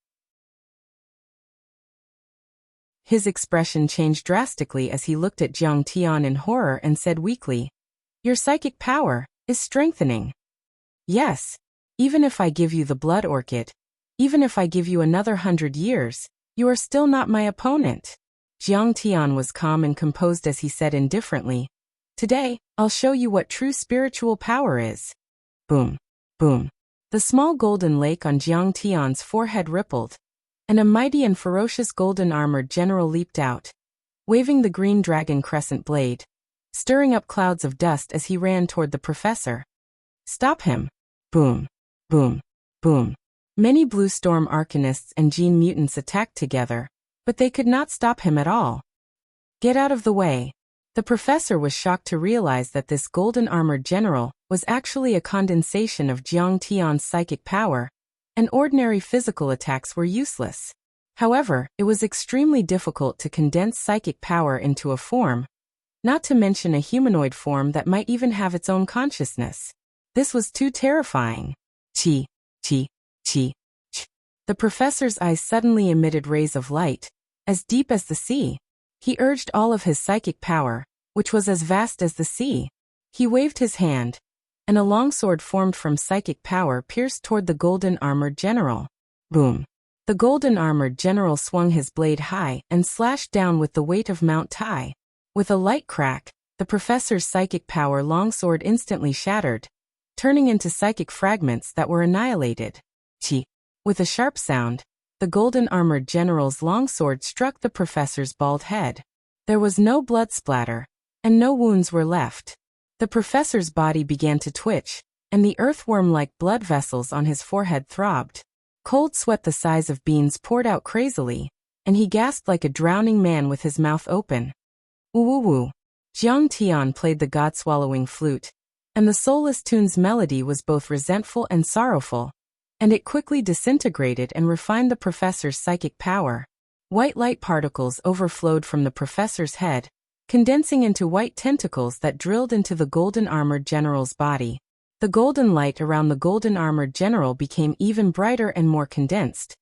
His expression changed drastically as he looked at Jiang Tian in horror and said weakly, "Your psychic power is strengthening." "Yes. Even if I give you the blood orchid, even if I give you another 100 years, you are still not my opponent." Jiang Tian was calm and composed as he said indifferently, "Today, I'll show you what true spiritual power is." Boom. Boom. The small golden lake on Jiang Tian's forehead rippled, and a mighty and ferocious golden-armored general leaped out, waving the green dragon crescent blade, stirring up clouds of dust as he ran toward the professor. "Stop him!" Boom. Boom. Boom. Many Blue Storm Arcanists and Gene Mutants attacked together, but they could not stop him at all. "Get out of the way." The professor was shocked to realize that this golden-armored general was actually a condensation of Jiang Tian's psychic power, and ordinary physical attacks were useless. However, it was extremely difficult to condense psychic power into a form, not to mention a humanoid form that might even have its own consciousness. This was too terrifying. Chi, chi, chi, ch. The professor's eyes suddenly emitted rays of light, as deep as the sea. He urged all of his psychic power, which was as vast as the sea. He waved his hand, and a longsword formed from psychic power pierced toward the golden-armored general. Boom. The golden-armored general swung his blade high and slashed down with the weight of Mount Tai. With a light crack, the professor's psychic power longsword instantly shattered, turning into psychic fragments that were annihilated. Chi. With a sharp sound, the golden-armored general's longsword struck the professor's bald head. There was no blood splatter, and no wounds were left. The professor's body began to twitch, and the earthworm-like blood vessels on his forehead throbbed. Cold sweat the size of beans poured out crazily, and he gasped like a drowning man with his mouth open. Woo-woo-woo. Jiang Tian played the god-swallowing flute, and the soulless tune's melody was both resentful and sorrowful, and it quickly disintegrated and refined the professor's psychic power. White light particles overflowed from the professor's head, condensing into white tentacles that drilled into the golden-armored general's body. The golden light around the golden-armored general became even brighter and more condensed,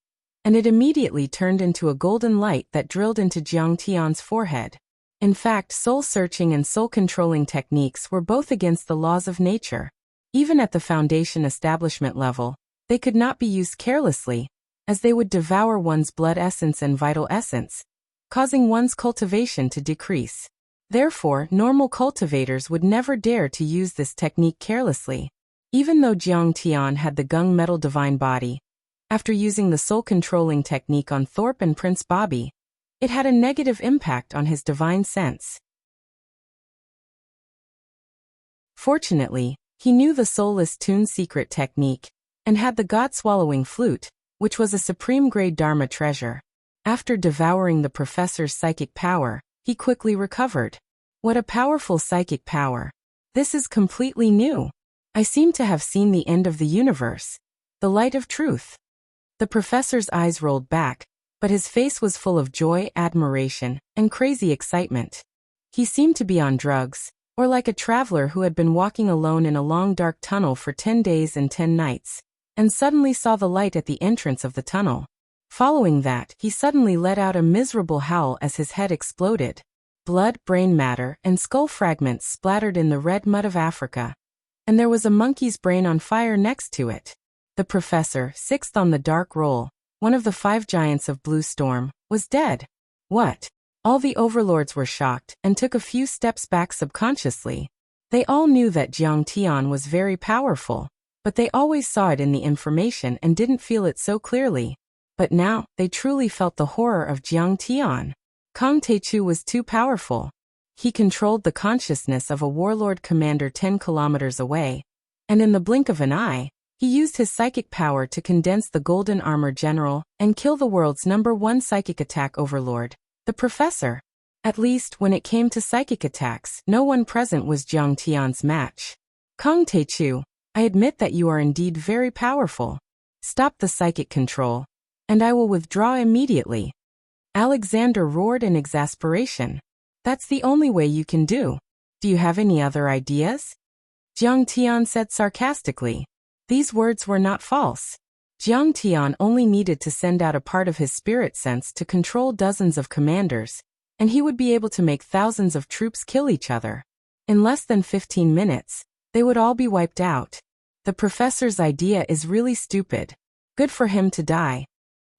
and it immediately turned into a golden light that drilled into Jiang Tian's forehead. In fact, soul-searching and soul-controlling techniques were both against the laws of nature. Even at the Foundation establishment level, they could not be used carelessly, as they would devour one's blood essence and vital essence, causing one's cultivation to decrease. Therefore, normal cultivators would never dare to use this technique carelessly. Even though Jiang Tian had the gung metal divine body, after using the soul-controlling technique on Thorpe and Prince Bobby, it had a negative impact on his divine sense. Fortunately, he knew the soulless tune secret technique, and had the god-swallowing flute, which was a supreme-grade Dharma treasure. After devouring the professor's psychic power, he quickly recovered. What a powerful psychic power. This is completely new. I seem to have seen the end of the universe. The light of truth. The professor's eyes rolled back, but his face was full of joy, admiration, and crazy excitement. He seemed to be on drugs, or like a traveler who had been walking alone in a long dark tunnel for 10 days and 10 nights, and suddenly saw the light at the entrance of the tunnel. Following that, he suddenly let out a miserable howl as his head exploded. Blood, brain matter, and skull fragments splattered in the red mud of Africa. And there was a monkey's brain on fire next to it. The professor, sixth on the dark roll, one of the 5 giants of Blue Storm, was dead. What? All the overlords were shocked and took a few steps back subconsciously. They all knew that Jiang Tian was very powerful, but they always saw it in the information and didn't feel it so clearly. But now, they truly felt the horror of Jiang Tian. Kang Taichu was too powerful. He controlled the consciousness of a warlord commander 10 kilometers away, and in the blink of an eye, he used his psychic power to condense the Golden Armor General and kill the world's #1 psychic attack overlord, the professor. At least, when it came to psychic attacks, no one present was Jiang Tian's match. Kang Taichu, I admit that you are indeed very powerful. Stop the psychic control, and I will withdraw immediately. Alexander roared in exasperation. That's the only way you can do. Do you have any other ideas? Jiang Tian said sarcastically. These words were not false. Jiang Tian only needed to send out a part of his spirit sense to control dozens of commanders, and he would be able to make thousands of troops kill each other. In less than 15 minutes, they would all be wiped out. The professor's idea is really stupid. Good for him to die.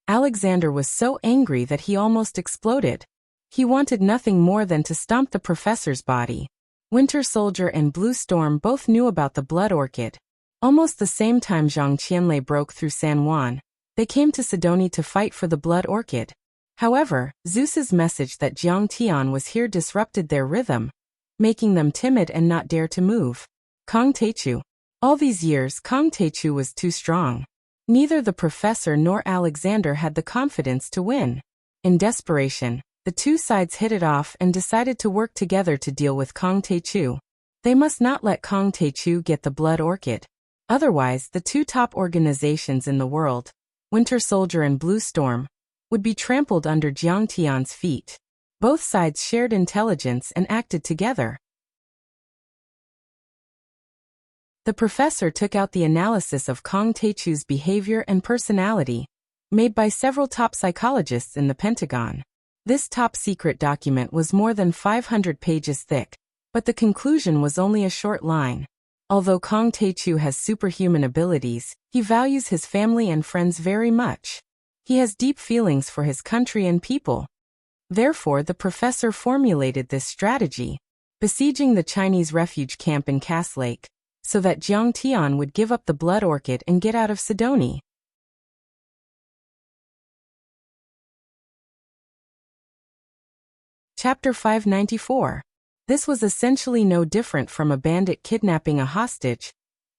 Alexander was so angry that he almost exploded. He wanted nothing more than to stomp the professor's body. Winter Soldier and Blue Storm both knew about the Blood Orchid. Almost the same time Zhang Qianlei broke through San Juan, they came to Sidoni to fight for the Blood Orchid. However, Zeus's message that Jiang Tian was here disrupted their rhythm, making them timid and not dare to move. Kang Taichu. All these years Kang Taichu was too strong. Neither the professor nor Alexander had the confidence to win. In desperation, the two sides hit it off and decided to work together to deal with Kang Taichu. They must not let Kang Taichu get the Blood Orchid. Otherwise, the 2 top organizations in the world, Winter Soldier and Blue Storm, would be trampled under Jiang Tian's feet. Both sides shared intelligence and acted together. The professor took out the analysis of Kang Taichu's behavior and personality, made by several top psychologists in the Pentagon. This top-secret document was more than 500 pages thick, but the conclusion was only a short line. Although Kang Taichu has superhuman abilities, he values his family and friends very much. He has deep feelings for his country and people. Therefore, the professor formulated this strategy, besieging the Chinese refuge camp in Cass Lake, so that Jiang Tian would give up the Blood Orchid and get out of Sidoni. Chapter 594. This was essentially no different from a bandit kidnapping a hostage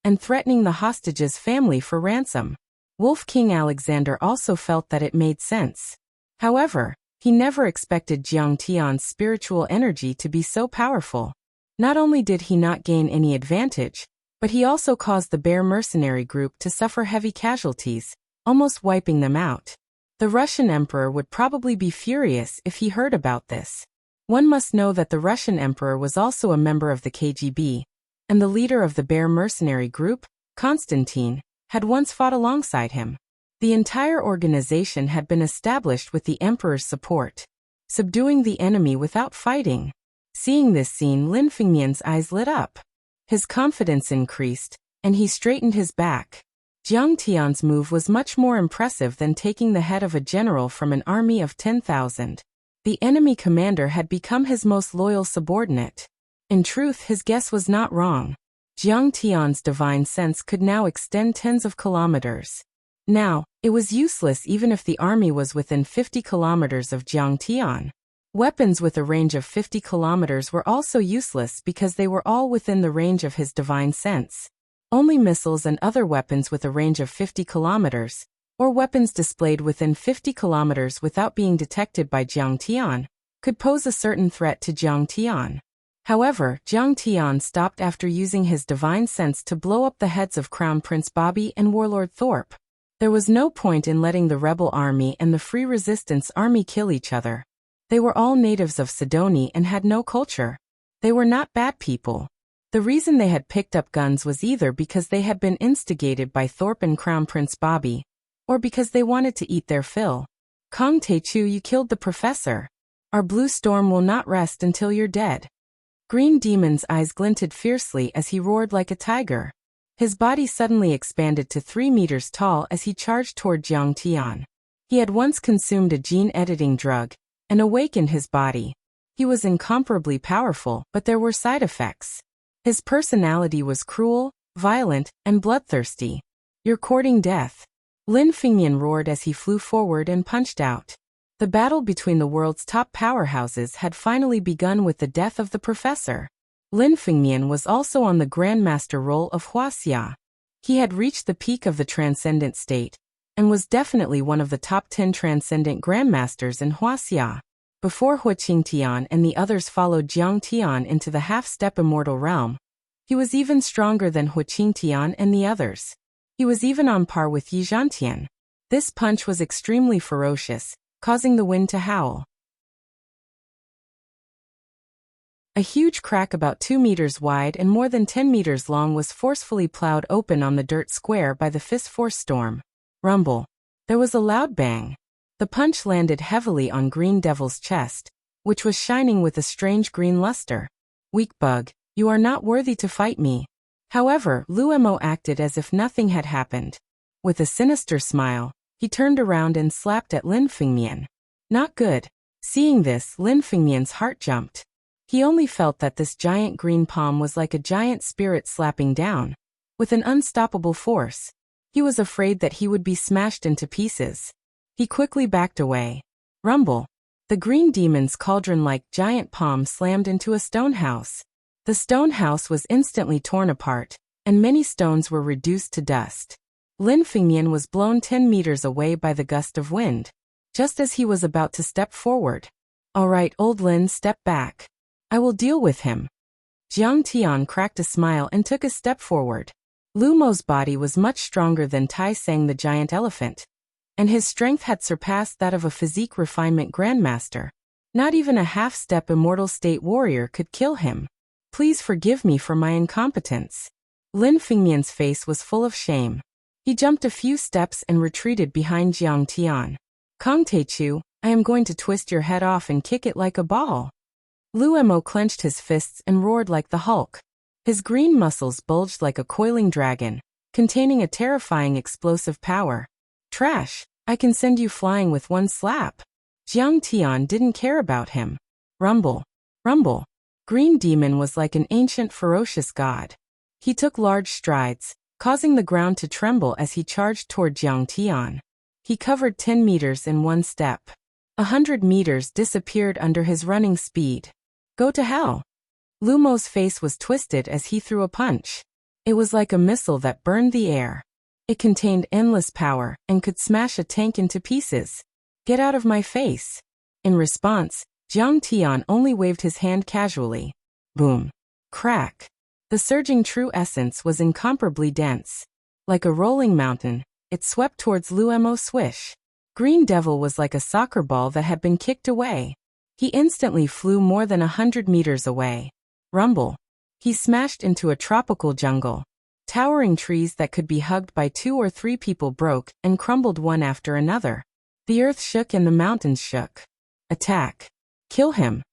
and threatening the hostage's family for ransom. Wolf King Alexander also felt that it made sense. However, he never expected Jiang Tian's spiritual energy to be so powerful. Not only did he not gain any advantage, but he also caused the Bear mercenary group to suffer heavy casualties, almost wiping them out. The Russian emperor would probably be furious if he heard about this. One must know that the Russian emperor was also a member of the KGB, and the leader of the Bear mercenary group, Constantine, had once fought alongside him. The entire organization had been established with the emperor's support, subduing the enemy without fighting. Seeing this scene, Lin Fengmian's eyes lit up. His confidence increased, and he straightened his back. Jiang Tian's move was much more impressive than taking the head of a general from an army of 10,000. The enemy commander had become his most loyal subordinate. In truth, his guess was not wrong. Jiang Tian's divine sense could now extend tens of kilometers. Now, it was useless even if the army was within 50 kilometers of Jiang Tian. Weapons with a range of 50 kilometers were also useless because they were all within the range of his divine sense. Only missiles and other weapons with a range of 50 kilometers, or weapons displayed within 50 kilometers without being detected by Jiang Tian, could pose a certain threat to Jiang Tian. However, Jiang Tian stopped after using his divine sense to blow up the heads of Crown Prince Bobby and Warlord Thorpe. There was no point in letting the rebel army and the free resistance army kill each other. They were all natives of Sidoni and had no culture. They were not bad people. The reason they had picked up guns was either because they had been instigated by Thorpe and Crown Prince Bobby, or because they wanted to eat their fill. Kong Tae-chu, you killed the professor. Our blue storm will not rest until you're dead. Green Demon's eyes glinted fiercely as he roared like a tiger. His body suddenly expanded to 3 meters tall as he charged toward Jiang Tian. He had once consumed a gene-editing drug and awakened his body. He was incomparably powerful, but there were side effects. His personality was cruel, violent, and bloodthirsty. You're courting death. Lin Fengmian roared as he flew forward and punched out. The battle between the world's top powerhouses had finally begun with the death of the professor. Lin Fengmian was also on the Grandmaster role of Wuxia. He had reached the peak of the Transcendent state, and was definitely one of the top 10 Transcendent Grandmasters in Wuxia. Before Hu Qingtian and the others followed Jiang Tian into the half-step immortal realm, he was even stronger than Hu Qingtian and the others. He was even on par with Yi Zhantian. This punch was extremely ferocious, causing the wind to howl. A huge crack about 2 meters wide and more than 10 meters long was forcefully plowed open on the dirt square by the fist force storm. Rumble. There was a loud bang. The punch landed heavily on Green Devil's chest, which was shining with a strange green luster. Weak bug, you are not worthy to fight me. However, Luemo acted as if nothing had happened. With a sinister smile, he turned around and slapped at Lin Fengmian. Not good. Seeing this, Lin Fengmian's heart jumped. He only felt that this giant green palm was like a giant spirit slapping down, with an unstoppable force. He was afraid that he would be smashed into pieces. He quickly backed away. Rumble. The green demon's cauldron-like giant palm slammed into a stone house. The stone house was instantly torn apart, and many stones were reduced to dust. Lin Fengmian was blown 10 meters away by the gust of wind, just as he was about to step forward. All right, old Lin, step back. I will deal with him. Jiang Tian cracked a smile and took a step forward. Lumo's body was much stronger than Tai Sang the giant elephant, and his strength had surpassed that of a physique refinement grandmaster. Not even a half-step immortal state warrior could kill him. Please forgive me for my incompetence. Lin Fengmian's face was full of shame. He jumped a few steps and retreated behind Jiang Tian. Kong Tae-chu, I am going to twist your head off and kick it like a ball. Luemo clenched his fists and roared like the Hulk. His green muscles bulged like a coiling dragon, containing a terrifying explosive power. Trash, I can send you flying with one slap. Jiang Tian didn't care about him. Rumble. Rumble. Green Demon was like an ancient ferocious god. He took large strides, causing the ground to tremble as he charged toward Jiang Tian. He covered 10 meters in one step. 100 meters disappeared under his running speed. Go to hell. Lumo's face was twisted as he threw a punch. It was like a missile that burned the air. It contained endless power and could smash a tank into pieces. Get out of my face. In response, Jiang Tian only waved his hand casually. Boom. Crack. The surging true essence was incomparably dense. Like a rolling mountain, it swept towards Luemo swish. Green Devil was like a soccer ball that had been kicked away. He instantly flew more than 100 meters away. Rumble. He smashed into a tropical jungle. Towering trees that could be hugged by 2 or 3 people broke and crumbled one after another. The earth shook and the mountains shook. Attack. Kill him.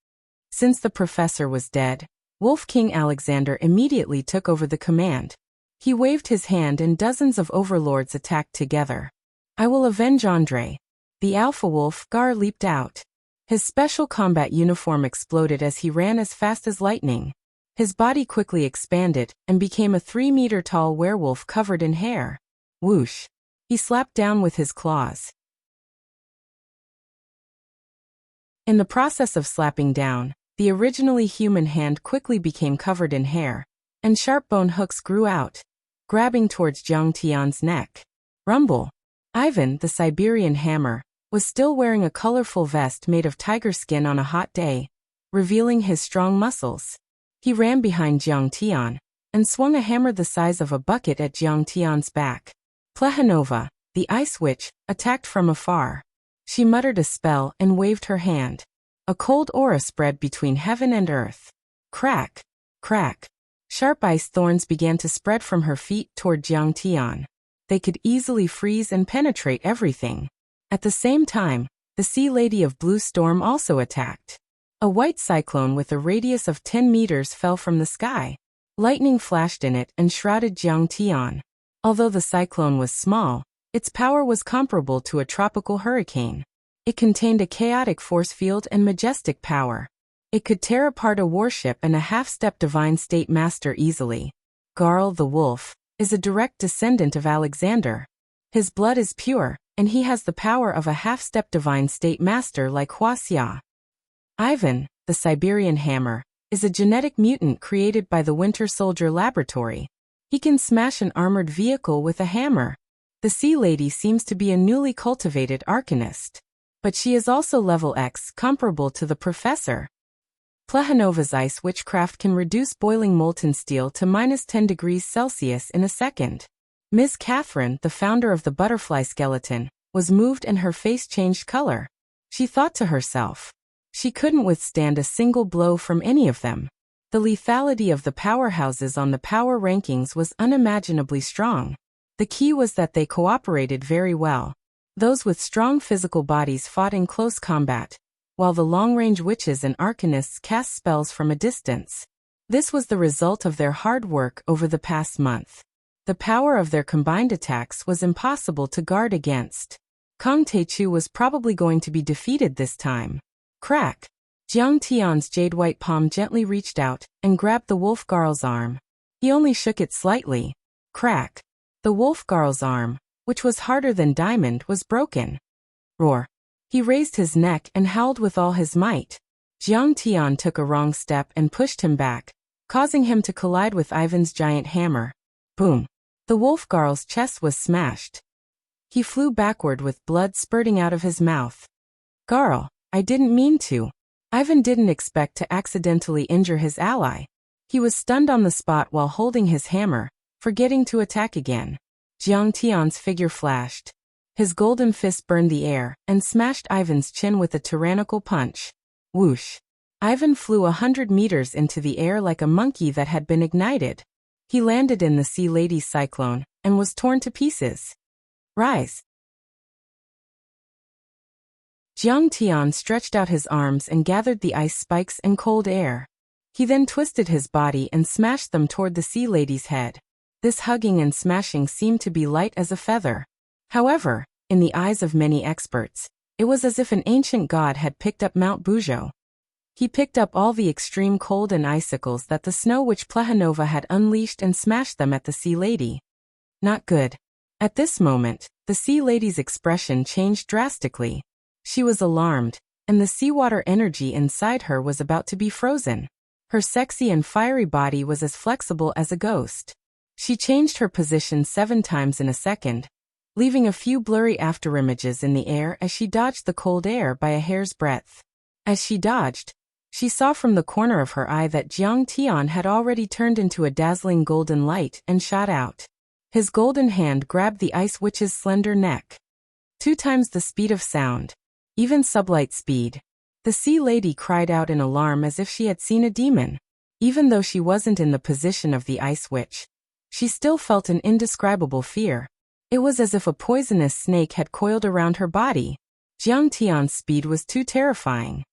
Since the professor was dead, Wolf King Alexander immediately took over the command. He waved his hand and dozens of overlords attacked together. I will avenge Andre. The alpha wolf, Gar, leaped out. His special combat uniform exploded as he ran as fast as lightning. His body quickly expanded and became a 3-meter-tall werewolf covered in hair. Whoosh. He slapped down with his claws. In the process of slapping down, the originally human hand quickly became covered in hair, and sharp bone hooks grew out, grabbing towards Jiang Tian's neck. Rumble. Ivan, the Siberian hammer, was still wearing a colorful vest made of tiger skin on a hot day, revealing his strong muscles. He ran behind Jiang Tian and swung a hammer the size of a bucket at Jiang Tian's back. Plehanova. The ice witch attacked from afar. She muttered a spell and waved her hand. A cold aura spread between heaven and earth. Crack! Crack! Sharp ice thorns began to spread from her feet toward Jiang Tian. They could easily freeze and penetrate everything. At the same time, the Sea Lady of Blue Storm also attacked. A white cyclone with a radius of 10 meters fell from the sky. Lightning flashed in it and shrouded Jiang Tian. Although the cyclone was small, its power was comparable to a tropical hurricane. It contained a chaotic force field and majestic power. It could tear apart a warship and a half-step divine state master easily. Garl the wolf is a direct descendant of Alexander. His blood is pure, and he has the power of a half-step divine state master like Wuxia. Ivan, the Siberian hammer, is a genetic mutant created by the Winter Soldier Laboratory. He can smash an armored vehicle with a hammer. The Sea Lady seems to be a newly cultivated arcanist. But she is also level X, comparable to the Professor. Plehanova's ice witchcraft can reduce boiling molten steel to -10 degrees Celsius in a second. Ms. Catherine, the founder of the butterfly skeleton, was moved and her face changed color. She thought to herself. She couldn't withstand a single blow from any of them. The lethality of the powerhouses on the power rankings was unimaginably strong. The key was that they cooperated very well. Those with strong physical bodies fought in close combat, while the long-range witches and arcanists cast spells from a distance. This was the result of their hard work over the past month. The power of their combined attacks was impossible to guard against. Kang Teichu was probably going to be defeated this time. Crack! Jiang Tian's jade-white palm gently reached out and grabbed the wolf Garl's arm. He only shook it slightly. Crack! The wolf Garl's arm, which was harder than diamond, was broken. Roar! He raised his neck and howled with all his might. Jiang Tian took a wrong step and pushed him back, causing him to collide with Ivan's giant hammer. Boom! The wolf Garl's chest was smashed. He flew backward with blood spurting out of his mouth. Garl, I didn't mean to. Ivan didn't expect to accidentally injure his ally. He was stunned on the spot while holding his hammer, forgetting to attack again. Jiang Tian's figure flashed. His golden fist burned the air and smashed Ivan's chin with a tyrannical punch. Whoosh! Ivan flew 100 meters into the air like a monkey that had been ignited. He landed in the Sea Lady's cyclone and was torn to pieces. Rise! Jiang Tian stretched out his arms and gathered the ice spikes and cold air. He then twisted his body and smashed them toward the Sea Lady's head. This hugging and smashing seemed to be light as a feather. However, in the eyes of many experts, it was as if an ancient god had picked up Mount Buzhou. He picked up all the extreme cold and icicles that the snow witch Plehanova had unleashed and smashed them at the Sea Lady. Not good. At this moment, the Sea Lady's expression changed drastically. She was alarmed, and the seawater energy inside her was about to be frozen. Her sexy and fiery body was as flexible as a ghost. She changed her position 7 times in a second, leaving a few blurry afterimages in the air as she dodged the cold air by a hair's breadth. As she dodged, she saw from the corner of her eye that Jiang Tian had already turned into a dazzling golden light and shot out. His golden hand grabbed the ice witch's slender neck. 2 times the speed of sound. Even sublight speed. The Sea Lady cried out in alarm as if she had seen a demon. Even though she wasn't in the position of the ice witch, she still felt an indescribable fear. It was as if a poisonous snake had coiled around her body. Jiang Tian's speed was too terrifying.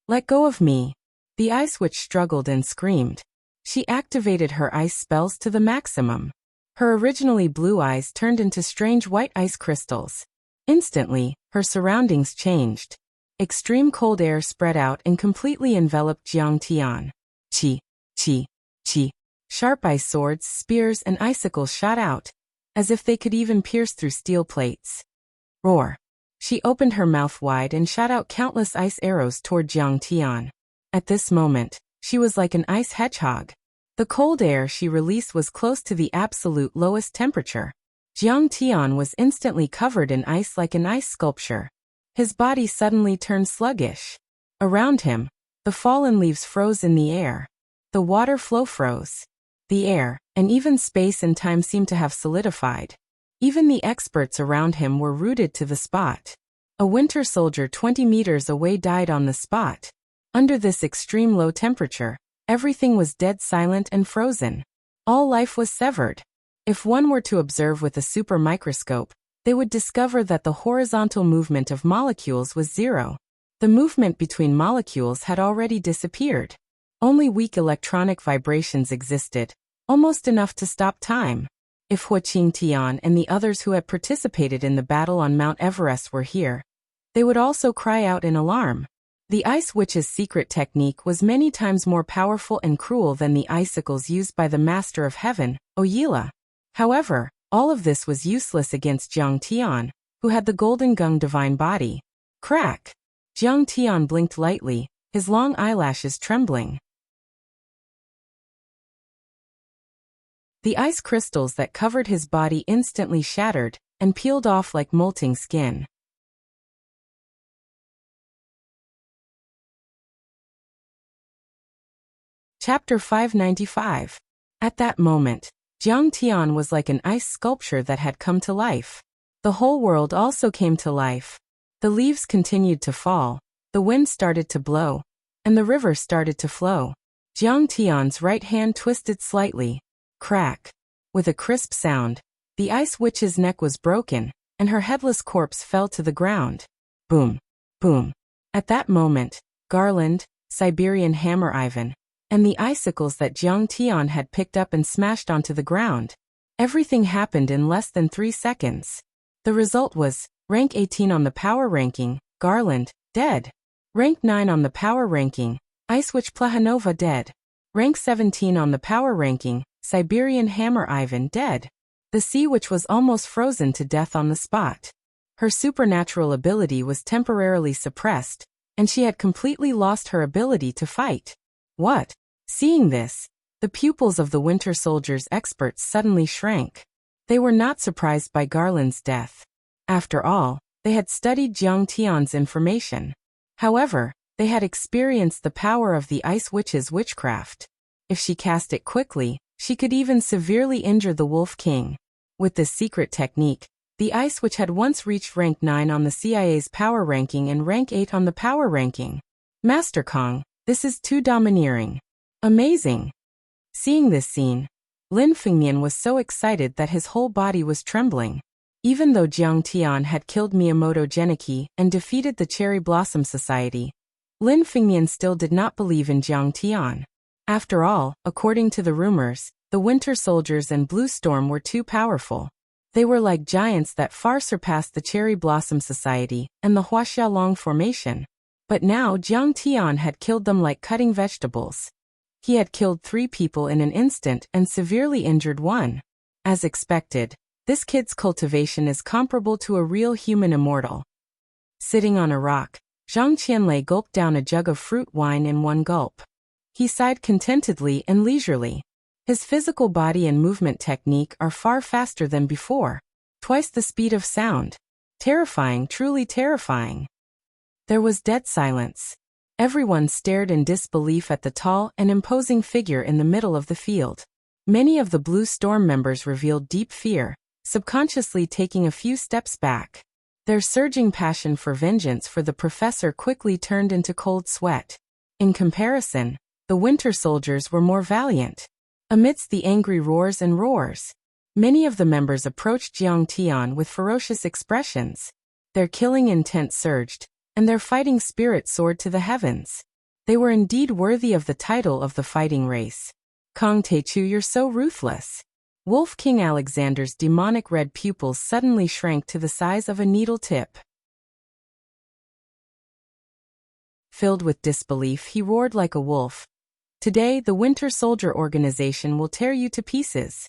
Let go of me. The ice witch struggled and screamed. She activated her ice spells to the maximum. Her originally blue eyes turned into strange white ice crystals. Instantly, her surroundings changed. Extreme cold air spread out and completely enveloped Jiang Tian. Chi, chi, chi. Sharp ice swords, spears, and icicles shot out, as if they could even pierce through steel plates. Roar! She opened her mouth wide and shot out countless ice arrows toward Jiang Tian. At this moment, she was like an ice hedgehog. The cold air she released was close to the absolute lowest temperature. Jiang Tian was instantly covered in ice like an ice sculpture. His body suddenly turned sluggish. Around him, the fallen leaves froze in the air. The water flow froze. The air, and even space and time seemed to have solidified. Even the experts around him were rooted to the spot. A winter soldier 20 meters away died on the spot. Under this extreme low temperature, everything was dead silent and frozen. All life was severed. If one were to observe with a super microscope, they would discover that the horizontal movement of molecules was zero. The movement between molecules had already disappeared. Only weak electronic vibrations existed, almost enough to stop time. If Huaqing Tian and the others who had participated in the battle on Mount Everest were here, they would also cry out in alarm. The Ice Witch's secret technique was many times more powerful and cruel than the icicles used by the Master of Heaven, Oyila. However, all of this was useless against Jiang Tian, who had the Golden Gung divine body. Crack! Jiang Tian blinked lightly, his long eyelashes trembling. The ice crystals that covered his body instantly shattered and peeled off like molting skin. Chapter 595. At that moment, Jiang Tian was like an ice sculpture that had come to life. The whole world also came to life. The leaves continued to fall, the wind started to blow, and the river started to flow. Jiang Tian's right hand twisted slightly. Crack. With a crisp sound, the Ice Witch's neck was broken, and her headless corpse fell to the ground. Boom. Boom. At that moment, Garland, Siberian Hammer Ivan, and the icicles that Jiang Tian had picked up and smashed onto the ground. Everything happened in less than 3 seconds. The result was, rank 18 on the power ranking, Garland, dead. Rank 9 on the power ranking, Ice Witch Plahanova dead. Rank 17 on the power ranking, Siberian Hammer Ivan dead. The Sea Witch was almost frozen to death on the spot. Her supernatural ability was temporarily suppressed, and she had completely lost her ability to fight. What? Seeing this, the pupils of the Winter Soldier's experts suddenly shrank. They were not surprised by Garland's death. After all, they had studied Jiang Tian's information. However, they had experienced the power of the Ice Witch's witchcraft. If she cast it quickly, she could even severely injure the Wolf King. With this secret technique, the Ice Witch had once reached rank 9 on the CIA's power ranking and rank 8 on the power ranking. Master Kong, this is too domineering. Amazing. Seeing this scene, Lin Fengmian was so excited that his whole body was trembling. Even though Jiang Tian had killed Miyamoto Genichi and defeated the Cherry Blossom Society, Lin Fengmian still did not believe in Jiang Tian. After all, according to the rumors, the Winter Soldiers and Blue Storm were too powerful. They were like giants that far surpassed the Cherry Blossom Society and the Huaxiaolong Formation. But now Jiang Tian had killed them like cutting vegetables. He had killed 3 people in an instant and severely injured 1. As expected, this kid's cultivation is comparable to a real human immortal. Sitting on a rock, Zhang Qianlei gulped down a jug of fruit wine in 1 gulp. He sighed contentedly and leisurely. His physical body and movement technique are far faster than before. Twice the speed of sound. Terrifying, truly terrifying. There was dead silence. Everyone stared in disbelief at the tall and imposing figure in the middle of the field. Many of the Blue Storm members revealed deep fear, subconsciously taking a few steps back. Their surging passion for vengeance for the professor quickly turned into cold sweat. In comparison, the Winter Soldiers were more valiant. Amidst the angry roars and roars, many of the members approached Jiang Tian with ferocious expressions. Their killing intent surged, and their fighting spirit soared to the heavens. They were indeed worthy of the title of the fighting race. Kong Teichu, you're so ruthless. Wolf King Alexander's demonic red pupils suddenly shrank to the size of a needle tip. Filled with disbelief, he roared like a wolf. Today, the Winter Soldier organization will tear you to pieces.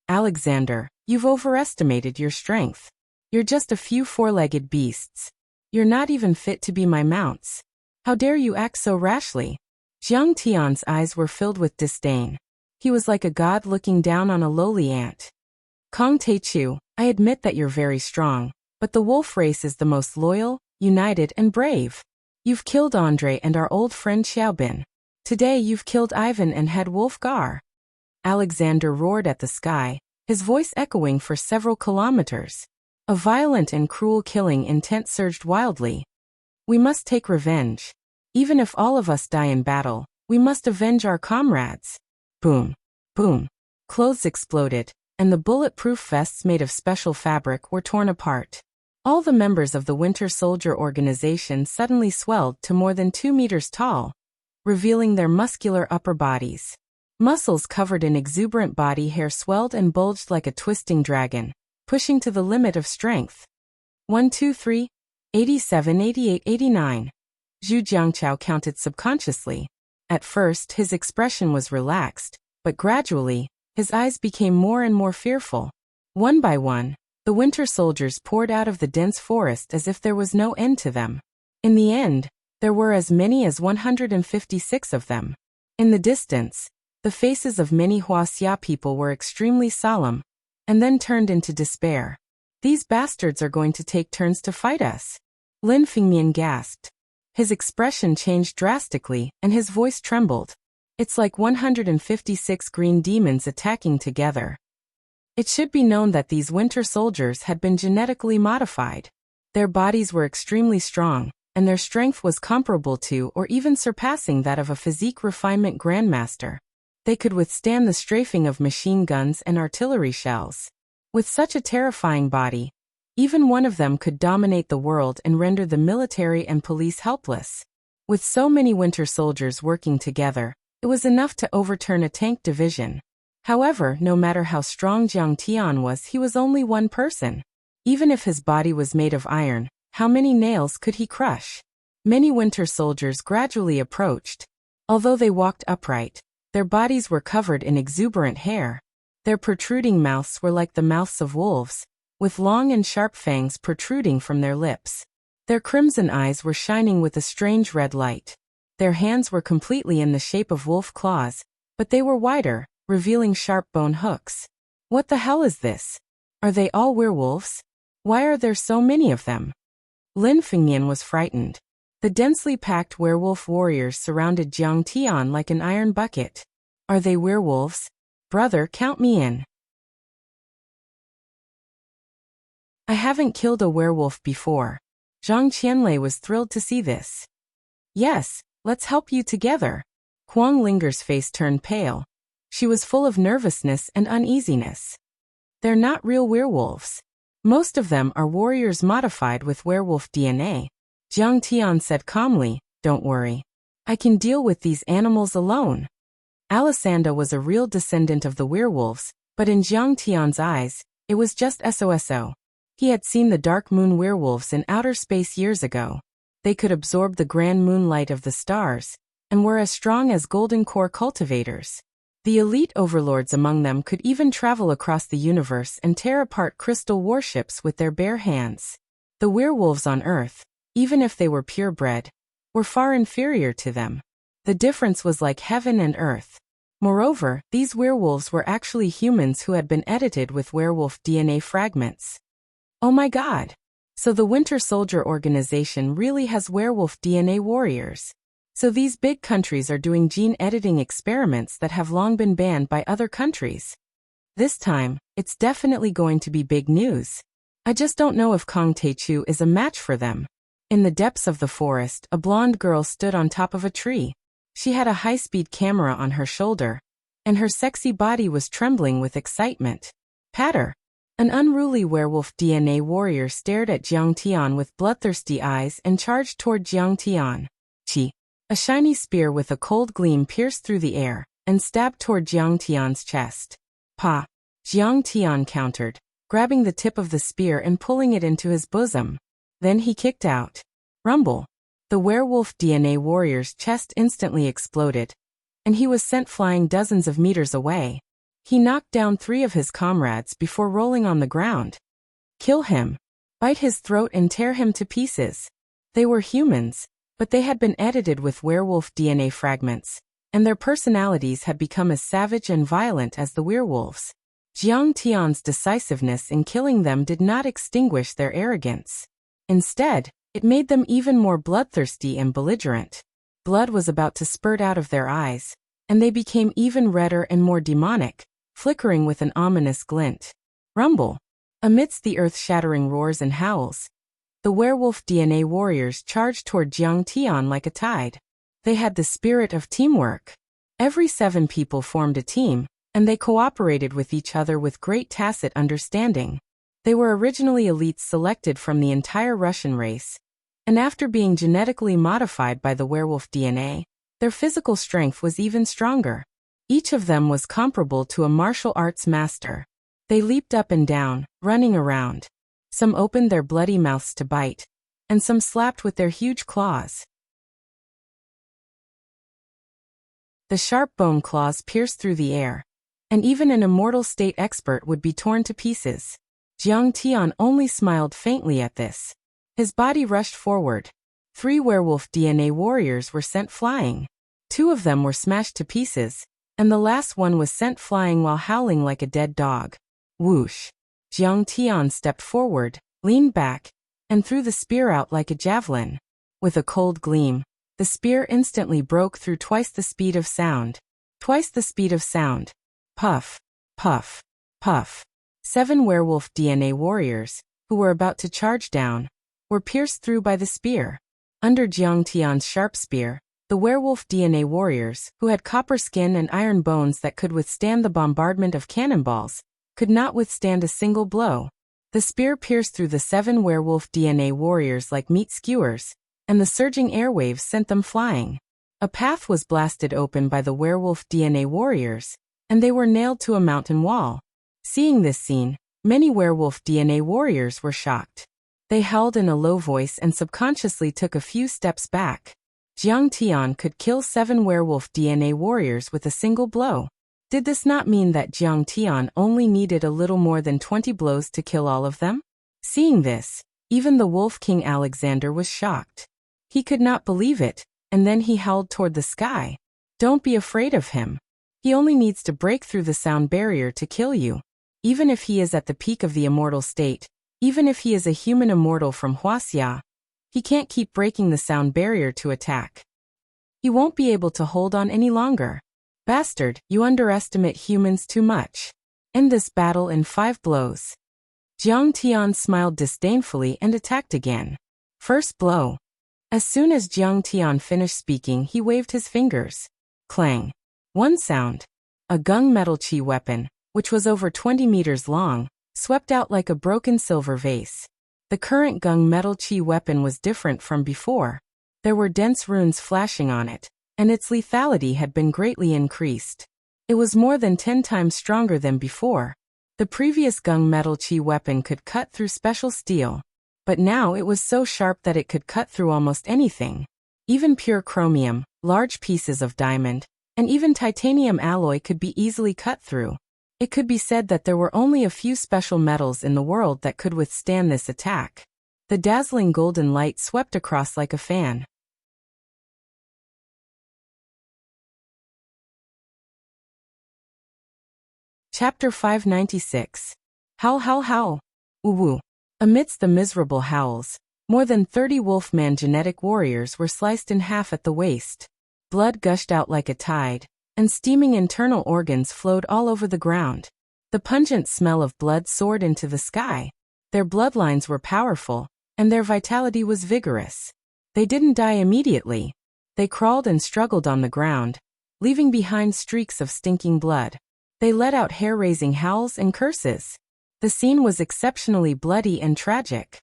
Alexander, you've overestimated your strength. You're just a few 4-legged beasts. You're not even fit to be my mounts. How dare you act so rashly? Jiang Tian's eyes were filled with disdain. He was like a god looking down on a lowly ant. Kong Teichu, I admit that you're very strong, but the wolf race is the most loyal, united and brave. You've killed Andre and our old friend Xiaobin. Today you've killed Ivan and head wolf Gar. Alexander roared at the sky, his voice echoing for several kilometers. A violent and cruel killing intent surged wildly. We must take revenge. Even if all of us die in battle, we must avenge our comrades. Boom. Boom. Clothes exploded, and the bulletproof vests made of special fabric were torn apart. All the members of the Winter Soldier organization suddenly swelled to more than 2 meters tall, revealing their muscular upper bodies. Muscles covered in exuberant body hair swelled and bulged like a twisting dragon, pushing to the limit of strength. 1, 2, 3, 87, 88, 89. Zhu Jiangchao counted subconsciously. At first, his expression was relaxed, but gradually, his eyes became more and more fearful. One by one, the winter soldiers poured out of the dense forest as if there was no end to them. In the end, there were as many as 156 of them. In the distance, the faces of many Wuxia people were extremely solemn, and then turned into despair. These bastards are going to take turns to fight us. Lin Fengmian gasped. His expression changed drastically, and his voice trembled. It's like 156 green demons attacking together. It should be known that these winter soldiers had been genetically modified. Their bodies were extremely strong, and their strength was comparable to or even surpassing that of a physique refinement grandmaster. They could withstand the strafing of machine guns and artillery shells. With such a terrifying body, even one of them could dominate the world and render the military and police helpless. With so many winter soldiers working together, it was enough to overturn a tank division. However, no matter how strong Jiang Tian was, he was only one person. Even if his body was made of iron, how many nails could he crush? Many winter soldiers gradually approached. Although they walked upright, their bodies were covered in exuberant hair. Their protruding mouths were like the mouths of wolves, with long and sharp fangs protruding from their lips. Their crimson eyes were shining with a strange red light. Their hands were completely in the shape of wolf claws, but they were wider, revealing sharp bone hooks. What the hell is this? Are they all werewolves? Why are there so many of them? Lin Fengmian was frightened. The densely packed werewolf warriors surrounded Jiang Tian like an iron bucket. Are they werewolves? Brother, count me in. I haven't killed a werewolf before. Zhang Qianlei was thrilled to see this. Yes, let's help you together. Huang Linger's face turned pale. She was full of nervousness and uneasiness. They're not real werewolves. Most of them are warriors modified with werewolf DNA. Jiang Tian said calmly, don't worry. I can deal with these animals alone. Alisanda was a real descendant of the werewolves, but in Jiang Tian's eyes, it was just SOSO. He had seen the dark moon werewolves in outer space years ago. They could absorb the grand moonlight of the stars, and were as strong as golden core cultivators. The elite overlords among them could even travel across the universe and tear apart crystal warships with their bare hands. The werewolves on Earth, even if they were purebred, were far inferior to them. The difference was like heaven and earth. Moreover, these werewolves were actually humans who had been edited with werewolf DNA fragments. Oh my god! So the Winter Soldier organization really has werewolf DNA warriors. So these big countries are doing gene editing experiments that have long been banned by other countries. This time, it's definitely going to be big news. I just don't know if Kong Teichu is a match for them. In the depths of the forest, a blonde girl stood on top of a tree. She had a high-speed camera on her shoulder, and her sexy body was trembling with excitement. Patter! An unruly werewolf DNA warrior stared at Jiang Tian with bloodthirsty eyes and charged toward Jiang Tian. Chi! A shiny spear with a cold gleam pierced through the air, and stabbed toward Jiang Tian's chest. Pa! Jiang Tian countered, grabbing the tip of the spear and pulling it into his bosom. Then he kicked out. Rumble! The werewolf DNA warrior's chest instantly exploded, and he was sent flying dozens of meters away. He knocked down 3 of his comrades before rolling on the ground. Kill him. Bite his throat and tear him to pieces. They were humans, but they had been edited with werewolf DNA fragments, and their personalities had become as savage and violent as the werewolves. Jiang Tian's decisiveness in killing them did not extinguish their arrogance. Instead, it made them even more bloodthirsty and belligerent. Blood was about to spurt out of their eyes, and they became even redder and more demonic, flickering with an ominous glint. Rumble! Amidst the earth-shattering roars and howls, the werewolf DNA warriors charged toward Jiang Tian like a tide. They had the spirit of teamwork. Every 7 people formed a team, and they cooperated with each other with great tacit understanding. They were originally elites selected from the entire Russian race, and after being genetically modified by the werewolf DNA, their physical strength was even stronger. Each of them was comparable to a martial arts master. They leaped up and down, running around. Some opened their bloody mouths to bite, and some slapped with their huge claws. The sharp bone claws pierced through the air, and even an immortal state expert would be torn to pieces. Jiang Tian only smiled faintly at this. His body rushed forward. 3 werewolf DNA warriors were sent flying. 2 of them were smashed to pieces, and the last one was sent flying while howling like a dead dog. Whoosh! Jiang Tian stepped forward, leaned back, and threw the spear out like a javelin. With a cold gleam, the spear instantly broke through twice the speed of sound. Twice the speed of sound. Puff, puff, puff. 7 werewolf DNA warriors, who were about to charge down, were pierced through by the spear. Under Jiang Tian's sharp spear, the werewolf DNA warriors, who had copper skin and iron bones that could withstand the bombardment of cannonballs, could not withstand a single blow. The spear pierced through the 7 werewolf DNA warriors like meat skewers, and the surging airwaves sent them flying. A path was blasted open by the werewolf DNA warriors, and they were nailed to a mountain wall. Seeing this scene, many werewolf DNA warriors were shocked. They howled in a low voice and subconsciously took a few steps back. Jiang Tian could kill 7 werewolf DNA warriors with a single blow. Did this not mean that Jiang Tian only needed a little more than 20 blows to kill all of them? Seeing this, even the Wolf King Alexander was shocked. He could not believe it, and then he howled toward the sky. Don't be afraid of him. He only needs to break through the sound barrier to kill you. Even if he is at the peak of the immortal state, even if he is a human immortal from Wuxia, he can't keep breaking the sound barrier to attack. He won't be able to hold on any longer. Bastard, you underestimate humans too much. End this battle in 5 blows. Jiang Tian smiled disdainfully and attacked again. First blow. As soon as Jiang Tian finished speaking, he waved his fingers. Clang. One sound. A gung metal chi weapon, which was over 20 meters long, swept out like a broken silver vase. The current gung metal chi weapon was different from before. There were dense runes flashing on it, and its lethality had been greatly increased. It was more than 10 times stronger than before. The previous gung metal chi weapon could cut through special steel, but now it was so sharp that it could cut through almost anything. Even pure chromium, large pieces of diamond, and even titanium alloy could be easily cut through. It could be said that there were only a few special metals in the world that could withstand this attack. The dazzling golden light swept across like a fan. Chapter 596. Howl, howl, howl. Woo-woo. Amidst the miserable howls, more than 30 Wolfman genetic warriors were sliced in half at the waist. Blood gushed out like a tide, and steaming internal organs flowed all over the ground. The pungent smell of blood soared into the sky. Their bloodlines were powerful, and their vitality was vigorous. They didn't die immediately. They crawled and struggled on the ground, leaving behind streaks of stinking blood. They let out hair-raising howls and curses. The scene was exceptionally bloody and tragic.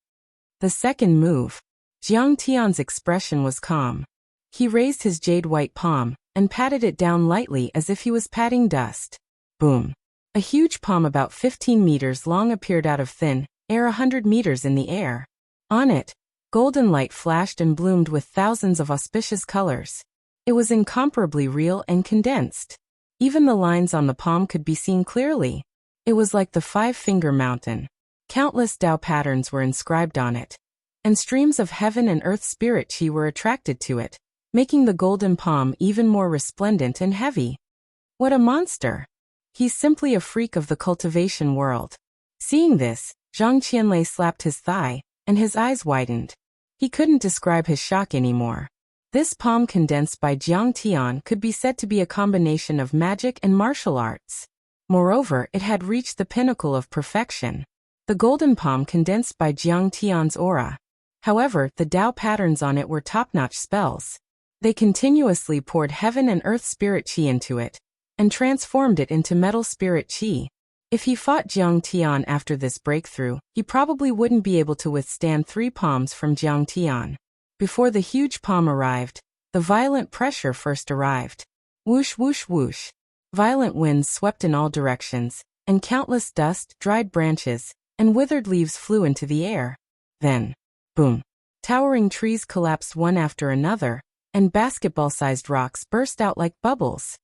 The second move. Jiang Tian's expression was calm. He raised his jade-white palm and patted it down lightly as if he was patting dust. Boom. A huge palm about 15 meters long appeared out of thin air 100 meters in the air. On it, golden light flashed and bloomed with thousands of auspicious colors. It was incomparably real and condensed. Even the lines on the palm could be seen clearly. It was like the 5-finger mountain. Countless Tao patterns were inscribed on it, and streams of heaven and earth spirit chi were attracted to it, making the golden palm even more resplendent and heavy. What a monster! He's simply a freak of the cultivation world. Seeing this, Zhang Qianlei slapped his thigh, and his eyes widened. He couldn't describe his shock anymore. This palm condensed by Jiang Tian could be said to be a combination of magic and martial arts. Moreover, it had reached the pinnacle of perfection. The golden palm condensed by Jiang Tian's aura. However, the Tao patterns on it were top-notch spells. They continuously poured heaven and earth spirit qi into it, and transformed it into metal spirit qi. If he fought Jiang Tian after this breakthrough, he probably wouldn't be able to withstand 3 palms from Jiang Tian. Before the huge palm arrived, the violent pressure first arrived. Whoosh whoosh whoosh. Violent winds swept in all directions, and countless dust, dried branches, and withered leaves flew into the air. Then, boom. Towering trees collapsed one after another, and basketball-sized rocks burst out like bubbles.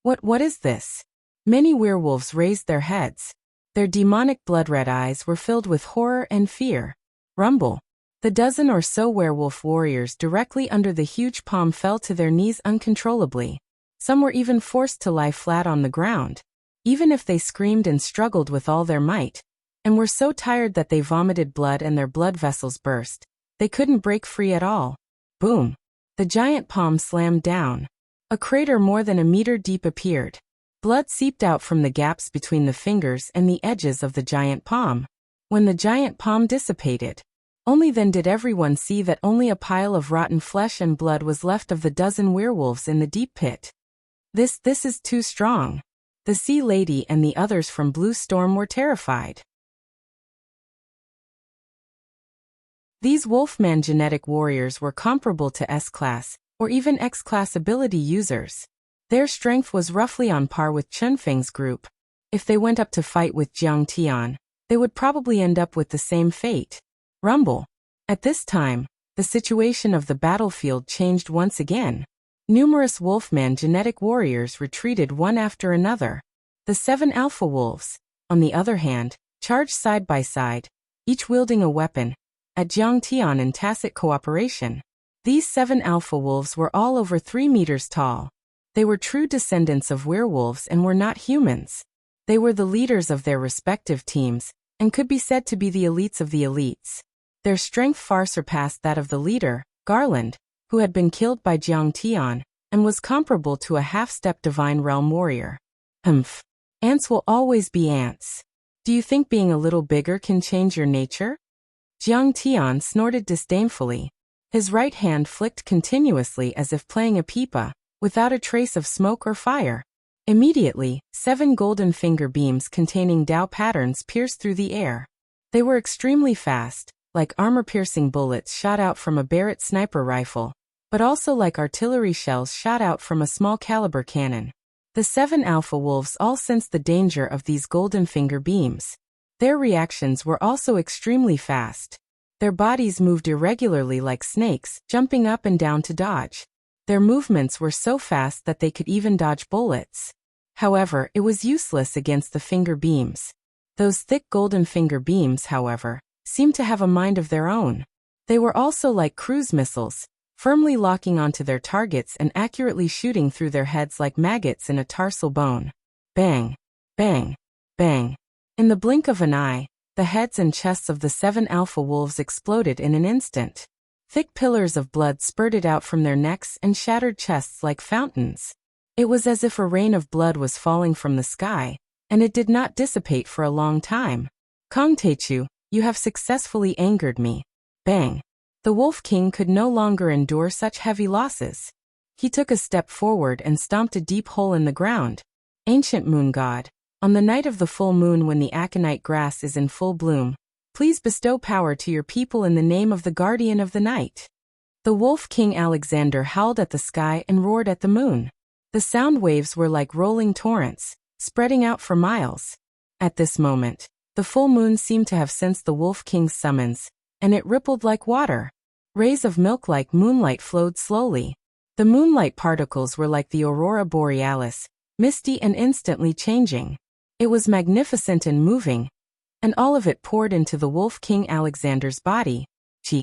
What is this? Many werewolves raised their heads. Their demonic blood-red eyes were filled with horror and fear. Rumble. The dozen or so werewolf warriors directly under the huge palm fell to their knees uncontrollably. Some were even forced to lie flat on the ground, even if they screamed and struggled with all their might, and were so tired that they vomited blood and their blood vessels burst. They couldn't break free at all. Boom. The giant palm slammed down. A crater more than a meter deep appeared. Blood seeped out from the gaps between the fingers and the edges of the giant palm. When the giant palm dissipated, only then did everyone see that only a pile of rotten flesh and blood was left of the dozen werewolves in the deep pit. This is too strong. The Sea Lady and the others from Blue Storm were terrified. These Wolfman genetic warriors were comparable to S-class, or even X-class ability users. Their strength was roughly on par with Chunfeng's group. If they went up to fight with Jiang Tian, they would probably end up with the same fate. Rumble. At this time, the situation of the battlefield changed once again. Numerous Wolfman genetic warriors retreated one after another. The 7 alpha wolves, on the other hand, charged side by side, each wielding a weapon, at Jiang Tian in tacit cooperation. These 7 alpha wolves were all over 3 meters tall. They were true descendants of werewolves and were not humans. They were the leaders of their respective teams, and could be said to be the elites of the elites. Their strength far surpassed that of the leader, Garland, who had been killed by Jiang Tian, and was comparable to a half-step divine realm warrior. Ants will always be ants. Do you think being a little bigger can change your nature? Jiang Tian snorted disdainfully. His right hand flicked continuously as if playing a pipa, without a trace of smoke or fire. Immediately, 7 golden finger beams containing Tao patterns pierced through the air. They were extremely fast, like armor-piercing bullets shot out from a Barrett sniper rifle, but also like artillery shells shot out from a small-caliber cannon. The 7 alpha wolves all sensed the danger of these golden finger beams. Their reactions were also extremely fast. Their bodies moved irregularly like snakes, jumping up and down to dodge. Their movements were so fast that they could even dodge bullets. However, it was useless against the finger beams. Those thick golden finger beams, however, seemed to have a mind of their own. They were also like cruise missiles, firmly locking onto their targets and accurately shooting through their heads like maggots in a tarsal bone. Bang! Bang! Bang! In the blink of an eye, the heads and chests of the 7 alpha wolves exploded in an instant. Thick pillars of blood spurted out from their necks and shattered chests like fountains. It was as if a rain of blood was falling from the sky, and it did not dissipate for a long time. Kong Teichu, you have successfully angered me. Bang! The Wolf King could no longer endure such heavy losses. He took a step forward and stomped a deep hole in the ground. Ancient Moon God, on the night of the full moon when the aconite grass is in full bloom, please bestow power to your people in the name of the Guardian of the Night. The Wolf King Alexander howled at the sky and roared at the moon. The sound waves were like rolling torrents, spreading out for miles. At this moment, the full moon seemed to have sensed the Wolf King's summons, and it rippled like water. Rays of milk like moonlight flowed slowly. The moonlight particles were like the aurora borealis, misty and instantly changing. It was magnificent and moving, and all of it poured into the Wolf King Alexander's body. Chi.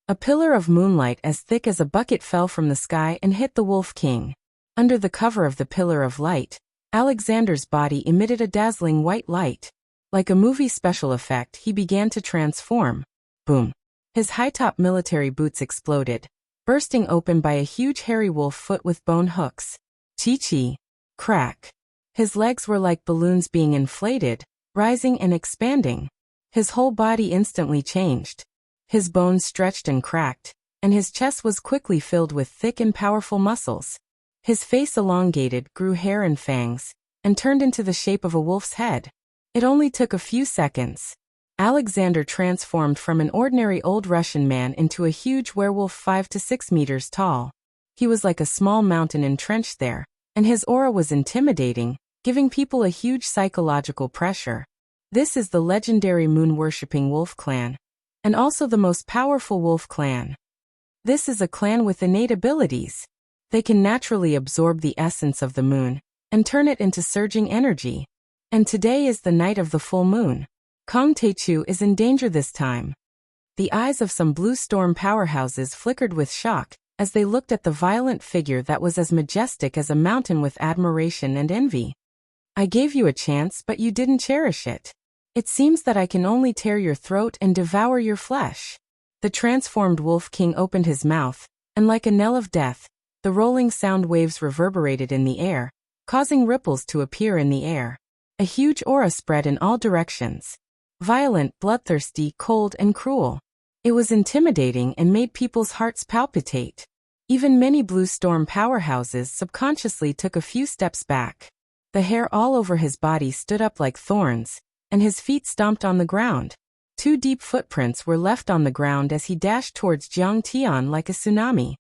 A pillar of moonlight as thick as a bucket fell from the sky and hit the Wolf King. Under the cover of the pillar of light, Alexander's body emitted a dazzling white light. Like a movie special effect, he began to transform. Boom. His high-top military boots exploded, bursting open by a huge hairy wolf foot with bone hooks. Chi-chi. Crack. His legs were like balloons being inflated, rising and expanding. His whole body instantly changed. His bones stretched and cracked, and his chest was quickly filled with thick and powerful muscles. His face elongated, grew hair and fangs, and turned into the shape of a wolf's head. It only took a few seconds. Alexander transformed from an ordinary old Russian man into a huge werewolf 5 to 6 meters tall. He was like a small mountain entrenched there, and his aura was intimidating, giving people a huge psychological pressure. This is the legendary moon-worshipping wolf clan, and also the most powerful wolf clan. This is a clan with innate abilities. They can naturally absorb the essence of the moon and turn it into surging energy. And today is the night of the full moon. Kong Taechu is in danger this time. The eyes of some blue storm powerhouses flickered with shock as they looked at the violent figure that was as majestic as a mountain with admiration and envy. I gave you a chance, but you didn't cherish it. It seems that I can only tear your throat and devour your flesh. The transformed Wolf King opened his mouth, and like a knell of death, the rolling sound waves reverberated in the air, causing ripples to appear in the air. A huge aura spread in all directions. Violent, bloodthirsty, cold, and cruel. It was intimidating and made people's hearts palpitate. Even many blue storm powerhouses subconsciously took a few steps back. The hair all over his body stood up like thorns, and his feet stomped on the ground. 2 deep footprints were left on the ground as he dashed towards Jiang Tian like a tsunami.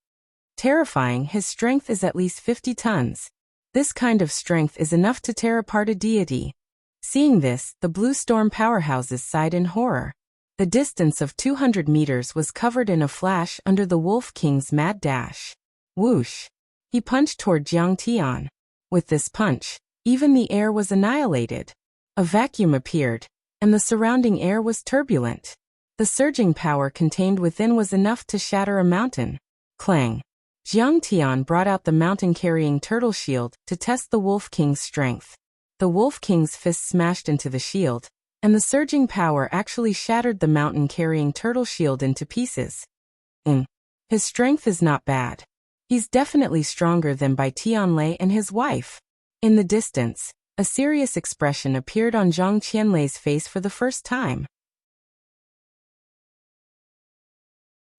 Terrifying, his strength is at least 50 tons. This kind of strength is enough to tear apart a deity. Seeing this, the blue storm powerhouses sighed in horror. The distance of 200 meters was covered in a flash under the Wolf King's mad dash. Whoosh! He punched toward Jiang Tian. With this punch, even the air was annihilated. A vacuum appeared, and the surrounding air was turbulent. The surging power contained within was enough to shatter a mountain. Clang! Jiang Tian brought out the mountain-carrying turtle shield to test the Wolf King's strength. The Wolf King's fist smashed into the shield, and the surging power actually shattered the mountain-carrying turtle shield into pieces. His strength is not bad. He's definitely stronger than Bai Tianlei and his wife. In the distance, a serious expression appeared on Zhang Qianlei's face for the first time.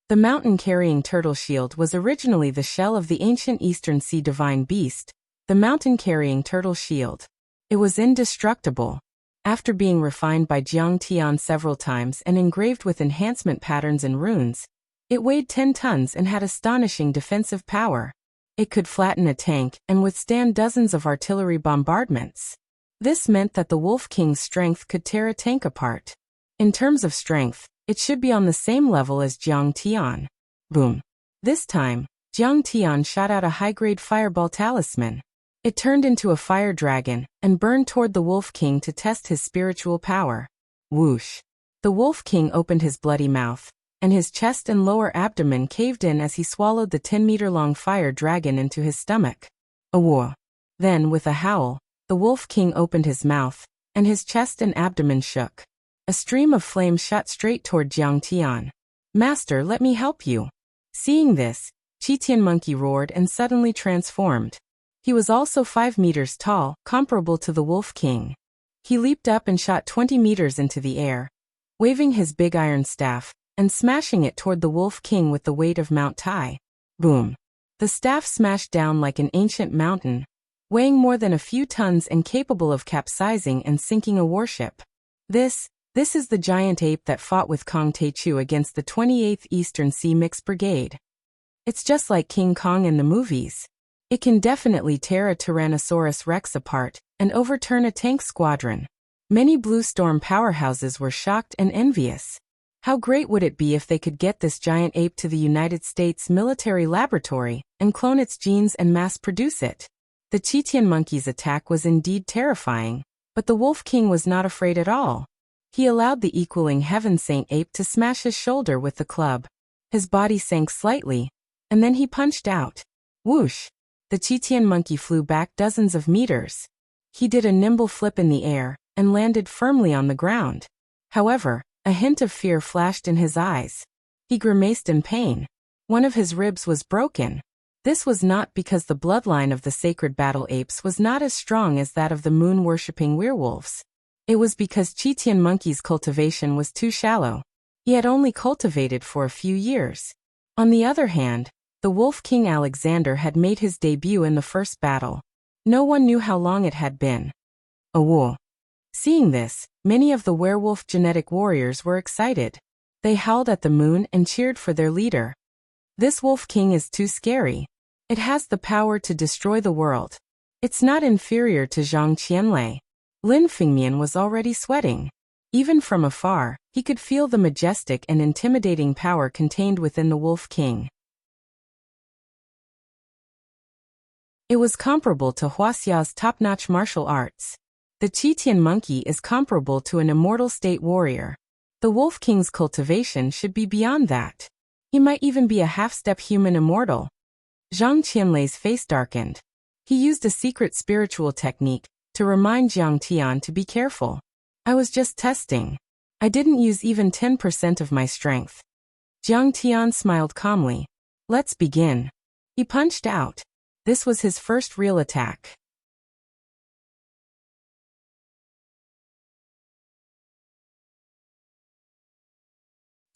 The mountain-carrying turtle shield was originally the shell of the ancient Eastern Sea divine beast, the mountain-carrying turtle shield. It was indestructible. After being refined by Jiang Tian several times and engraved with enhancement patterns and runes, it weighed 10 tons and had astonishing defensive power. It could flatten a tank and withstand dozens of artillery bombardments. This meant that the Wolf King's strength could tear a tank apart. In terms of strength, it should be on the same level as Jiang Tian. Boom. This time, Jiang Tian shot out a high-grade fireball talisman. It turned into a fire dragon and burned toward the Wolf King to test his spiritual power. Whoosh! The Wolf King opened his bloody mouth, and his chest and lower abdomen caved in as he swallowed the 10-meter-long fire dragon into his stomach. Awwa! Then, with a howl, the Wolf King opened his mouth, and his chest and abdomen shook. A stream of flame shot straight toward Jiang Tian. "Master, let me help you." Seeing this, Qitian Monkey roared and suddenly transformed. He was also 5 meters tall, comparable to the Wolf King. He leaped up and shot 20 meters into the air, waving his big iron staff, and smashing it toward the Wolf King with the weight of Mount Tai. Boom! The staff smashed down like an ancient mountain, weighing more than a few tons and capable of capsizing and sinking a warship. This is the giant ape that fought with Kong Taechu against the 28th Eastern Sea Mixed Brigade. It's just like King Kong in the movies. It can definitely tear a Tyrannosaurus Rex apart and overturn a tank squadron. Many Blue Storm powerhouses were shocked and envious. How great would it be if they could get this giant ape to the United States military laboratory and clone its genes and mass-produce it? The Qitian monkey's attack was indeed terrifying, but the Wolf King was not afraid at all. He allowed the equaling Heaven Saint ape to smash his shoulder with the club. His body sank slightly, and then he punched out. Whoosh! The Qitian monkey flew back dozens of meters. He did a nimble flip in the air and landed firmly on the ground. However, a hint of fear flashed in his eyes. He grimaced in pain. One of his ribs was broken. This was not because the bloodline of the sacred battle apes was not as strong as that of the moon-worshipping werewolves. It was because Chitian Monkey's cultivation was too shallow. He had only cultivated for a few years. On the other hand, the Wolf King Alexander had made his debut in the first battle. No one knew how long it had been. Awoo. Seeing this, many of the werewolf genetic warriors were excited. They howled at the moon and cheered for their leader. This Wolf King is too scary. It has the power to destroy the world. It's not inferior to Zhang Qianlei. Lin Fengmian was already sweating. Even from afar, he could feel the majestic and intimidating power contained within the Wolf King. It was comparable to Wuxia's top-notch martial arts. The Chitian monkey is comparable to an immortal state warrior. The Wolf King's cultivation should be beyond that. He might even be a half-step human immortal. Zhang Qianlei's face darkened. He used a secret spiritual technique to remind Jiang Tian to be careful. I was just testing. I didn't use even 10% of my strength. Jiang Tian smiled calmly. Let's begin. He punched out. This was his first real attack.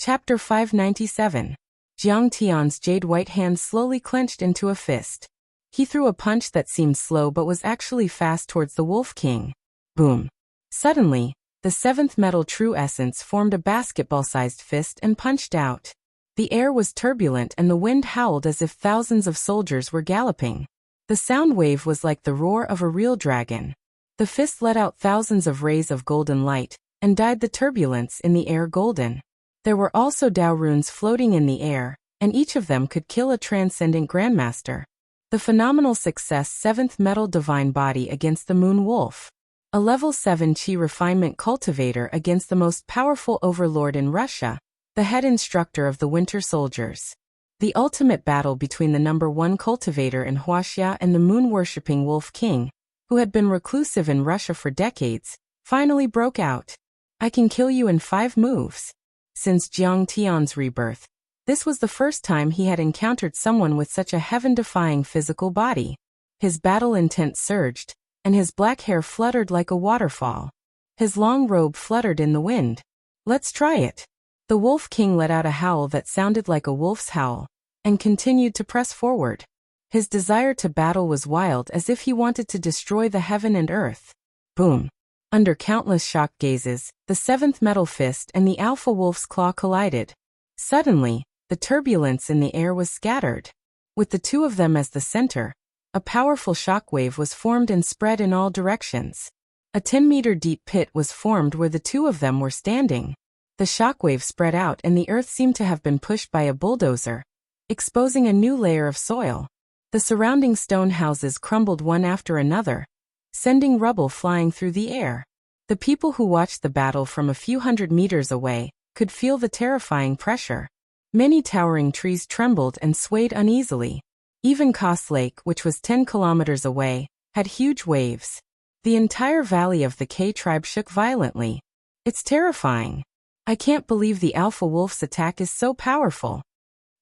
Chapter 597. Jiang Tian's jade-white hand slowly clenched into a fist. He threw a punch that seemed slow but was actually fast towards the Wolf King. Boom. Suddenly, the seventh metal true essence formed a basketball-sized fist and punched out. The air was turbulent and the wind howled as if thousands of soldiers were galloping. The sound wave was like the roar of a real dragon. The fist let out thousands of rays of golden light, and dyed the turbulence in the air golden. There were also Dao runes floating in the air, and each of them could kill a transcendent grandmaster. The phenomenal success 7th Metal Divine Body against the Moon Wolf. A level 7 Qi Refinement Cultivator against the most powerful overlord in Russia, the head instructor of the Winter Soldiers. The ultimate battle between the number 1 cultivator in Wuxia and the moon-worshipping Wolf King, who had been reclusive in Russia for decades, finally broke out. I can kill you in 5 moves. Since Jiang Tian's rebirth, this was the first time he had encountered someone with such a heaven-defying physical body. His battle intent surged, and his black hair fluttered like a waterfall. His long robe fluttered in the wind. Let's try it. The Wolf King let out a howl that sounded like a wolf's howl, and continued to press forward. His desire to battle was wild, as if he wanted to destroy the heaven and earth. Boom. Under countless shocked gazes, the 7th Metal Fist and the Alpha Wolf's claw collided. Suddenly, the turbulence in the air was scattered. With the two of them as the center, a powerful shockwave was formed and spread in all directions. A 10-meter deep pit was formed where the two of them were standing. The shockwave spread out and the earth seemed to have been pushed by a bulldozer, exposing a new layer of soil. The surrounding stone houses crumbled one after another, sending rubble flying through the air. The people who watched the battle from a few hundred meters away could feel the terrifying pressure. Many towering trees trembled and swayed uneasily. Even Koss Lake, which was 10 kilometers away, had huge waves. The entire valley of the K tribe shook violently. It's terrifying. I can't believe the Alpha Wolf's attack is so powerful.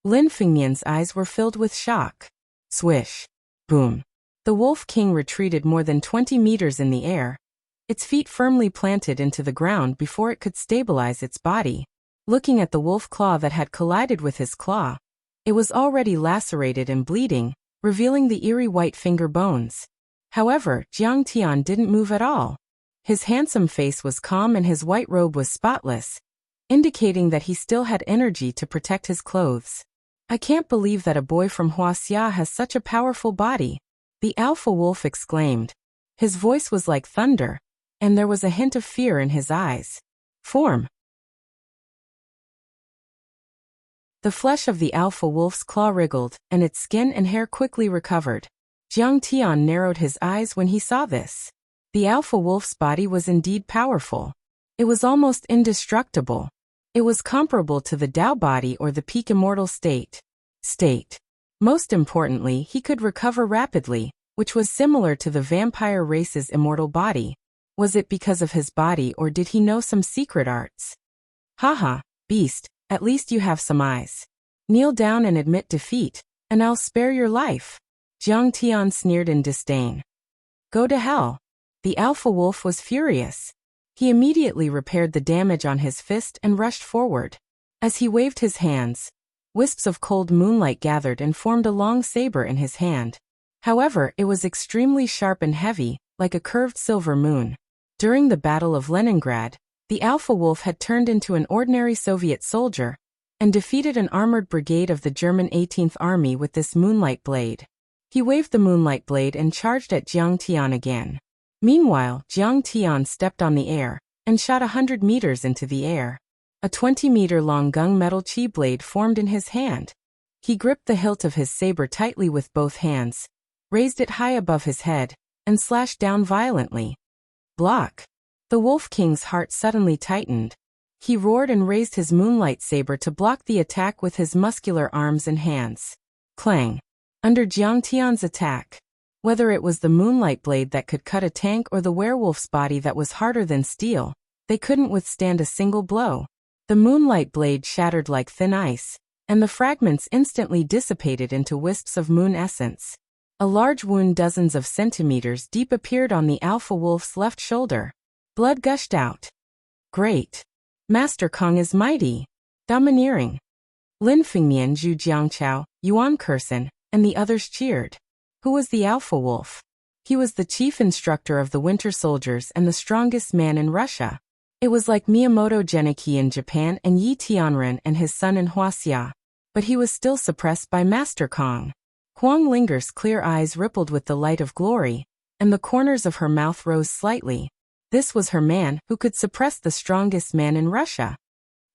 Lin Fengmian's eyes were filled with shock. Swish. Boom. The Wolf King retreated more than 20 meters in the air, its feet firmly planted into the ground before it could stabilize its body. Looking at the wolf claw that had collided with his claw, it was already lacerated and bleeding, revealing the eerie white finger bones. However, Jiang Tian didn't move at all. His handsome face was calm and his white robe was spotless, indicating that he still had energy to protect his clothes. I can't believe that a boy from Wuxia has such a powerful body, the Alpha Wolf exclaimed. His voice was like thunder, and there was a hint of fear in his eyes. Form. The flesh of the Alpha Wolf's claw wriggled, and its skin and hair quickly recovered. Jiang Tian narrowed his eyes when he saw this. The Alpha Wolf's body was indeed powerful. It was almost indestructible. It was comparable to the Dao body or the peak immortal state. Most importantly, he could recover rapidly, which was similar to the vampire race's immortal body. Was it because of his body or did he know some secret arts? Haha, beast, at least you have some eyes. Kneel down and admit defeat, and I'll spare your life." Jiang Tian sneered in disdain. "Go to hell." The alpha wolf was furious. He immediately repaired the damage on his fist and rushed forward. As he waved his hands, wisps of cold moonlight gathered and formed a long saber in his hand. However, it was extremely sharp and heavy, like a curved silver moon. During the Battle of Leningrad, the alpha wolf had turned into an ordinary Soviet soldier and defeated an armored brigade of the German 18th Army with this moonlight blade. He waved the moonlight blade and charged at Jiang Tian again. Meanwhile, Jiang Tian stepped on the air and shot 100 meters into the air. A 20-meter-long gunmetal chi blade formed in his hand. He gripped the hilt of his saber tightly with both hands, raised it high above his head, and slashed down violently. Block! The Wolf King's heart suddenly tightened. He roared and raised his moonlight saber to block the attack with his muscular arms and hands. Clang! Under Jiang Tian's attack, whether it was the moonlight blade that could cut a tank or the werewolf's body that was harder than steel, they couldn't withstand a single blow. The moonlight blade shattered like thin ice, and the fragments instantly dissipated into wisps of moon essence. A large wound dozens of centimeters deep appeared on the alpha wolf's left shoulder. Blood gushed out. Great! Master Kong is mighty, domineering. Lin Fengmian, Zhu Jiangchao, Yuan Kursen, and the others cheered. Who was the alpha wolf? He was the chief instructor of the Winter Soldiers and the strongest man in Russia. It was like Miyamoto Genichi in Japan and Yi Tianren and his son in Wuxia. But he was still suppressed by Master Kong. Huang Linger's clear eyes rippled with the light of glory, and the corners of her mouth rose slightly. This was her man who could suppress the strongest man in Russia.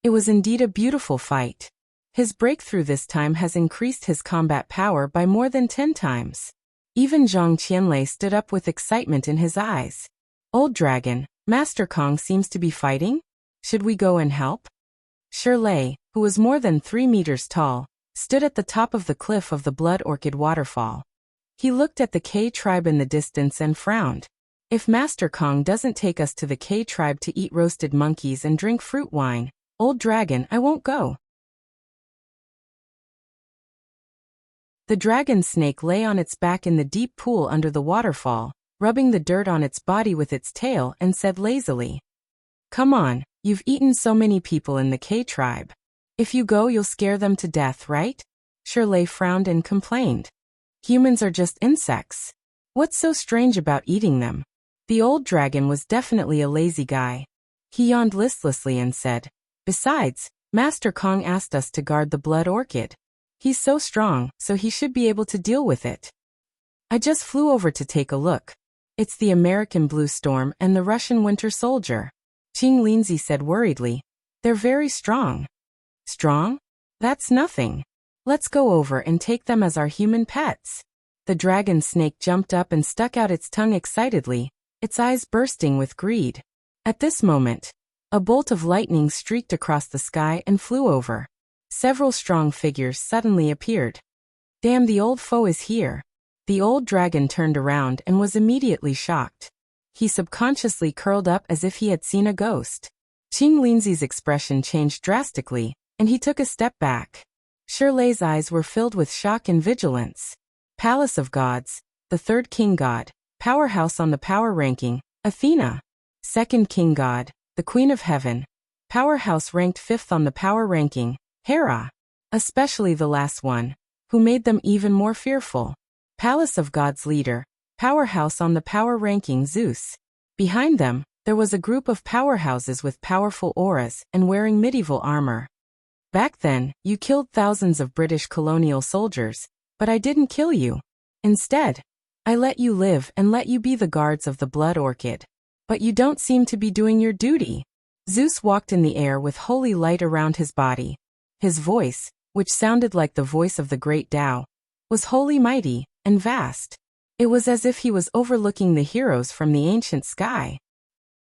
It was indeed a beautiful fight. His breakthrough this time has increased his combat power by more than 10 times. Even Zhang Qianlei stood up with excitement in his eyes. Old Dragon, Master Kong seems to be fighting? Should we go and help? Shirley, who was more than 3 meters tall, stood at the top of the cliff of the Blood Orchid waterfall. He looked at the K tribe in the distance and frowned. If Master Kong doesn't take us to the K tribe to eat roasted monkeys and drink fruit wine, Old Dragon, I won't go. The dragon snake lay on its back in the deep pool under the waterfall, rubbing the dirt on its body with its tail, and said lazily, "Come on, you've eaten so many people in the K tribe. If you go, you'll scare them to death, right?" Shirley frowned and complained. "Humans are just insects. What's so strange about eating them?" The old dragon was definitely a lazy guy. He yawned listlessly and said, "Besides, Master Kong asked us to guard the Blood Orchid. He's so strong, so he should be able to deal with it. I just flew over to take a look. It's the American Blue Storm and the Russian Winter Soldier." Qing Linzi said worriedly. "They're very strong." "Strong? That's nothing. Let's go over and take them as our human pets." The dragon snake jumped up and stuck out its tongue excitedly, its eyes bursting with greed. At this moment, a bolt of lightning streaked across the sky and flew over. Several strong figures suddenly appeared. "Damn, the old foe is here." The old dragon turned around and was immediately shocked. He subconsciously curled up as if he had seen a ghost. Qing Linzi's expression changed drastically, and he took a step back. Shirley's eyes were filled with shock and vigilance. Palace of Gods, the third king god, powerhouse on the power ranking, Athena. Second king god, the Queen of Heaven, powerhouse ranked 5th on the power ranking, Hera. Especially the last one, who made them even more fearful. Palace of Gods leader, powerhouse on the power ranking, Zeus. Behind them, there was a group of powerhouses with powerful auras and wearing medieval armor. "Back then, you killed thousands of British colonial soldiers, but I didn't kill you. Instead, I let you live and let you be the guards of the Blood Orchid. But you don't seem to be doing your duty." Zeus walked in the air with holy light around his body. His voice, which sounded like the voice of the great Tao, was wholly mighty and vast. It was as if he was overlooking the heroes from the ancient sky.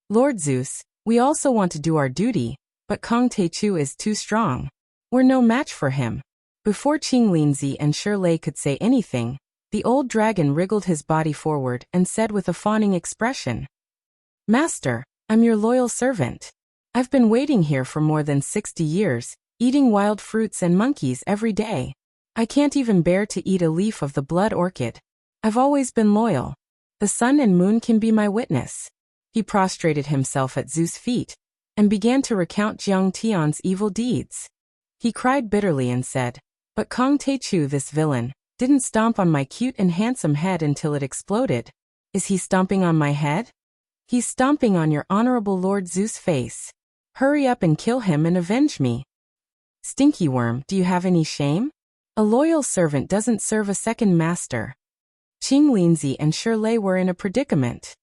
"Lord Zeus, we also want to do our duty, but Kong Techu is too strong. We're no match for him." Before Qing Linzi and Shirley could say anything, the old dragon wriggled his body forward and said with a fawning expression, "Master, I'm your loyal servant. I've been waiting here for more than 60 years, eating wild fruits and monkeys every day. I can't even bear to eat a leaf of the blood orchid. I've always been loyal. The sun and moon can be my witness." He prostrated himself at Zeus' feet and began to recount Jiang Tian's evil deeds. He cried bitterly and said, "But Kong Taechu, this villain, didn't stomp on my cute and handsome head until it exploded. Is he stomping on my head? He's stomping on your honorable Lord Zeus' face. Hurry up and kill him and avenge me." "Stinky worm, do you have any shame? A loyal servant doesn't serve a second master." Qing Linzi and Shirley were in a predicament.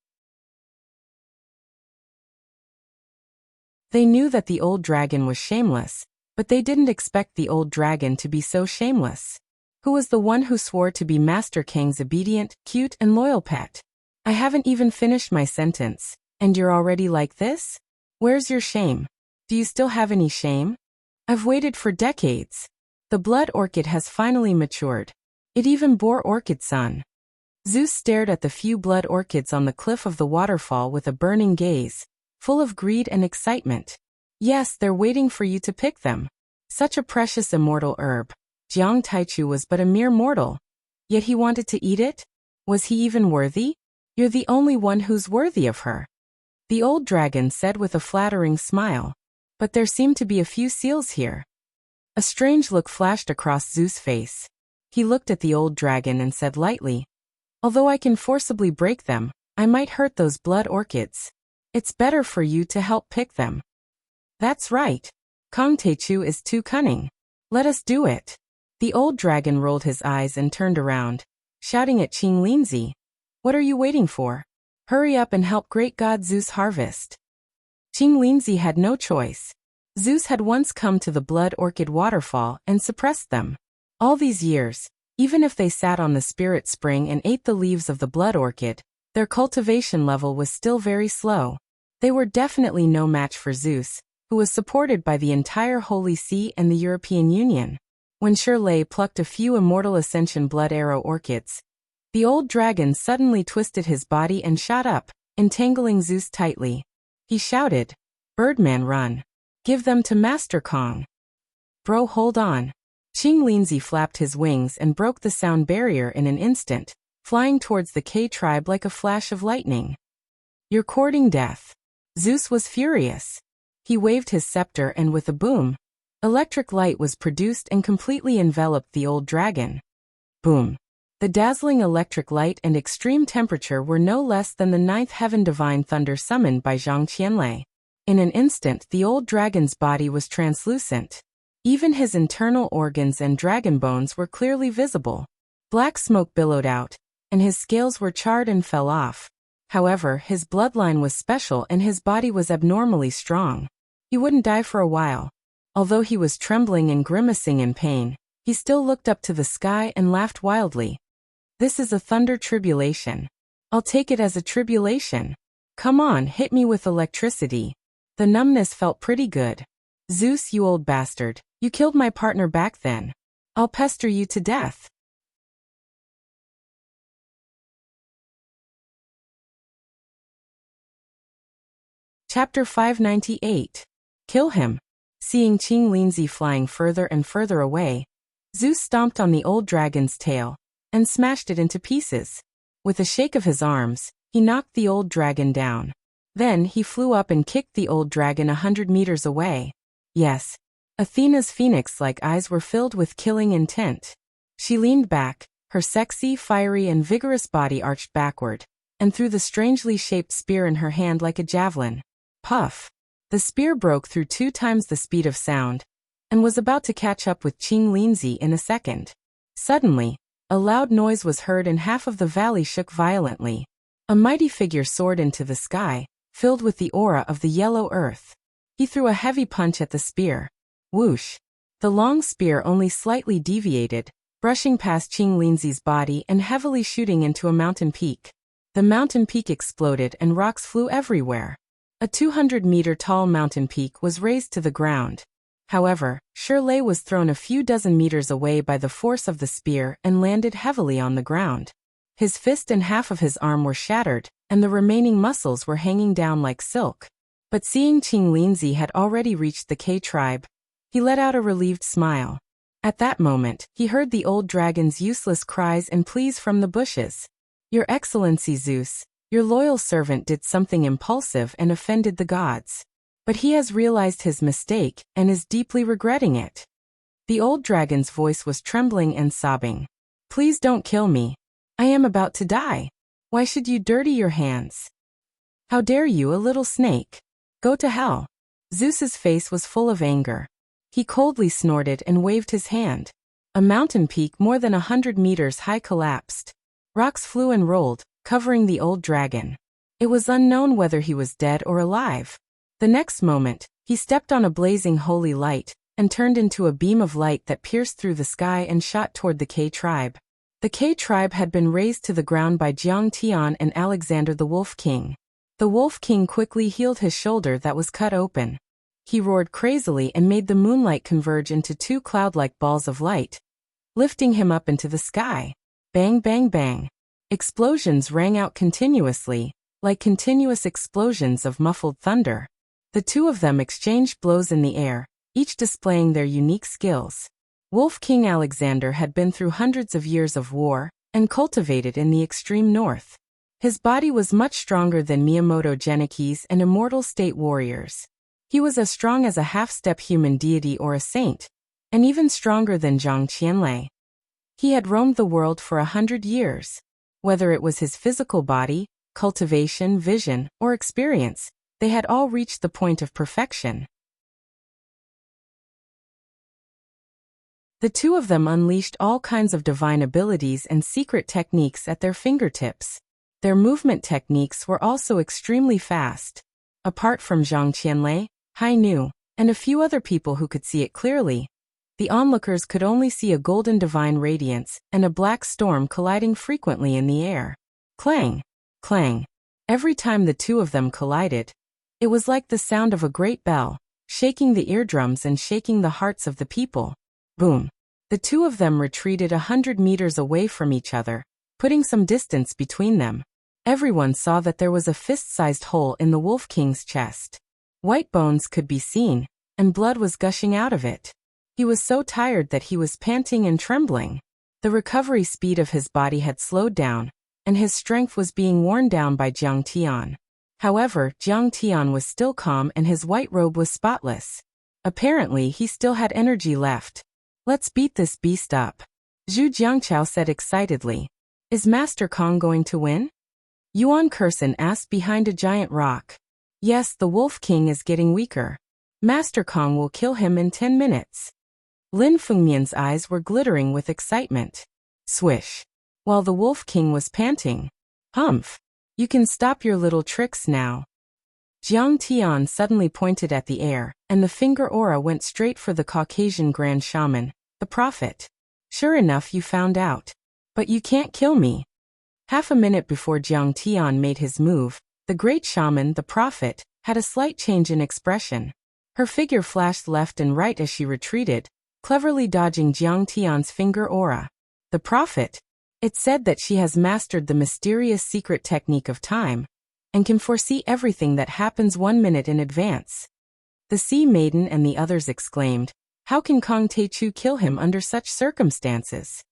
They knew that the old dragon was shameless, but they didn't expect the old dragon to be so shameless. Who was the one who swore to be Master Kang's obedient, cute, and loyal pet? "I haven't even finished my sentence, and you're already like this? Where's your shame? Do you still have any shame? I've waited for decades. The blood orchid has finally matured. It even bore orchid son." Zeus stared at the few blood orchids on the cliff of the waterfall with a burning gaze, full of greed and excitement. "Yes, they're waiting for you to pick them. Such a precious immortal herb. Jiang Taichu was but a mere mortal. Yet he wanted to eat it? Was he even worthy? You're the only one who's worthy of her," the old dragon said with a flattering smile. "But there seem to be a few seals here." A strange look flashed across Zeus' face. He looked at the old dragon and said lightly, "Although I can forcibly break them, I might hurt those blood orchids. It's better for you to help pick them." "That's right. Kong Taechu is too cunning. Let us do it." The old dragon rolled his eyes and turned around, shouting at Qing Linzi, "What are you waiting for? Hurry up and help great god Zeus harvest." Qing Linzi had no choice. Zeus had once come to the blood orchid waterfall and suppressed them. All these years, even if they sat on the spirit spring and ate the leaves of the blood orchid, their cultivation level was still very slow. They were definitely no match for Zeus, who was supported by the entire Holy See and the European Union. When Shirley plucked a few immortal ascension blood arrow orchids, the old dragon suddenly twisted his body and shot up, entangling Zeus tightly. He shouted, "Birdman, run. Give them to Master Kong." "Bro, hold on." Qing Linzi flapped his wings and broke the sound barrier in an instant, flying towards the K tribe like a flash of lightning. "You're courting death." Zeus was furious. He waved his scepter and with a boom, electric light was produced and completely enveloped the old dragon. Boom. The dazzling electric light and extreme temperature were no less than the ninth heaven divine thunder summoned by Zhang Qianlei. In an instant the old dragon's body was translucent. Even his internal organs and dragon bones were clearly visible. Black smoke billowed out, and his scales were charred and fell off. However, his bloodline was special and his body was abnormally strong. He wouldn't die for a while. Although he was trembling and grimacing in pain, he still looked up to the sky and laughed wildly. "This is a thunder tribulation. I'll take it as a tribulation. Come on, hit me with electricity." The numbness felt pretty good. "Zeus, you old bastard, you killed my partner back then. I'll pester you to death." Chapter 598. Kill him. Seeing Qing Linzi flying further and further away, Zeus stomped on the old dragon's tail and smashed it into pieces. With a shake of his arms, he knocked the old dragon down. Then he flew up and kicked the old dragon 100 meters away. Yes, Athena's phoenix-like eyes were filled with killing intent. She leaned back, her sexy, fiery, and vigorous body arched backward, and threw the strangely shaped spear in her hand like a javelin. Puff! The spear broke through 2 times the speed of sound, and was about to catch up with Qing Linzi in a second. Suddenly, a loud noise was heard and half of the valley shook violently. A mighty figure soared into the sky, filled with the aura of the yellow earth. He threw a heavy punch at the spear. Whoosh! The long spear only slightly deviated, brushing past Qing Linzi's body and heavily shooting into a mountain peak. The mountain peak exploded and rocks flew everywhere. A 200-meter-tall mountain peak was razed to the ground. However, Shirley was thrown a few dozen meters away by the force of the spear and landed heavily on the ground. His fist and half of his arm were shattered, and the remaining muscles were hanging down like silk. But seeing Qing Linzi had already reached the K tribe, he let out a relieved smile. At that moment, he heard the old dragon's useless cries and pleas from the bushes. Your Excellency Zeus, your loyal servant did something impulsive and offended the gods. But he has realized his mistake and is deeply regretting it. The old dragon's voice was trembling and sobbing. Please don't kill me. I am about to die. Why should you dirty your hands? How dare you, a little snake? Go to hell. Zeus's face was full of anger. He coldly snorted and waved his hand. A mountain peak more than 100 meters high collapsed. Rocks flew and rolled, covering the old dragon. It was unknown whether he was dead or alive. The next moment, he stepped on a blazing holy light and turned into a beam of light that pierced through the sky and shot toward the K tribe. The K tribe had been razed to the ground by Jiang Tian and Alexander the Wolf King. The Wolf King quickly healed his shoulder that was cut open. He roared crazily and made the moonlight converge into two cloud-like balls of light, lifting him up into the sky. Bang, bang, bang. Explosions rang out continuously, like continuous explosions of muffled thunder. The two of them exchanged blows in the air, each displaying their unique skills. Wolf King Alexander had been through hundreds of years of war and cultivated in the extreme north. His body was much stronger than Miyamoto Geniki's and immortal state warriors. He was as strong as a half-step human deity or a saint, and even stronger than Zhang Qianlei. He had roamed the world for 100 years. Whether it was his physical body, cultivation, vision, or experience, they had all reached the point of perfection. The two of them unleashed all kinds of divine abilities and secret techniques at their fingertips. Their movement techniques were also extremely fast. Apart from Zhang Qianlei, Hai Nu, and a few other people who could see it clearly, the onlookers could only see a golden divine radiance and a black storm colliding frequently in the air. Clang! Clang! Every time the two of them collided, it was like the sound of a great bell, shaking the eardrums and shaking the hearts of the people. Boom! The two of them retreated 100 meters away from each other, putting some distance between them. Everyone saw that there was a fist-sized hole in the Wolf King's chest. White bones could be seen, and blood was gushing out of it. He was so tired that he was panting and trembling. The recovery speed of his body had slowed down, and his strength was being worn down by Jiang Tian. However, Jiang Tian was still calm and his white robe was spotless. Apparently, he still had energy left. Let's beat this beast up, Zhu Jiangqiao said excitedly. Is Master Kong going to win? Yuan Kursen asked behind a giant rock. Yes, the Wolf King is getting weaker. Master Kong will kill him in 10 minutes. Lin Fengmian's eyes were glittering with excitement. Swish. While the Wolf King was panting. Humph. You can stop your little tricks now. Jiang Tian suddenly pointed at the air, and the finger aura went straight for the Caucasian Grand Shaman, the Prophet. Sure enough, you found out. But you can't kill me. Half a minute before Jiang Tian made his move, the great shaman, the Prophet, had a slight change in expression. Her figure flashed left and right as she retreated, cleverly dodging Jiang Tian's finger aura. The Prophet. It said that she has mastered the mysterious secret technique of time, and can foresee everything that happens 1 minute in advance. The Sea Maiden and the others exclaimed, how can Kong Teichu kill him under such circumstances?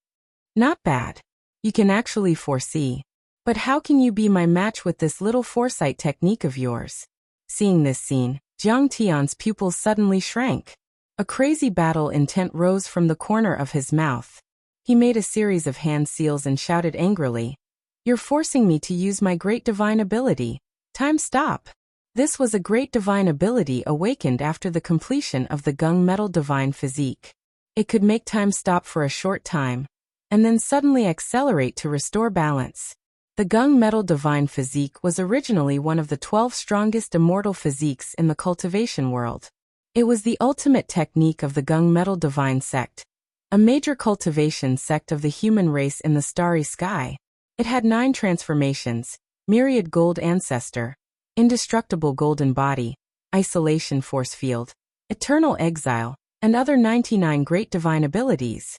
Not bad. You can actually foresee. But how can you be my match with this little foresight technique of yours? Seeing this scene, Jiang Tian's pupils suddenly shrank. A crazy battle intent rose from the corner of his mouth. He made a series of hand seals and shouted angrily, You're forcing me to use my great divine ability. Time stop. This was a great divine ability awakened after the completion of the gung metal divine physique. It could make time stop for a short time, and then suddenly accelerate to restore balance. The gung metal divine physique was originally one of the 12 strongest immortal physiques in the cultivation world. It was the ultimate technique of the gung metal divine sect, a major cultivation sect of the human race in the starry sky. It had 9 transformations: myriad gold ancestor, indestructible golden body, isolation force field, eternal exile, and other 99 great divine abilities.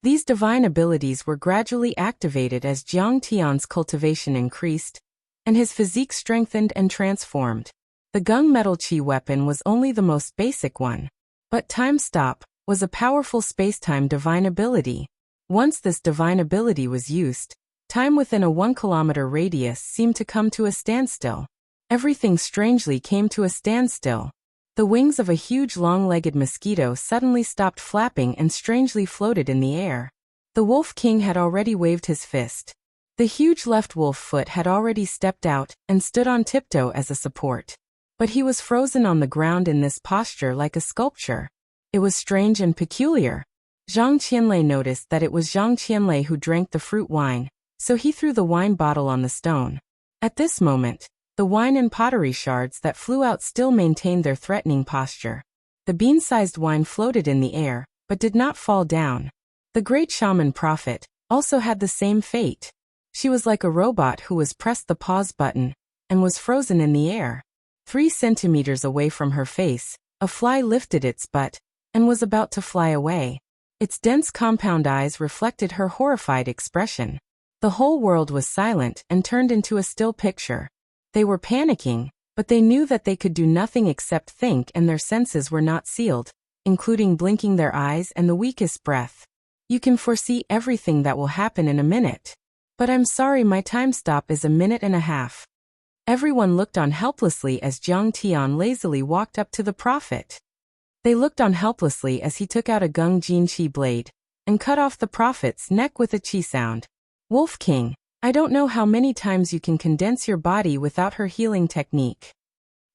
These divine abilities were gradually activated as Jiang Tian's cultivation increased, and his physique strengthened and transformed. The gunmetal chi weapon was only the most basic one. But Time Stop was a powerful space-time divine ability. Once this divine ability was used, time within a 1-kilometer radius seemed to come to a standstill. Everything strangely came to a standstill. The wings of a huge long-legged mosquito suddenly stopped flapping and strangely floated in the air. The Wolf King had already waved his fist. The huge left wolf foot had already stepped out and stood on tiptoe as a support. But he was frozen on the ground in this posture like a sculpture. It was strange and peculiar. Zhang Qianlei noticed that it was Zhang Qianlei who drank the fruit wine, so he threw the wine bottle on the stone. At this moment, the wine and pottery shards that flew out still maintained their threatening posture. The bean-sized wine floated in the air, but did not fall down. The great shaman prophet also had the same fate. She was like a robot who was pressed the pause button and was frozen in the air. 3 centimeters away from her face, a fly lifted its butt and was about to fly away. Its dense compound eyes reflected her horrified expression. The whole world was silent and turned into a still picture. They were panicking, but they knew that they could do nothing except think, and their senses were not sealed, including blinking their eyes and the weakest breath. You can foresee everything that will happen in a minute. But I'm sorry, my time stop is a minute and a half. Everyone looked on helplessly as Jiang Tian lazily walked up to the prophet. They looked on helplessly as he took out a Gung Jin Qi blade and cut off the prophet's neck with a qi sound. Wolf King, I don't know how many times you can condense your body without her healing technique.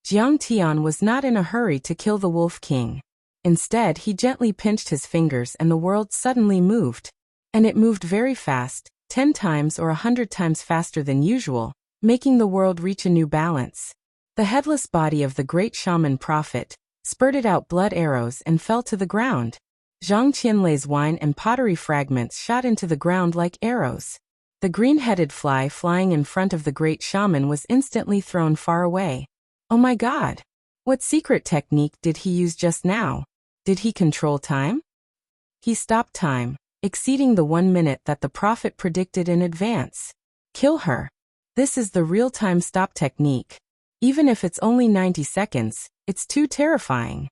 Jiang Tian was not in a hurry to kill the Wolf King. Instead, he gently pinched his fingers and the world suddenly moved. And it moved very fast, 10 times or 100 times faster than usual, making the world reach a new balance. The headless body of the great shaman prophet spurted out blood arrows and fell to the ground. Zhang Qianlei's wine and pottery fragments shot into the ground like arrows. The green-headed fly flying in front of the great shaman was instantly thrown far away. Oh my God! What secret technique did he use just now? Did he control time? He stopped time, exceeding the 1 minute that the prophet predicted in advance. Kill her. This is the real time stop technique. Even if it's only 90 seconds, it's too terrifying.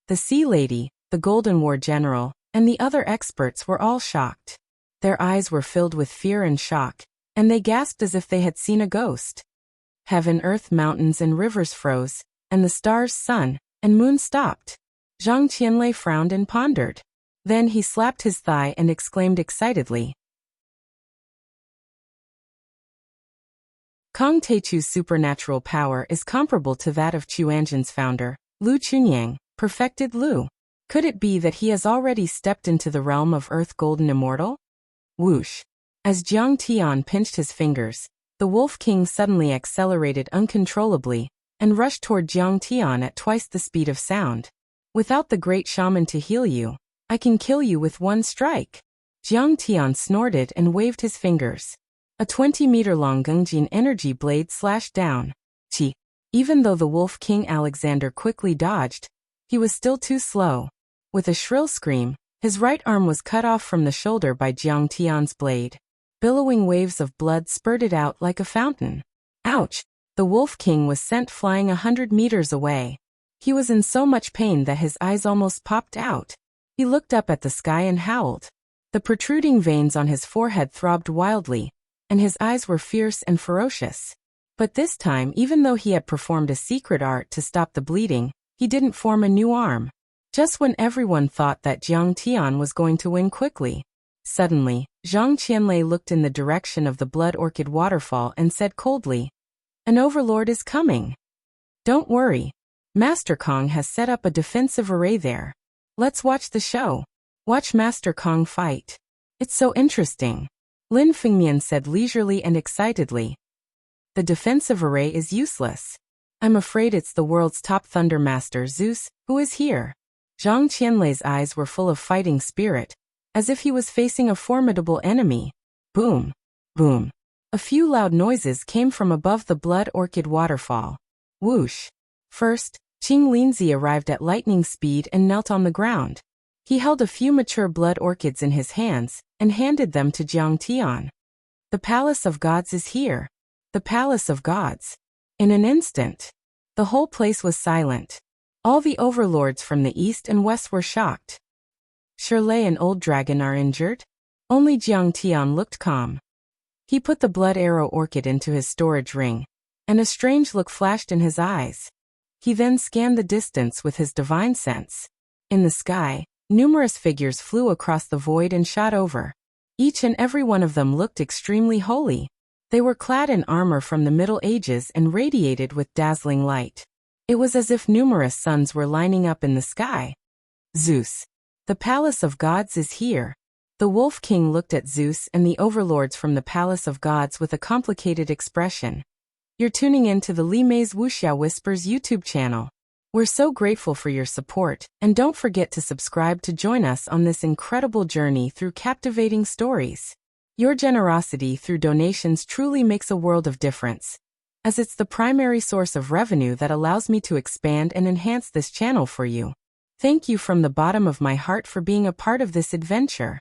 The Sea Lady, the Golden War General, and the other experts were all shocked. Their eyes were filled with fear and shock, and they gasped as if they had seen a ghost. Heaven, earth, mountains, and rivers froze, and the stars, sun, and moon stopped. Zhang Qianlei frowned and pondered. Then he slapped his thigh and exclaimed excitedly. Kong Teichu's supernatural power is comparable to that of Chuanjin's founder, Lu Chunyang, perfected Lu. Could it be that he has already stepped into the realm of Earth Golden Immortal? Whoosh! As Jiang Tian pinched his fingers, the Wolf King suddenly accelerated uncontrollably and rushed toward Jiang Tian at twice the speed of sound. Without the great shaman to heal you, I can kill you with one strike. Jiang Tian snorted and waved his fingers. A 20-meter-long Gungjin energy blade slashed down. Chi! Even though the Wolf King Alexander quickly dodged, he was still too slow. With a shrill scream, his right arm was cut off from the shoulder by Jiang Tian's blade. Billowing waves of blood spurted out like a fountain. Ouch! The Wolf King was sent flying 100 meters away. He was in so much pain that his eyes almost popped out. He looked up at the sky and howled. The protruding veins on his forehead throbbed wildly, and his eyes were fierce and ferocious. But this time, even though he had performed a secret art to stop the bleeding, he didn't form a new arm. Just when everyone thought that Jiang Tian was going to win quickly. Suddenly, Zhang Qianlei looked in the direction of the Blood Orchid waterfall and said coldly, "An overlord is coming. Don't worry. Master Kong has set up a defensive array there. Let's watch the show. Watch Master Kong fight. It's so interesting." Lin Fengmian said leisurely and excitedly. "The defensive array is useless. I'm afraid it's the world's top Thunder Master Zeus, who is here." Zhang Qianlei's eyes were full of fighting spirit, as if he was facing a formidable enemy. Boom! Boom! A few loud noises came from above the Blood Orchid waterfall. Whoosh! First, Qing Linzi arrived at lightning speed and knelt on the ground. He held a few mature blood orchids in his hands and handed them to Jiang Tian. "The Palace of Gods is here. The Palace of Gods." In an instant, The whole place was silent. All the overlords from the east and west were shocked. Surely an old dragon are injured? Only Jiang Tian looked calm. He put the blood arrow orchid into his storage ring, and a strange look flashed in his eyes. He then scanned the distance with his divine sense. In the sky, numerous figures flew across the void and shot over. Each and every one of them looked extremely holy. They were clad in armor from the Middle Ages and radiated with dazzling light. It was as if numerous suns were lining up in the sky. Zeus. The palace of gods is here. The Wolf King looked at Zeus and the overlords from the palace of gods with a complicated expression. You're tuning in to the Li Mei's Wuxia Whispers YouTube channel. We're so grateful for your support, and don't forget to subscribe to join us on this incredible journey through captivating stories. Your generosity through donations truly makes a world of difference, as it's the primary source of revenue that allows me to expand and enhance this channel for you. Thank you from the bottom of my heart for being a part of this adventure.